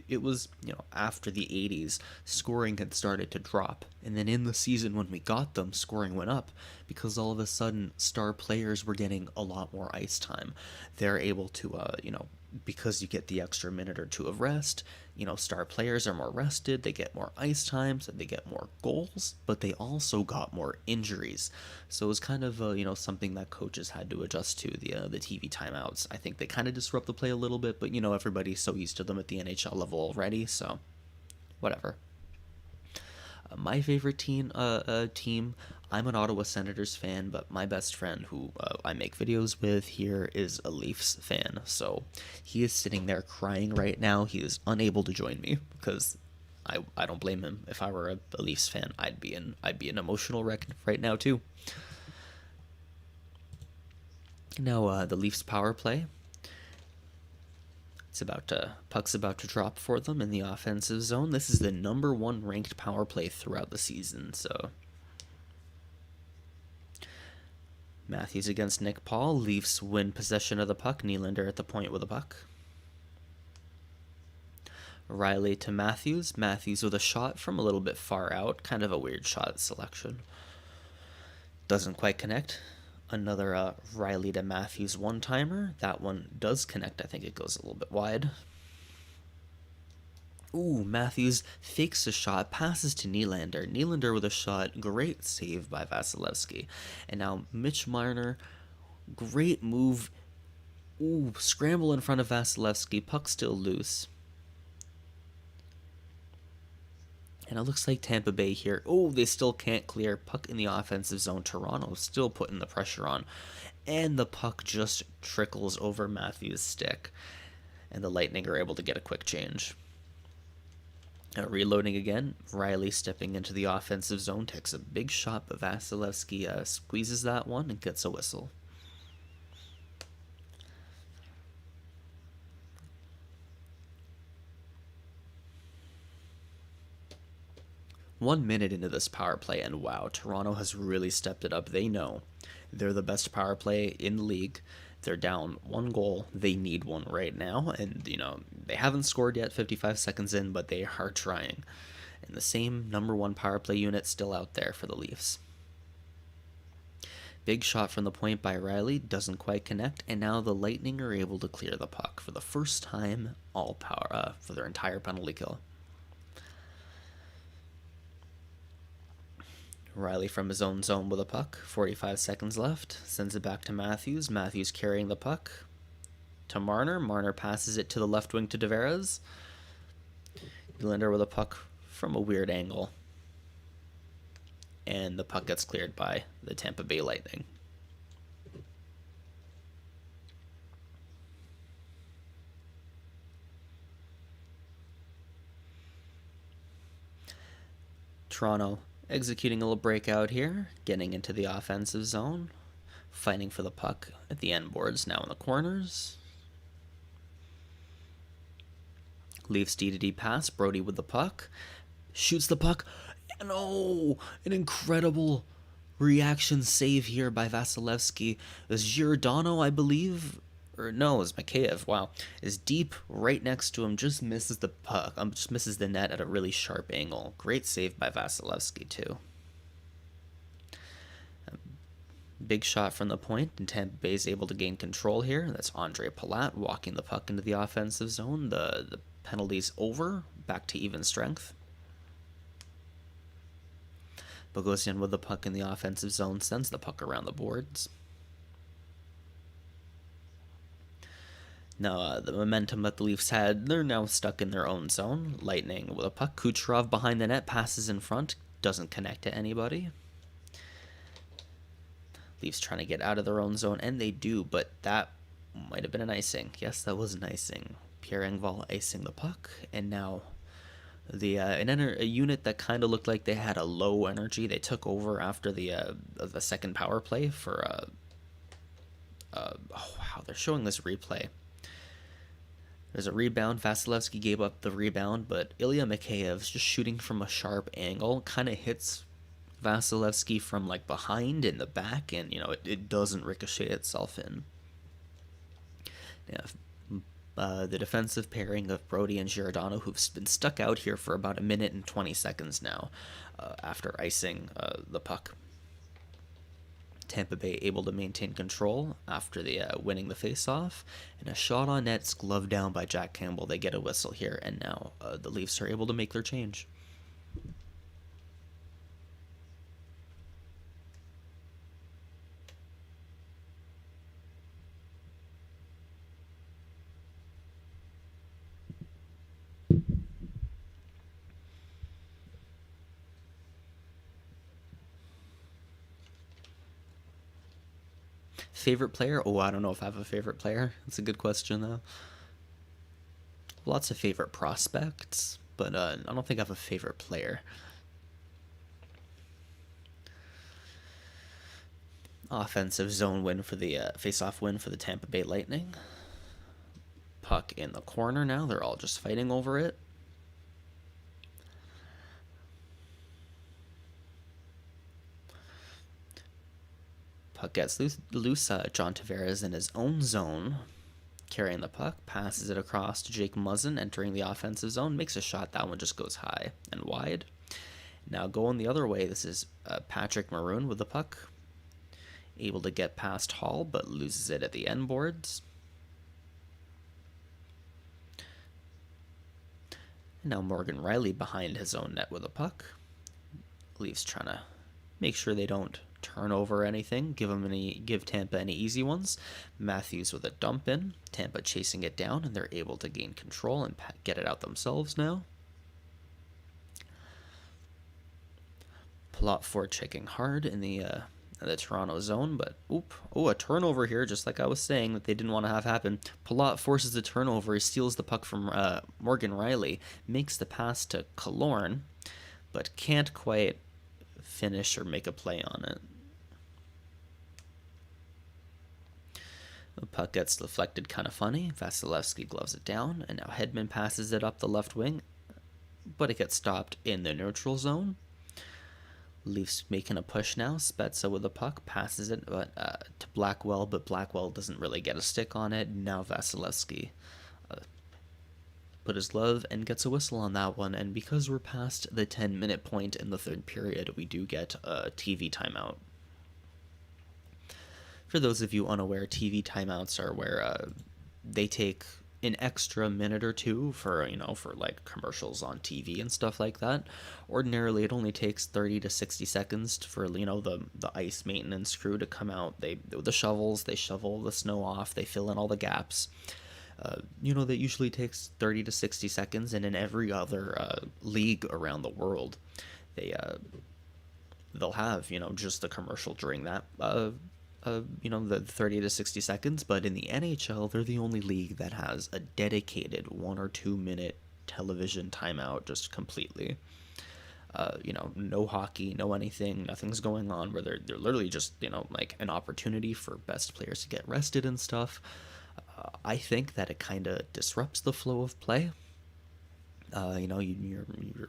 it was, after the 80s, scoring had started to drop. And then in the season when we got them, scoring went up because all of a sudden star players were getting a lot more ice time. They're able to, because you get the extra minute or two of rest, star players are more rested, they get more ice time, so they get more goals, but they also got more injuries. So it was kind of, something that coaches had to adjust to, the TV timeouts. I think they kind of disrupt the play a little bit, but, everybody's so used to them at the NHL level already, so whatever. My favorite team, I'm an Ottawa Senators fan, but my best friend who I make videos with here is a Leafs fan. So he is sitting there crying right now. He is unable to join me because I don't blame him. If I were a Leafs fan, I'd be an emotional wreck right now too. Now the Leafs power play. Puck's about to drop for them in the offensive zone. This is the number 1 ranked power play throughout the season, so Matthews against Nick Paul. Leafs win possession of the puck. Nylander at the point with the puck. Riley to Matthews. Matthews with a shot from a little bit far out. Kind of a weird shot selection. Doesn't quite connect. Another Riley to Matthews one-timer. That one does connect. I think it goes a little bit wide. Ooh, Matthews fakes a shot, passes to Nylander. Nylander with a shot. Great save by Vasilevsky. And now Mitch Marner. Great move. Ooh, scramble in front of Vasilevsky. Puck still loose. And it looks like Tampa Bay here. Oh, they still can't clear. Puck in the offensive zone. Toronto still putting the pressure on. And the puck just trickles over Matthews' stick. And the Lightning are able to get a quick change. Reloading again. Riley stepping into the offensive zone. Takes a big shot, but Vasilevsky squeezes that one and gets a whistle. One minute into this power play, and wow, Toronto has really stepped it up. They know they're the best power play in the league. They're down 1 goal. They need one right now, and they haven't scored yet 55 seconds in, but they are trying. And the same number 1 power play unit still out there for the Leafs. Big shot from the point by Riley, doesn't quite connect, and now the Lightning are able to clear the puck for the first time all power for their entire penalty kill. Riley from his own zone with a puck. 45 seconds left. Sends it back to Matthews. Matthews carrying the puck to Marner. Marner passes it to the left wing to Tavares. Nylander with a puck from a weird angle. And the puck gets cleared by the Tampa Bay Lightning. Toronto executing a little breakout here, getting into the offensive zone, fighting for the puck at the end boards, now in the corners. Leafs D-to-D pass, Brody with the puck, shoots the puck, and oh, an incredible reaction save here by Vasilevsky. It was Giordano, I believe, or no, it was Mikheyev, wow, is deep right next to him, just misses the puck, just misses the net at a really sharp angle. Great save by Vasilevsky, too. Big shot from the point, and Tampa Bay is able to gain control here. That's Andre Palat walking the puck into the offensive zone. The penalty's over, back to even strength. Bogosian with the puck in the offensive zone sends the puck around the boards. Now, the momentum that the Leafs had, they're now stuck in their own zone. Lightning with a puck. Kucherov behind the net, passes in front, doesn't connect to anybody. Leafs trying to get out of their own zone, and they do, but that might have been an icing. Yes, that was an icing. Pierre Engvall icing the puck, and now a unit that kind of looked like they had a low energy. They took over after the second power play for oh wow, they're showing this replay. There's a rebound. Vasilevsky gave up the rebound, but Ilya Mikheyev's just shooting from a sharp angle, kind of hits Vasilevsky from like behind in the back, and it doesn't ricochet itself in. Yeah, the defensive pairing of Brody and Giordano, who've been stuck out here for about a minute and 20 seconds now, after icing the puck. Tampa Bay able to maintain control after the winning the faceoff, and a shot on net's gloved down by Jack Campbell. They get a whistle here, and now the Leafs are able to make their change. Favorite player? Oh, I don't know if I have a favorite player. That's a good question, though. Lots of favorite prospects, but I don't think I have a favorite player. Offensive zone win for the face-off win for the Tampa Bay Lightning. Puck in the corner now. They're all just fighting over it. Puck gets loose. John Tavares in his own zone, carrying the puck, passes it across to Jake Muzzin, entering the offensive zone, makes a shot. That one just goes high and wide. Now going the other way, this is Patrick Maroon with the puck, able to get past Hall, but loses it at the end boards. And now Morgan Rielly behind his own net with a puck. Leafs trying to make sure they don't turn over anything, give Tampa any easy ones. Matthews with a dump in, Tampa chasing it down, and they're able to gain control and get it out themselves now. Palat Ford checking hard in the Toronto zone, but a turnover here, just like I was saying that they didn't want to have happen. Palat forces the turnover, he steals the puck from Morgan Rielly, makes the pass to Killorn, but can't quite finish or make a play on it. The puck gets deflected kind of funny. Vasilevsky gloves it down, and now Hedman passes it up the left wing, but it gets stopped in the neutral zone. Leafs making a push now. Spezza with the puck, passes it to Blackwell, but Blackwell doesn't really get a stick on it. Now Vasilevsky put his glove and gets a whistle on that one, and because we're past the 10-minute point in the third period, we do get a TV timeout. For those of you unaware, TV timeouts are where they take an extra minute or two for like commercials on TV and stuff like that. Ordinarily, it only takes 30 to 60 seconds for the ice maintenance crew to come out. The shovels, they shovel the snow off, they fill in all the gaps. That usually takes 30 to 60 seconds, and in every other league around the world, they'll have just the commercial during that the 30 to 60 seconds. But in the NHL, they're the only league that has a dedicated 1 or 2 minute television timeout, just completely. No hockey, no anything, nothing's going on, where they're literally just like an opportunity for best players to get rested and stuff. I think that it kind of disrupts the flow of play.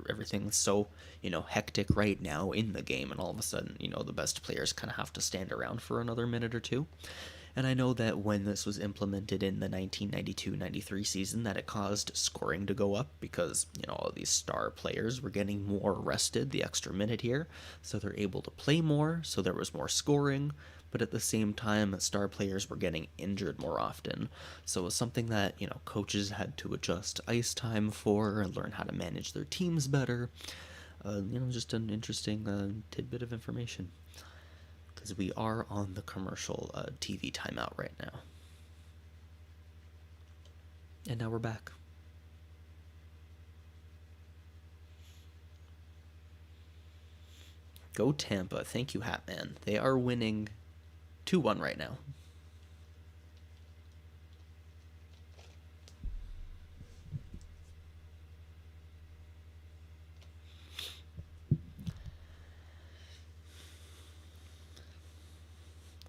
Everything's so hectic right now in the game, and all of a sudden the best players kind of have to stand around for another minute or two. And I know that when this was implemented in the 1992-93 season, that it caused scoring to go up because all these star players were getting more rested the extra minute here, so they're able to play more, so there was more scoring. But at the same time, star players were getting injured more often. So it was something that, coaches had to adjust ice time for and learn how to manage their teams better. Just an interesting tidbit of information. Because we are on the commercial TV timeout right now. And now we're back. Go Tampa. Thank you, Hatman. They are winning 2-1 right now.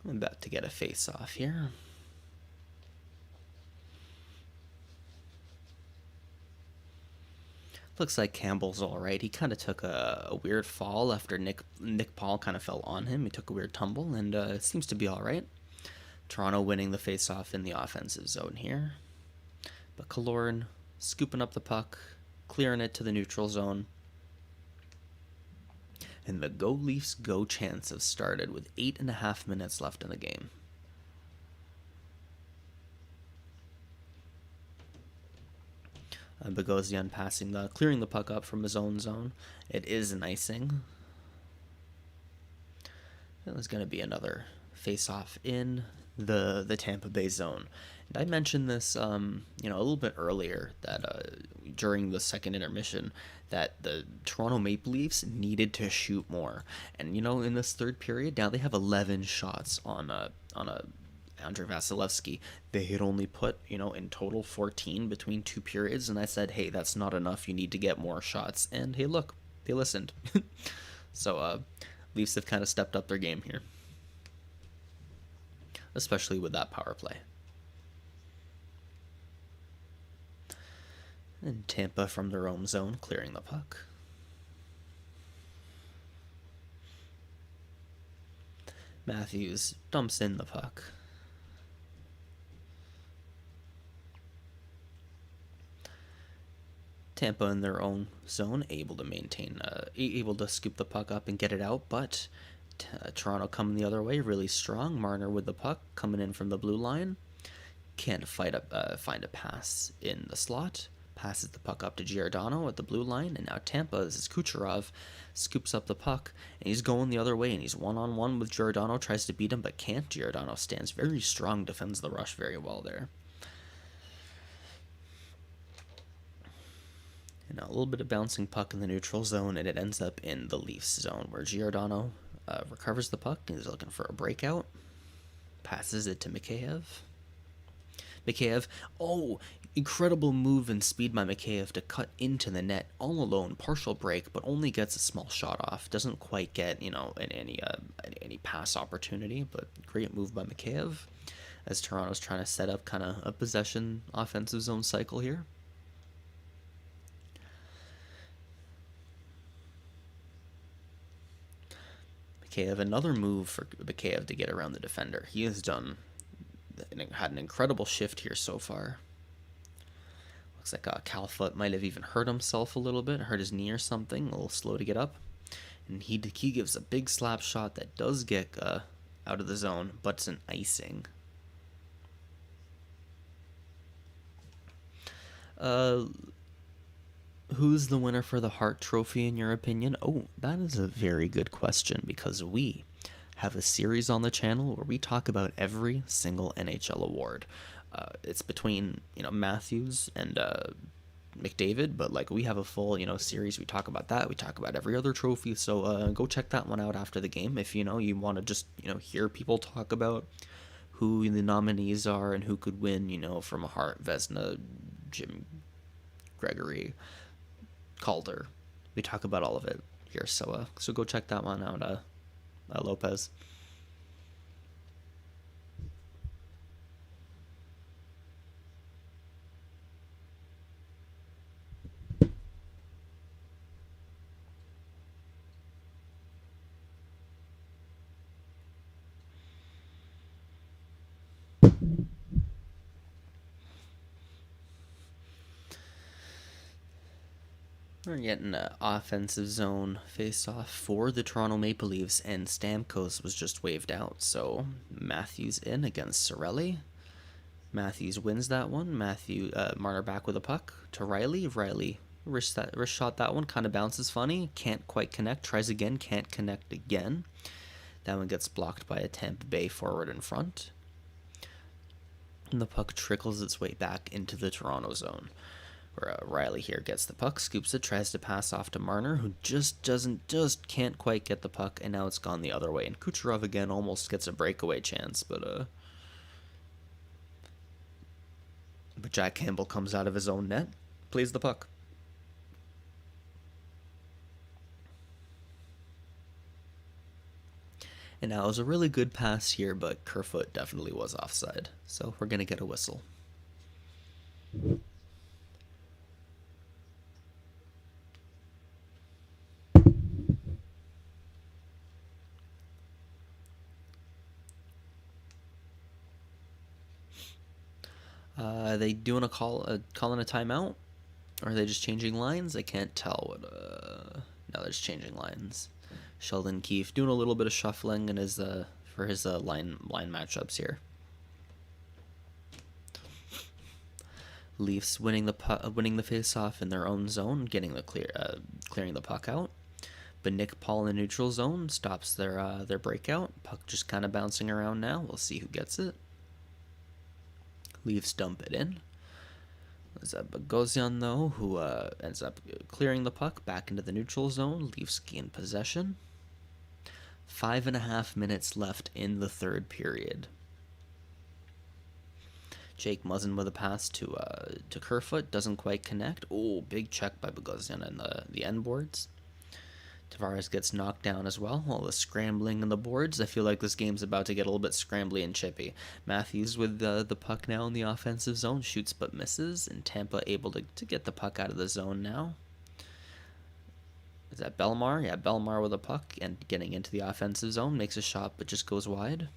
I'm about to get a face-off here. Looks like Campbell's all right. He kind of took a weird fall after Nick Paul kind of fell on him. He took a weird tumble, and it seems to be all right. Toronto winning the face-off in the offensive zone here. But Killorn scooping up the puck, clearing it to the neutral zone. And the Go Leafs Go chants have started with 8.5 minutes left in the game. Bogosian clearing the puck up from his own zone. It is an icing. There's going to be another face-off in the Tampa Bay zone. And I mentioned this, a little bit earlier that during the second intermission that the Toronto Maple Leafs needed to shoot more. And in this third period, now they have 11 shots on Andrei Vasilevsky. They had only put, in total 14 between two periods, and I said, hey, that's not enough. You need to get more shots. And hey, look, they listened. So Leafs have kind of stepped up their game here, especially with that power play. And Tampa from their own zone clearing the puck. Matthews dumps in the puck. Tampa in their own zone, able to scoop the puck up and get it out, but Toronto coming the other way, really strong. Marner with the puck, coming in from the blue line. Can't find a pass in the slot. Passes the puck up to Giordano at the blue line, and now Tampa, this is Kucherov, scoops up the puck, and he's going the other way, and he's one-on-one with Giordano, tries to beat him, but can't. Giordano stands very strong, defends the rush very well there. And now a little bit of bouncing puck in the neutral zone, and it ends up in the Leafs zone, where Giordano recovers the puck, and he's looking for a breakout. Passes it to Mikheyev. Incredible move and speed by Mikheyev to cut into the net all alone, partial break, but only gets a small shot off. Doesn't quite get, any pass opportunity, but great move by Mikheyev as Toronto's trying to set up kind of a possession offensive zone cycle here. Mikheyev, another move for Mikheyev to get around the defender. He has had an incredible shift here so far. Looks like Calfoot might have even hurt himself a little bit, hurt his knee or something, a little slow to get up. And he gives a big slap shot that does get out of the zone, but it's an icing. Who's the winner for the Hart Trophy in your opinion? Oh, that is a very good question, because we have a series on the channel where we talk about every single NHL award. It's between Matthews and McDavid, but we have a full series. We talk about that. We talk about every other trophy. So go check that one out after the game if you want to just hear people talk about who the nominees are and who could win. From a Hart, Vezina, Jim Gregory, Calder. We talk about all of it here. So go check that one out. Lopez. We're getting an offensive zone face-off for the Toronto Maple Leafs, and Stamkos was just waved out. So Matthews in against Cirelli. Matthews wins that one. Marner back with a puck to Riley. Riley wrist shot that one, kind of bounces funny. Can't quite connect. Tries again, can't connect again. That one gets blocked by a Tampa Bay forward in front. and the puck trickles its way back into the Toronto zone, where Riley here gets the puck, scoops it, tries to pass off to Marner, who just can't quite get the puck, and now it's gone the other way. And Kucherov again almost gets a breakaway chance, but Jack Campbell comes out of his own net, plays the puck. And now it was a really good pass here, but Kerfoot definitely was offside. So we're going to get a whistle. Are they doing calling a timeout? Or are they just changing lines? I can't tell what, no, they're just changing lines. Sheldon Keefe doing a little bit of shuffling in his, for his line matchups here. Leafs winning the face-off in their own zone, getting the clearing the puck out. But Nick Paul in the neutral zone stops their breakout. Puck just kind of bouncing around now. We'll see who gets it. Leafs dump it in. Is that Bogosian, though, who ends up clearing the puck back into the neutral zone. Leafs gain possession. 5.5 minutes left in the third period. Jake Muzzin with a pass to Kerfoot. Doesn't quite connect. Oh, big check by Bogosian on the end boards. Tavares gets knocked down as well. All the scrambling on the boards. I feel like this game's about to get a little bit scrambly and chippy. Matthews with the puck now in the offensive zone. Shoots but misses. And Tampa able to get the puck out of the zone now. Is that Belmar? Yeah, Belmar with a puck and getting into the offensive zone. Makes a shot but just goes wide.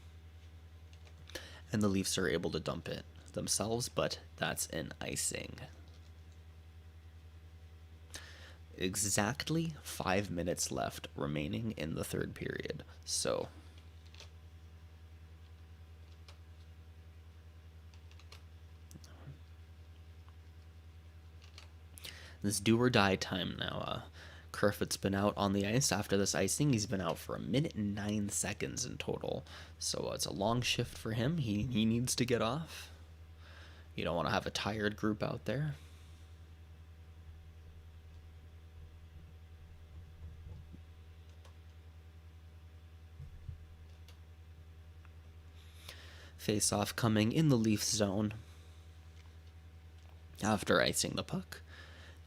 And the Leafs are able to dump it themselves, but that's an icing. Exactly 5 minutes left remaining in the third period. So this do or die time now. Kerfoot's been out on the ice after this icing. He's been out for 1 minute and 9 seconds in total. So it's a long shift for him. He needs to get off. You don't want to have a tired group out there. Face-off coming in the Leafs zone. After icing the puck,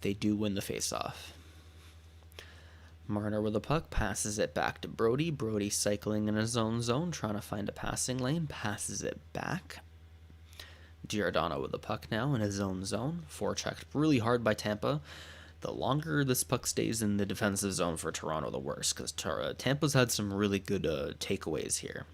they do win the face-off. Marner with the puck passes it back to Brody. Brody cycling in his own zone, trying to find a passing lane. Passes it back. Giordano with the puck now in his own zone. Forechecked really hard by Tampa. The longer this puck stays in the defensive zone for Toronto, the worse, because Tampa's had some really good takeaways here.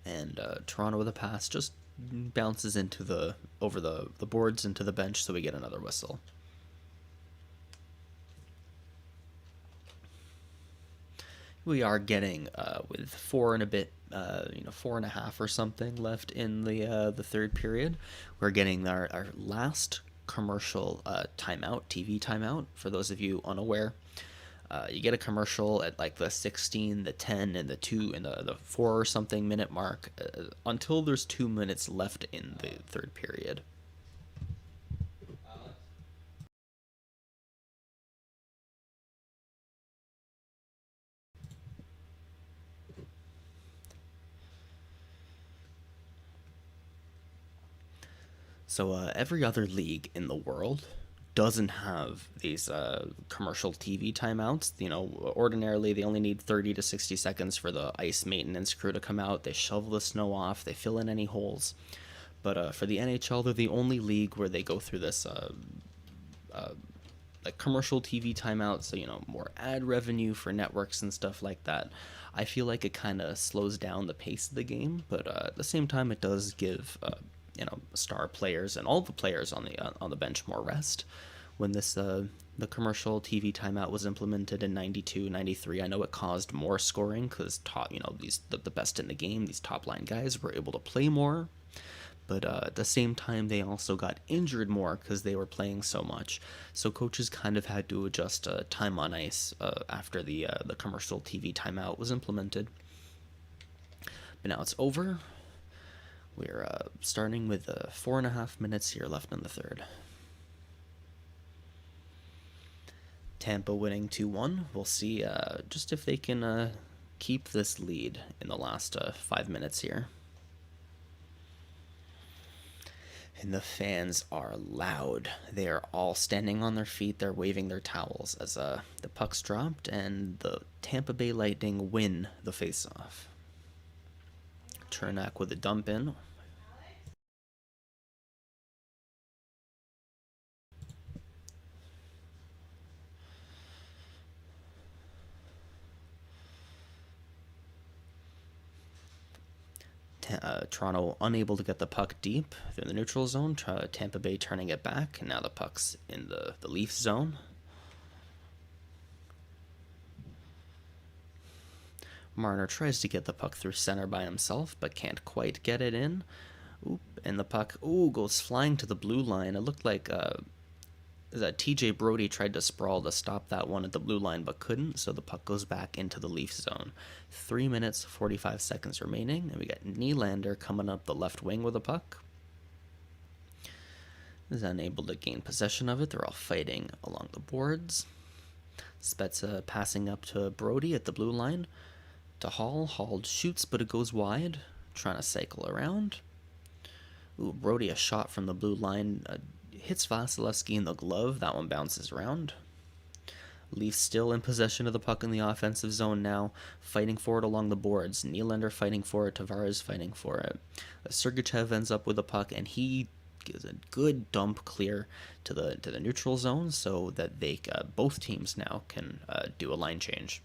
And Toronto with a pass just bounces into over the boards into the bench, so we get another whistle. We are getting with 4 and a bit, 4.5 or something left in the third period. We're getting our last commercial timeout, TV timeout. For those of you unaware, you get a commercial at like the 16, the 10, and the 2, and the 4 or something minute mark until there's 2 minutes left in the third period. So every other league in the world doesn't have these commercial TV timeouts. Ordinarily they only need 30 to 60 seconds for the ice maintenance crew to come out. They shovel the snow off. They fill in any holes. But for the NHL, they're the only league where they go through this like commercial TV timeout. So more ad revenue for networks and stuff like that. I feel like it kind of slows down the pace of the game, but at the same time, it does give star players and all the players on the bench more rest. When the commercial TV timeout was implemented in 92, 93, I know it caused more scoring because the best in the game, these top line guys were able to play more. But at the same time, they also got injured more because they were playing so much. So coaches kind of had to adjust time on ice after the commercial TV timeout was implemented. But now it's over. We're starting with 4.5 minutes here left in the third. Tampa winning 2-1. We'll see just if they can keep this lead in the last 5 minutes here. And the fans are loud. They are all standing on their feet. They're waving their towels as the puck's dropped, and the Tampa Bay Lightning win the faceoff. Chernak with a dump in. Toronto unable to get the puck deep through the neutral zone. Tampa Bay turning it back, and now the puck's in the Leafs zone. Marner tries to get the puck through center by himself, but can't quite get it in. Oop, and the puck, goes flying to the blue line. It looked like that TJ Brody tried to sprawl to stop that one at the blue line, but couldn't, so the puck goes back into the Leafs zone. 3 minutes, 45 seconds remaining, and we got Nylander coming up the left wing with a puck. Is unable to gain possession of it. They're all fighting along the boards. Spezza passing up to Brody at the blue line. To Hall. Hall shoots, but it goes wide. Trying to cycle around. Brody, a shot from the blue line. Hits Vasilevsky in the glove. That one bounces around. Leafs still in possession of the puck in the offensive zone now, fighting for it along the boards. Nylander fighting for it. Tavares fighting for it. Sergachev ends up with the puck, and he gives a good dump clear to the neutral zone, so that they both teams now can do a line change.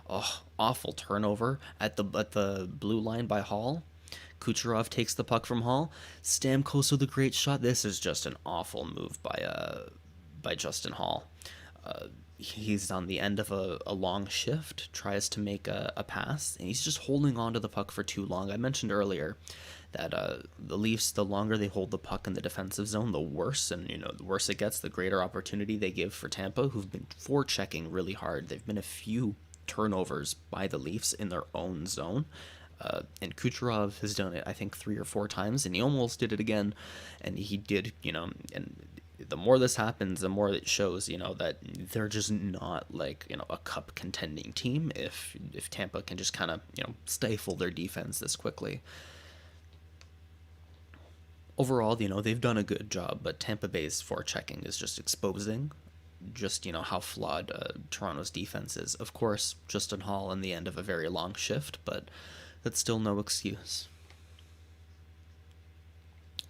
Oh, awful turnover at the blue line by Hall. Kucherov takes the puck from Hall. Stamkos with a great shot. This is just an awful move by Justin Hall. He's on the end of a long shift, tries to make a pass, and he's just holding on to the puck for too long. I mentioned earlier that the Leafs, the longer they hold the puck in the defensive zone, the worse, and the worse it gets, the greater opportunity they give for Tampa, who've been forechecking really hard. They've been a few turnovers by the Leafs in their own zone. And Kucherov has done it, I think, 3 or 4 times, and he almost did it again. And he did, and the more this happens, the more it shows, that they're just not like, a cup contending team if Tampa can just kind of, stifle their defense this quickly. Overall, they've done a good job, but Tampa Bay's forechecking is just exposing just, how flawed Toronto's defense is. Of course, Justin Hall in the end of a very long shift, but that's still no excuse.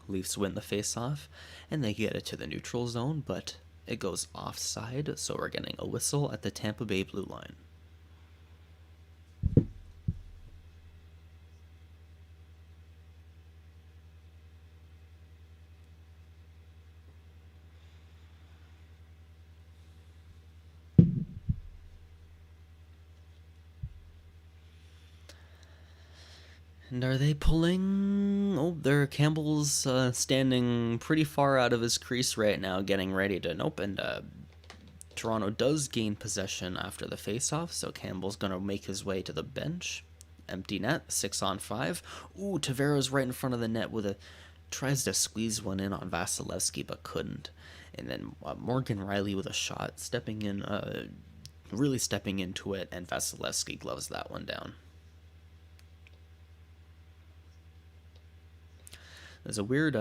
Leafs win the faceoff, and they get it to the neutral zone, but it goes offside, so we're getting a whistle at the Tampa Bay blue line. And are they pulling? Oh, there. Campbell's standing pretty far out of his crease right now, getting ready to. Nope, and Toronto does gain possession after the faceoff, so Campbell's going to make his way to the bench. Empty net, 6-on-5. Ooh, Tavares right in front of the net with tries to squeeze one in on Vasilevsky, but couldn't. And then Morgan Riley with a shot, stepping in, really stepping into it, and Vasilevsky gloves that one down. There's a weird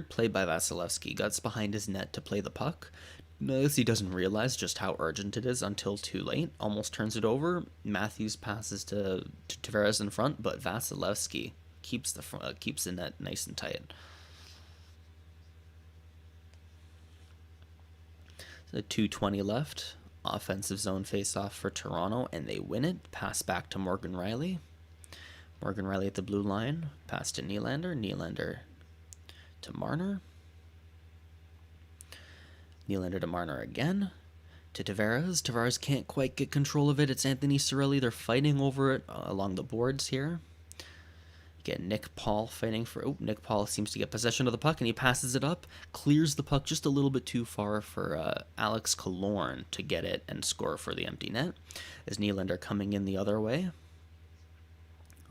play by Vasilevsky. Guts behind his net to play the puck. Notice he doesn't realize just how urgent it is until too late. Almost turns it over. Matthews passes to Tavares in front, but Vasilevsky keeps the net nice and tight. So 2:20 left. Offensive zone face-off for Toronto, and they win it. Pass back to Morgan Riley. Morgan Riley at the blue line. Pass to Nylander. Nylander to Marner. Nylander to Marner again. To Tavares. Tavares can't quite get control of it. It's Anthony Cirelli. They're fighting over it along the boards here. Get Nick Paul fighting for... Oh, Nick Paul seems to get possession of the puck, and he passes it up. Clears the puck just a little bit too far for Alex Killorn to get it and score for the empty net. As Nylander coming in the other way.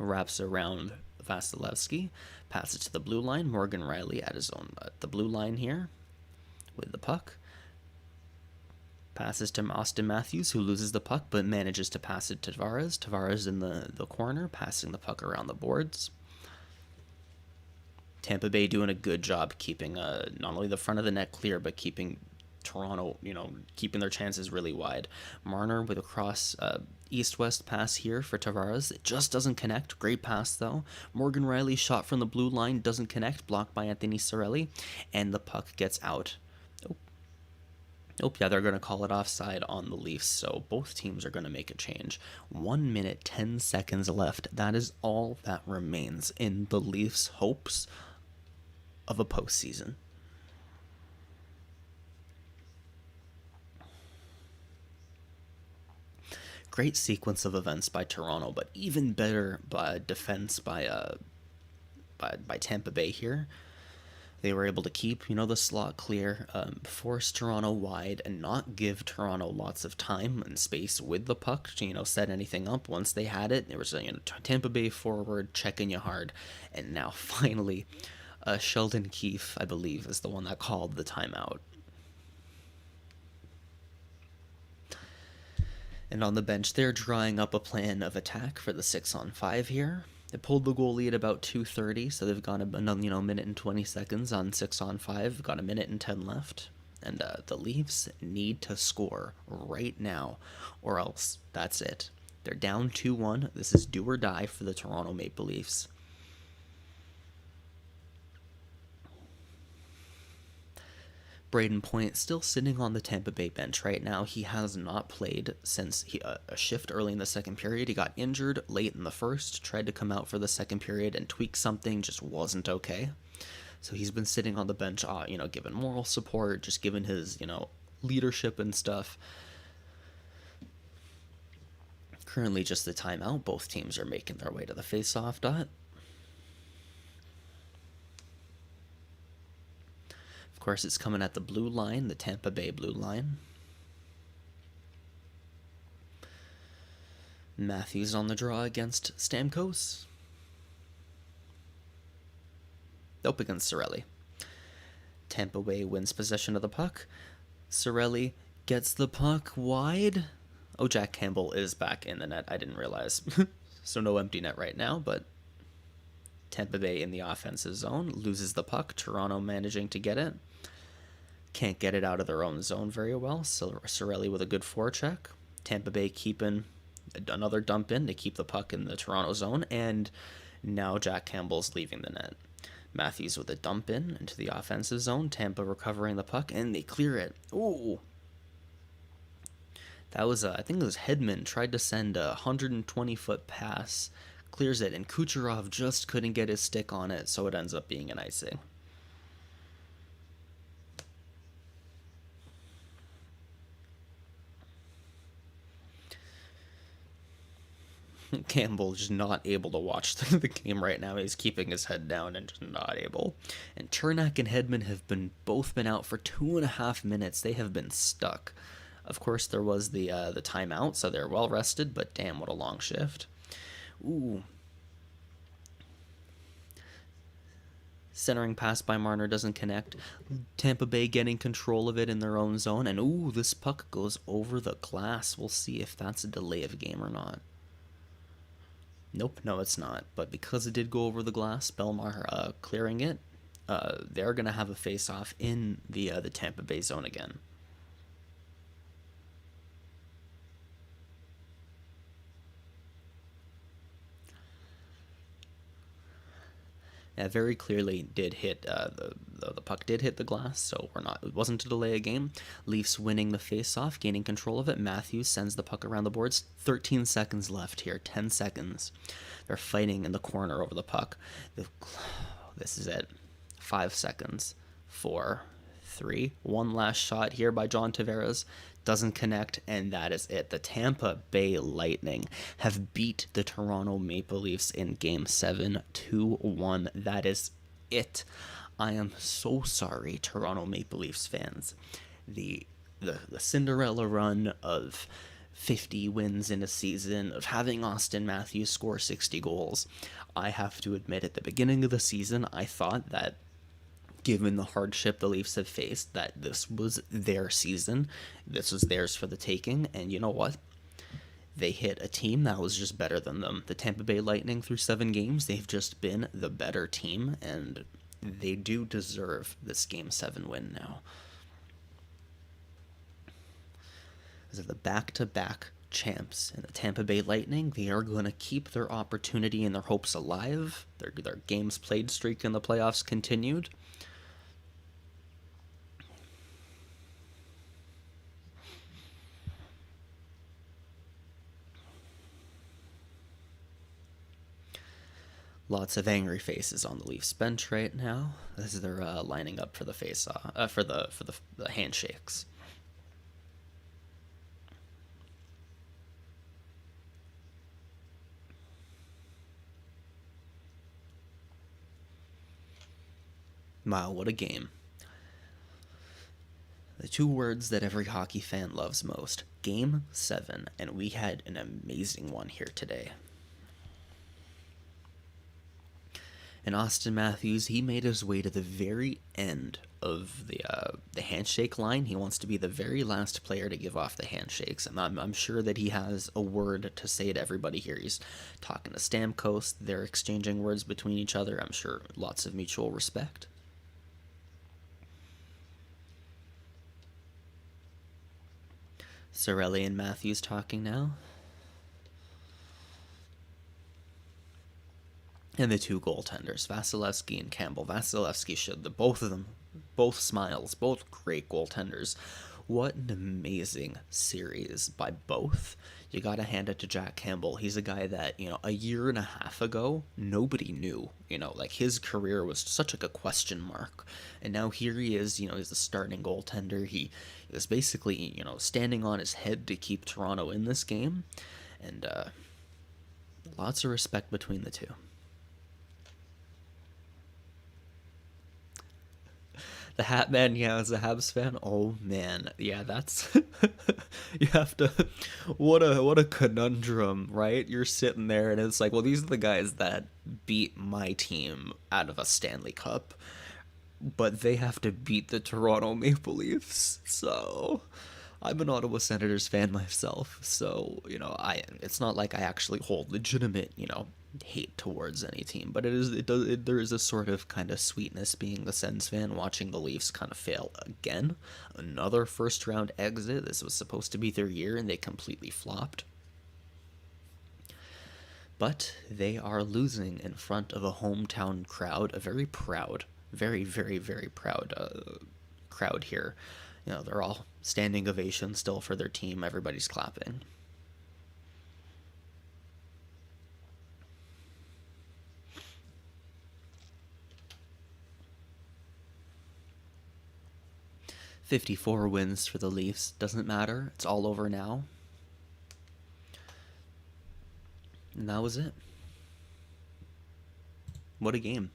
wraps around Vasilevsky, passes to the blue line. Morgan Rielly at his own the blue line here with the puck. Passes to Austin Matthews, who loses the puck but manages to pass it to Tavares. Tavares in the corner, passing the puck around the boards. Tampa Bay doing a good job keeping not only the front of the net clear, but keeping Toronto, keeping their chances really wide. Marner with a cross east-west pass here for Tavares. It just doesn't connect. Great pass, though. Morgan Rielly shot from the blue line, doesn't connect, blocked by Anthony Cirelli, and the puck gets out. Yeah, they're going to call it offside on the Leafs, so both teams are going to make a change. 1 minute, 10 seconds left. That is all that remains in the Leafs' hopes of a postseason. Great sequence of events by Toronto, but even better by defense by Tampa Bay here. They were able to keep, the slot clear, force Toronto wide, and not give Toronto lots of time and space with the puck to, set anything up. Once they had it, there was a Tampa Bay forward checking you hard, and now finally, Sheldon Keefe, I believe, is the one that called the timeout. And on the bench, they're drawing up a plan of attack for the 6-on-5 here. They pulled the goalie at about 2:30, so they've got another, minute and 20 seconds on 6-on-5. Got a minute and 10 left. And the Leafs need to score right now, or else that's it. They're down 2-1. This is do or die for the Toronto Maple Leafs. Braden Point still sitting on the Tampa Bay bench right now. He has not played since a shift early in the second period. He got injured late in the first, tried to come out for the second period and tweak something, just wasn't okay. So he's been sitting on the bench, giving moral support, just giving his, leadership and stuff. Currently just the timeout. Both teams are making their way to the face-off dot. Of course, it's coming at the blue line, the Tampa Bay blue line. Matthews on the draw against Stamkos. Nope, against Cirelli. Tampa Bay wins possession of the puck. Cirelli gets the puck wide. Oh, Jack Campbell is back in the net. I didn't realize. So no empty net right now, but Tampa Bay in the offensive zone loses the puck. Toronto managing to get it. Can't get it out of their own zone very well. So Cirelli with a good forecheck. Tampa Bay keeping another dump in to keep the puck in the Toronto zone. And now Jack Campbell's leaving the net. Matthews with a dump in into the offensive zone. Tampa recovering the puck, and they clear it. Ooh. That was, I think it was Hedman tried to send a 120-foot pass. Clears it, and Kucherov just couldn't get his stick on it, so it ends up being an icing. Campbell just not able to watch the game right now. He's keeping his head down and just not able. And Chernak and Hedman have both been out for 2.5 minutes. They have been stuck. Of course, there was the timeout, so they're well rested, but damn, what a long shift. Ooh. Centering pass by Marner doesn't connect. Tampa Bay getting control of it in their own zone. And ooh, this puck goes over the glass. We'll see if that's a delay of game or not. Nope, no it's not. But because it did go over the glass, Belmar clearing it, they're going to have a face-off in the Tampa Bay zone again. That very clearly did hit the puck did hit the glass, so it wasn't a delay of game. Leafs winning the face-off, gaining control of it. Matthews sends the puck around the boards. 13 seconds left here. 10 seconds. They're fighting in the corner over the puck. This is it. 5 seconds. 4, 3. One last shot here by John Tavares. Doesn't connect, and that is it. The Tampa Bay Lightning have beat the Toronto Maple Leafs in Game 7, 2-1. That is it. I am so sorry, Toronto Maple Leafs fans. The Cinderella run of 50 wins in a season, of having Austin Matthews score 60 goals. I have to admit, at the beginning of the season, I thought that given the hardship the Leafs have faced, that this was their season. This was theirs for the taking, and you know what? They hit a team that was just better than them. The Tampa Bay Lightning, through 7 games, they've just been the better team, and they do deserve this Game 7 win now. As the back-to-back champs in the Tampa Bay Lightning, they are going to keep their opportunity and their hopes alive. Their games played streak in the playoffs continued. Lots of angry faces on the Leafs bench right now as they're lining up for the face-off, for the handshakes. Wow, what a game. The 2 words that every hockey fan loves most. Game 7, and we had an amazing one here today. And Austin Matthews, he made his way to the very end of the handshake line. He wants to be the very last player to give off the handshakes, and I'm sure that he has a word to say to everybody here. He's talking to Stamkos. They're exchanging words between each other. I'm sure lots of mutual respect. Cirelli and Matthews talking now. And the 2 goaltenders, Vasilevsky and Campbell. Vasilevsky should, both of them, both smiles, both great goaltenders. What an amazing series by both. You gotta hand it to Jack Campbell. He's a guy that, a year and a half ago, nobody knew. Like his career was such like a question mark. And now here he is, he's the starting goaltender. He was basically, standing on his head to keep Toronto in this game. And lots of respect between the 2. The Hat Man, yeah, as a Habs fan, oh man, yeah, that's you have to. What a conundrum, right? You're sitting there, and it's like, well, these are the guys that beat my team out of a Stanley Cup, but they have to beat the Toronto Maple Leafs. So, I'm an Ottawa Senators fan myself, so it's not like I actually hold legitimate, hate towards any team, but there is a sort of kind of sweetness being the Sens fan watching the Leafs kind of fail again. Another first round exit. This was supposed to be their year and they completely flopped. But they are losing in front of a hometown crowd, a very proud, very, very, very proud crowd here. They're all standing ovation still for their team. Everybody's clapping. "54 wins for the Leafs. Doesn't matter. It's all over now." And that was it. What a game.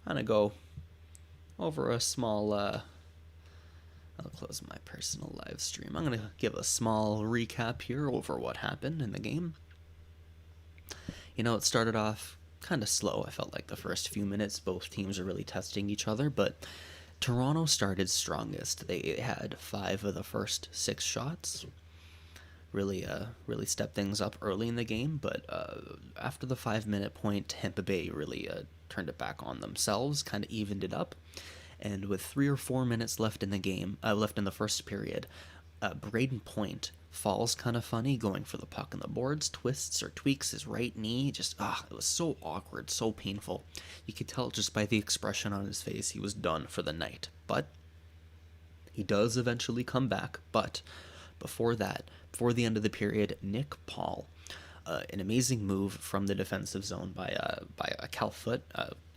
I'm going to go over a small, I'll close my personal live stream. I'm going to give a small recap here over what happened in the game. It started off kind of slow. I felt like the first few minutes, both teams are really testing each other, but Toronto started strongest. They had 5 of the first 6 shots. Really stepped things up early in the game, but after the 5-minute point, Tampa Bay really turned it back on themselves, kind of evened it up, and with 3 or 4 minutes left in the game, left in the first period, Braden Point falls kind of funny, going for the puck on the boards, twists or tweaks his right knee. Just, it was so awkward, so painful. You could tell just by the expression on his face he was done for the night. But he does eventually come back. But before that, before the end of the period, Nick Paul, an amazing move from the defensive zone by a Cal Foot.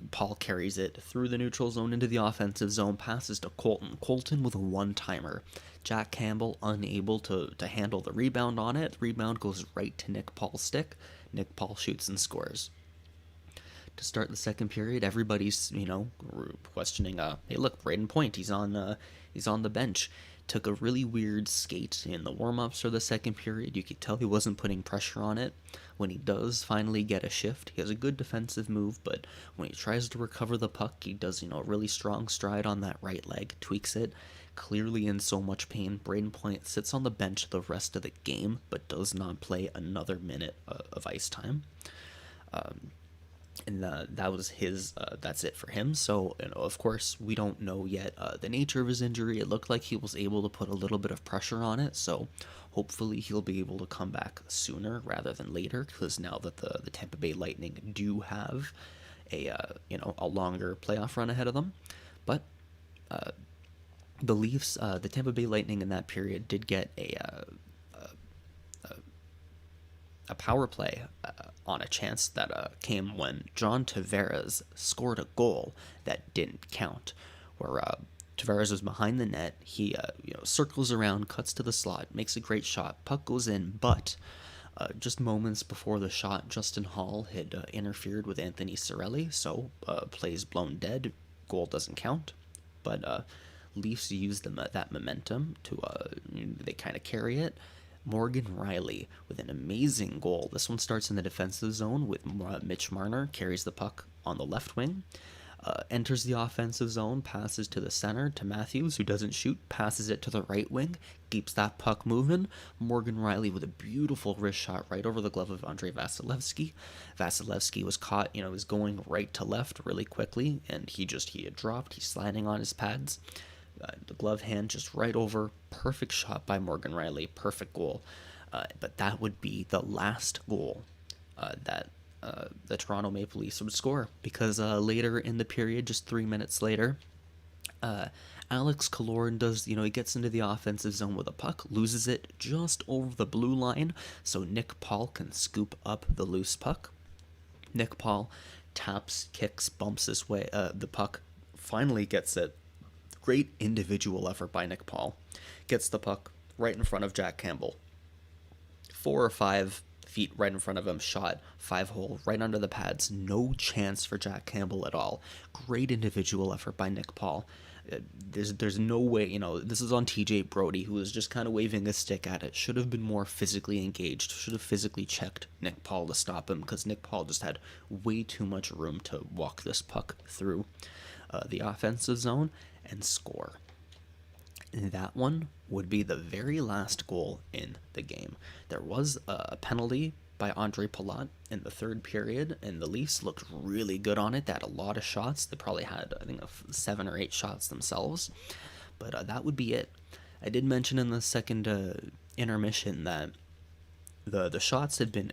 Paul carries it through the neutral zone into the offensive zone, passes to Colton. Colton with a one-timer. Jack Campbell unable to handle the rebound on it. The rebound goes right to Nick Paul's stick. Nick Paul shoots and scores. To start the second period, everybody's, questioning, hey, look, Braden Point, he's on the bench. took a really weird skate in the warm-ups for the second period. You could tell he wasn't putting pressure on it. When he does finally get a shift, he has a good defensive move, but when he tries to recover the puck, he does, a really strong stride on that right leg, tweaks it, clearly in so much pain. Braden Point sits on the bench the rest of the game, but does not play another minute of ice time. And that was his, that's it for him. So, of course, we don't know yet the nature of his injury. It looked like he was able to put a little bit of pressure on it, so hopefully he'll be able to come back sooner rather than later, because now that the Tampa Bay Lightning do have a longer playoff run ahead of them. But the Leafs, the Tampa Bay Lightning in that period did get a power play on a chance that came when John Tavares scored a goal that didn't count, where Tavares was behind the net. He circles around, cuts to the slot, makes a great shot, puck goes in, but just moments before the shot, Justin Hall had interfered with Anthony Cirelli, so play's blown dead, goal doesn't count. But Leafs use that momentum to they kind of carry it. Morgan Rielly with an amazing goal. This one starts in the defensive zone with Mitch Marner, carries the puck on the left wing, enters the offensive zone, passes to the center to Matthews, who doesn't shoot, passes it to the right wing, keeps that puck moving. Morgan Rielly with a beautiful wrist shot right over the glove of Andrei Vasilevsky. Vasilevsky was caught, was going right to left really quickly, and he had dropped. He's sliding on his pads. The glove hand just right over. Perfect shot by Morgan Rielly. Perfect goal. But that would be the last goal that the Toronto Maple Leafs would score, because later in the period, just 3 minutes later, Alex Killorn does, he gets into the offensive zone with a puck, loses it just over the blue line, so Nick Paul can scoop up the loose puck. Nick Paul taps, kicks, bumps his way, the puck, finally gets it. Great individual effort by Nick Paul. Gets the puck right in front of Jack Campbell. 4 or 5 feet right in front of him, shot, 5-hole, right under the pads. No chance for Jack Campbell at all. Great individual effort by Nick Paul. There's no way, this is on TJ Brody, who was just kind of waving a stick at it. Should have been more physically engaged. Should have physically checked Nick Paul to stop him, because Nick Paul just had way too much room to walk this puck through the offensive zone and score. And that one would be the very last goal in the game. There was a penalty by Andre Palat in the third period, and the Leafs looked really good on it. They had a lot of shots. They probably had, I think, 7 or 8 shots themselves. But that would be it. I did mention in the second intermission that the shots had been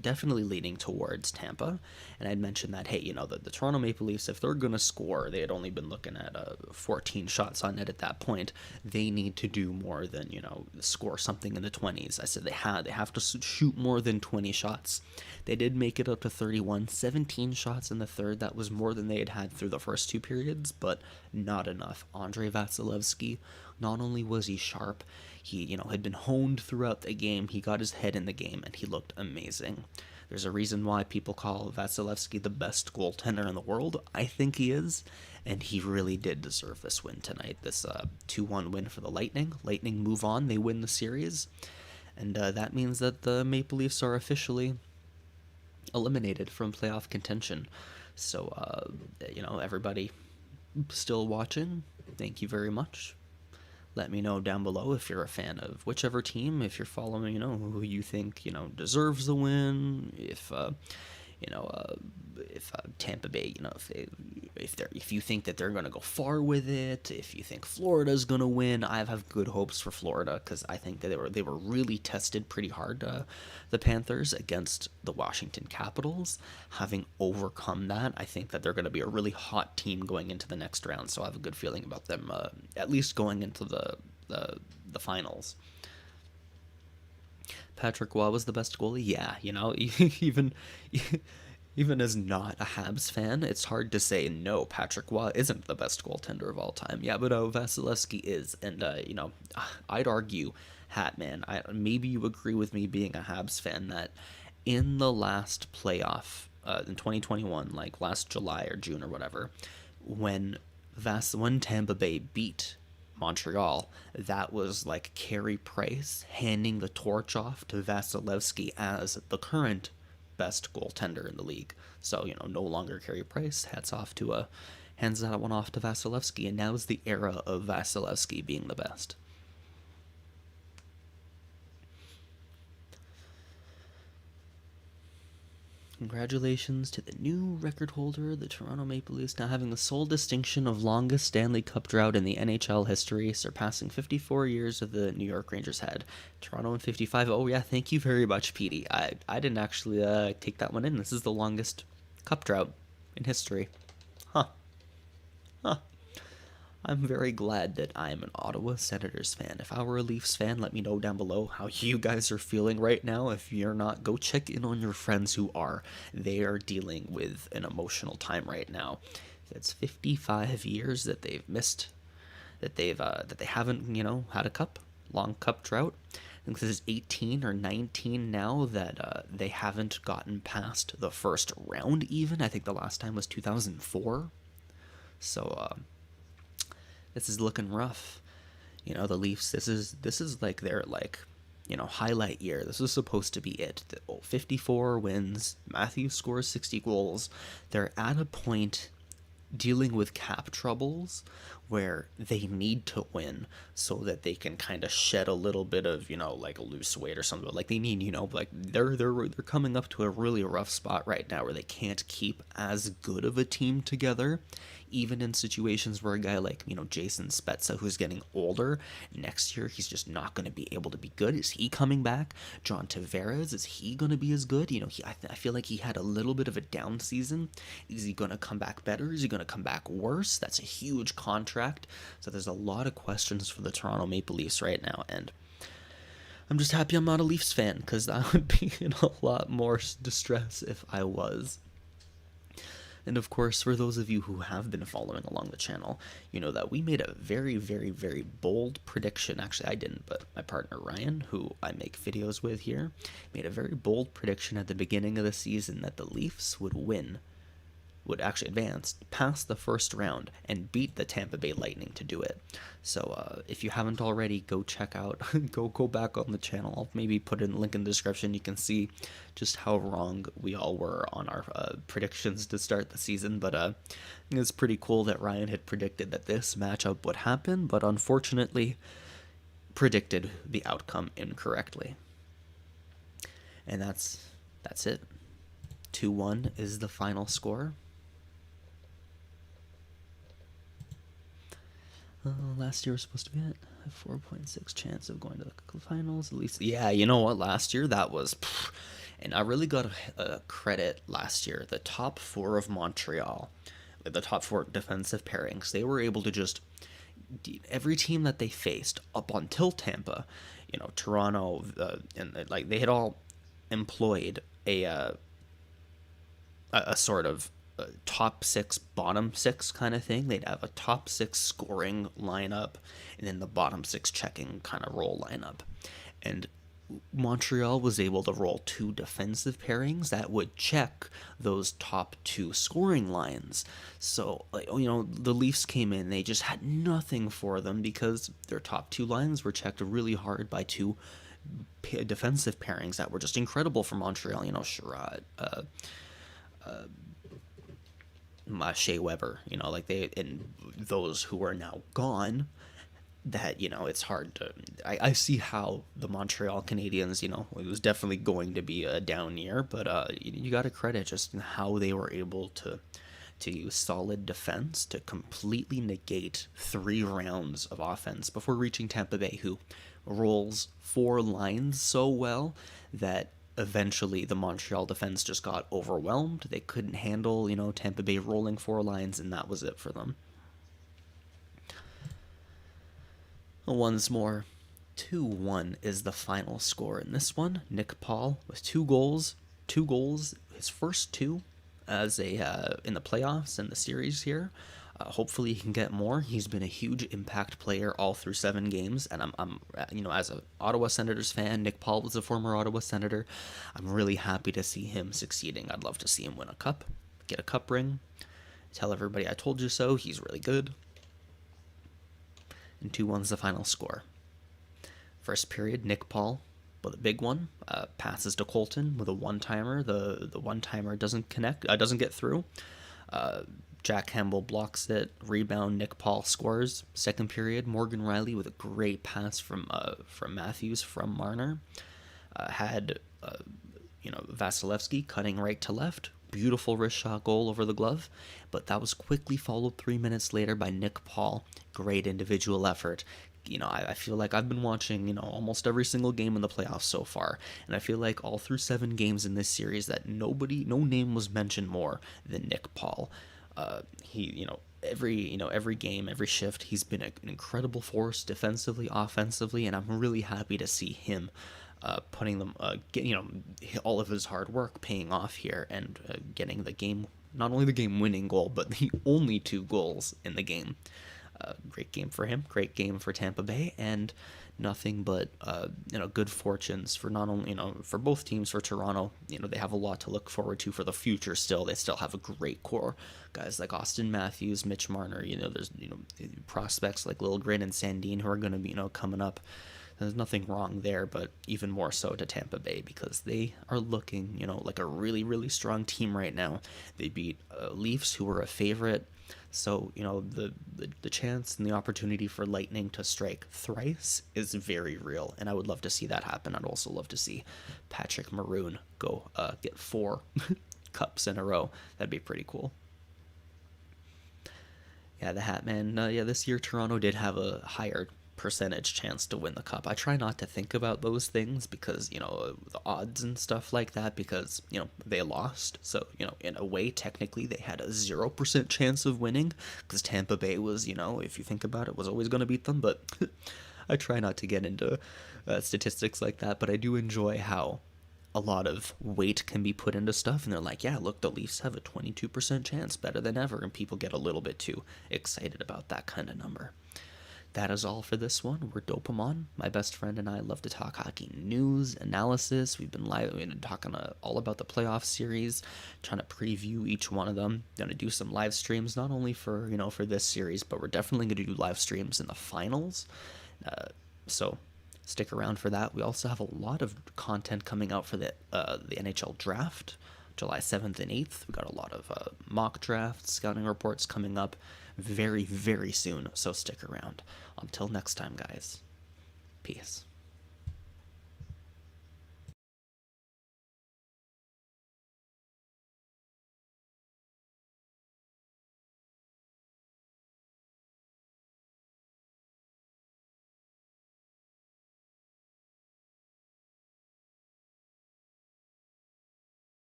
definitely leaning towards Tampa, and I'd mentioned that, hey, the Toronto Maple Leafs, if they're going to score, they had only been looking at 14 shots on net at that point. They need to do more than, score something in the 20s. I said they have to shoot more than 20 shots. They did make it up to 31, 17 shots in the third. That was more than they had had through the first 2 periods, but not enough. Andrei Vasilevsky, not only was he sharp, he, had been honed throughout the game. He got his head in the game, and he looked amazing. There's a reason why people call Vasilevsky the best goaltender in the world. I think he is, and he really did deserve this win tonight. This 2-1 win for the Lightning. Lightning move on. They win the series, and that means that the Maple Leafs are officially eliminated from playoff contention. So, everybody still watching, thank you very much. Let me know down below if you're a fan of whichever team, if you're following, who you think, deserves the win, if Tampa Bay, if you think that they're going to go far with it, if you think Florida's going to win. I have good hopes for Florida, because I think that they were really tested pretty hard, the Panthers, against the Washington Capitals. Having overcome that, I think that they're going to be a really hot team going into the next round, so I have a good feeling about them, at least going into the finals. Patrick Waugh was the best goalie? Yeah, even as not a Habs fan, it's hard to say no, Patrick Waugh isn't the best goaltender of all time. Yeah, but Vasilevsky is, and I'd argue, Hatman, maybe you agree with me being a Habs fan, that in the last playoff, in 2021, like last July or June or whatever, when Tampa Bay beat Montreal, that was like Carey Price handing the torch off to Vasilevsky as the current best goaltender in the league. So, no longer Carey Price. Hands that one off to Vasilevsky, and now is the era of Vasilevsky being the best. Congratulations to the new record holder, the Toronto Maple Leafs, now having the sole distinction of longest Stanley Cup drought in the NHL history, surpassing 54 years of the New York Rangers had. Toronto in 55. Oh yeah, thank you very much, Petey. I didn't actually take that one in. This is the longest cup drought in history. Huh. I'm very glad that I'm an Ottawa Senators fan. If I were a Leafs fan, let me know down below how you guys are feeling right now. If you're not, go check in on your friends who are. They are dealing with an emotional time right now. It's 55 years that they've missed, that they haven't, had a long cup drought. I think this is 18 or 19 now that they haven't gotten past the first round even. I think the last time was 2004. So, this is looking rough. The Leafs, this is like their highlight year. This is supposed to be it. 54 wins. Matthews scores 60 goals. They're at a point dealing with cap troubles where they need to win so that they can kind of shed a little bit of, loose weight or something. Like they need, they're coming up to a really rough spot right now where they can't keep as good of a team together. Even in situations where a guy like, Jason Spezza, who's getting older, next year he's just not going to be able to be good. Is he coming back? John Tavares, is he going to be as good? I feel like he had a little bit of a down season. Is he going to come back better? Is he going to come back worse? That's a huge contract. So there's a lot of questions for the Toronto Maple Leafs right now. And I'm just happy I'm not a Leafs fan, because I would be in a lot more distress if I was. And of course, for those of you who have been following along the channel, you know that we made a very, very, very bold prediction. Actually, I didn't, but my partner Ryan, who I make videos with here, made a very bold prediction at the beginning of the season that the Leafs would actually advance past the first round and beat the Tampa Bay Lightning to do it. So if you haven't already, go check out, go back on the channel. I'll maybe put in a link in the description. You can see just how wrong we all were on our predictions to start the season. But I think it's pretty cool that Ryan had predicted that this matchup would happen, but unfortunately predicted the outcome incorrectly. And that's it. 2-1 is the final score. Last year was supposed to be it. A 4.6 chance of going to the finals, at least. Yeah, you know what? Last year, that was... And I really got a credit last year. The top four of Montreal, the top four defensive pairings, they were able to just... Every team that they faced up until Tampa, Toronto, and they had all employed a sort of top six, bottom six kind of thing. They'd have a top six scoring lineup and then the bottom six checking kind of role lineup. And Montreal was able to roll two defensive pairings that would check those top two scoring lines. So, the Leafs came in, they just had nothing for them because their top two lines were checked really hard by two defensive pairings that were just incredible for Montreal. Sherrod, Shea Weber, and those who are now gone, that, it's hard to, I see how the Montreal Canadiens, it was definitely going to be a down year, but you got to credit just how they were able to use solid defense to completely negate 3 rounds of offense before reaching Tampa Bay, who rolls 4 lines so well that eventually the Montreal defense just got overwhelmed. They couldn't handle, Tampa Bay rolling 4 lines, and that was it for them. Once more, 2-1 is the final score in this one. Nick Paul with 2 goals, his first 2 as in the playoffs and the series here. Hopefully he can get more. He's been a huge impact player all through 7 games, and I'm as an Ottawa Senators fan, Nick Paul was a former Ottawa Senator. I'm really happy to see him succeeding. I'd love to see him win a cup, get a cup ring, tell everybody I told you so. He's really good. and 2-1's the final score. First period, Nick Paul with a big one, passes to Colton with a one-timer. The one-timer doesn't connect, doesn't get through. Jack Campbell blocks it. Rebound, Nick Paul scores. Second period, Morgan Riley with a great pass from Matthews from Marner. Had Vasilevsky cutting right to left. Beautiful wrist shot goal over the glove, but that was quickly followed 3 minutes later by Nick Paul. Great individual effort. I feel like I've been watching, almost every single game in the playoffs so far, and I feel like all through 7 games in this series that no name was mentioned more than Nick Paul. Every game, every shift, he's been an incredible force defensively, offensively, and I'm really happy to see him putting them, all of his hard work paying off here and getting the game, not only the game-winning goal, but the only 2 goals in the game. Great game for him, great game for Tampa Bay, and nothing but good fortunes for not only for both teams. For Toronto, they have a lot to look forward to for the future. Still, they still have a great core, guys like Austin Matthews, Mitch Marner. There's prospects like Liljegren and Sandin who are going to be coming up. There's nothing wrong there, but even more so to Tampa Bay because they are looking like a really, really strong team right now. They beat Leafs, who were a favorite. So, the chance and the opportunity for Lightning to strike thrice is very real, and I would love to see that happen. I'd also love to see Patrick Maroon go get 4 cups in a row. That'd be pretty cool. Yeah, the Hatman, this year Toronto did have a higher percentage chance to win the cup. I try not to think about those things because, the odds and stuff like that because, they lost. So, in a way, technically, they had a 0% chance of winning because Tampa Bay was, if you think about it, was always going to beat them. But I try not to get into statistics like that. But I do enjoy how a lot of weight can be put into stuff. And they're like, yeah, look, the Leafs have a 22% chance, better than ever. And people get a little bit too excited about that kind of number. That is all for this one. We're Dopamon. My best friend and I love to talk hockey news, analysis. We've been talking all about the playoff series, trying to preview each one of them. Going to do some live streams, not only for for this series, but we're definitely going to do live streams in the finals. So stick around for that. We also have a lot of content coming out for the NHL draft, July 7th and 8th. We got a lot of mock drafts, scouting reports coming up very, very soon, so stick around. Until next time, guys. Peace.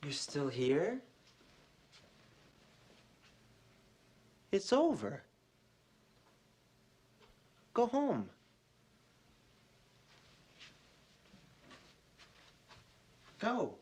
You're still here? It's over. Go home. Go.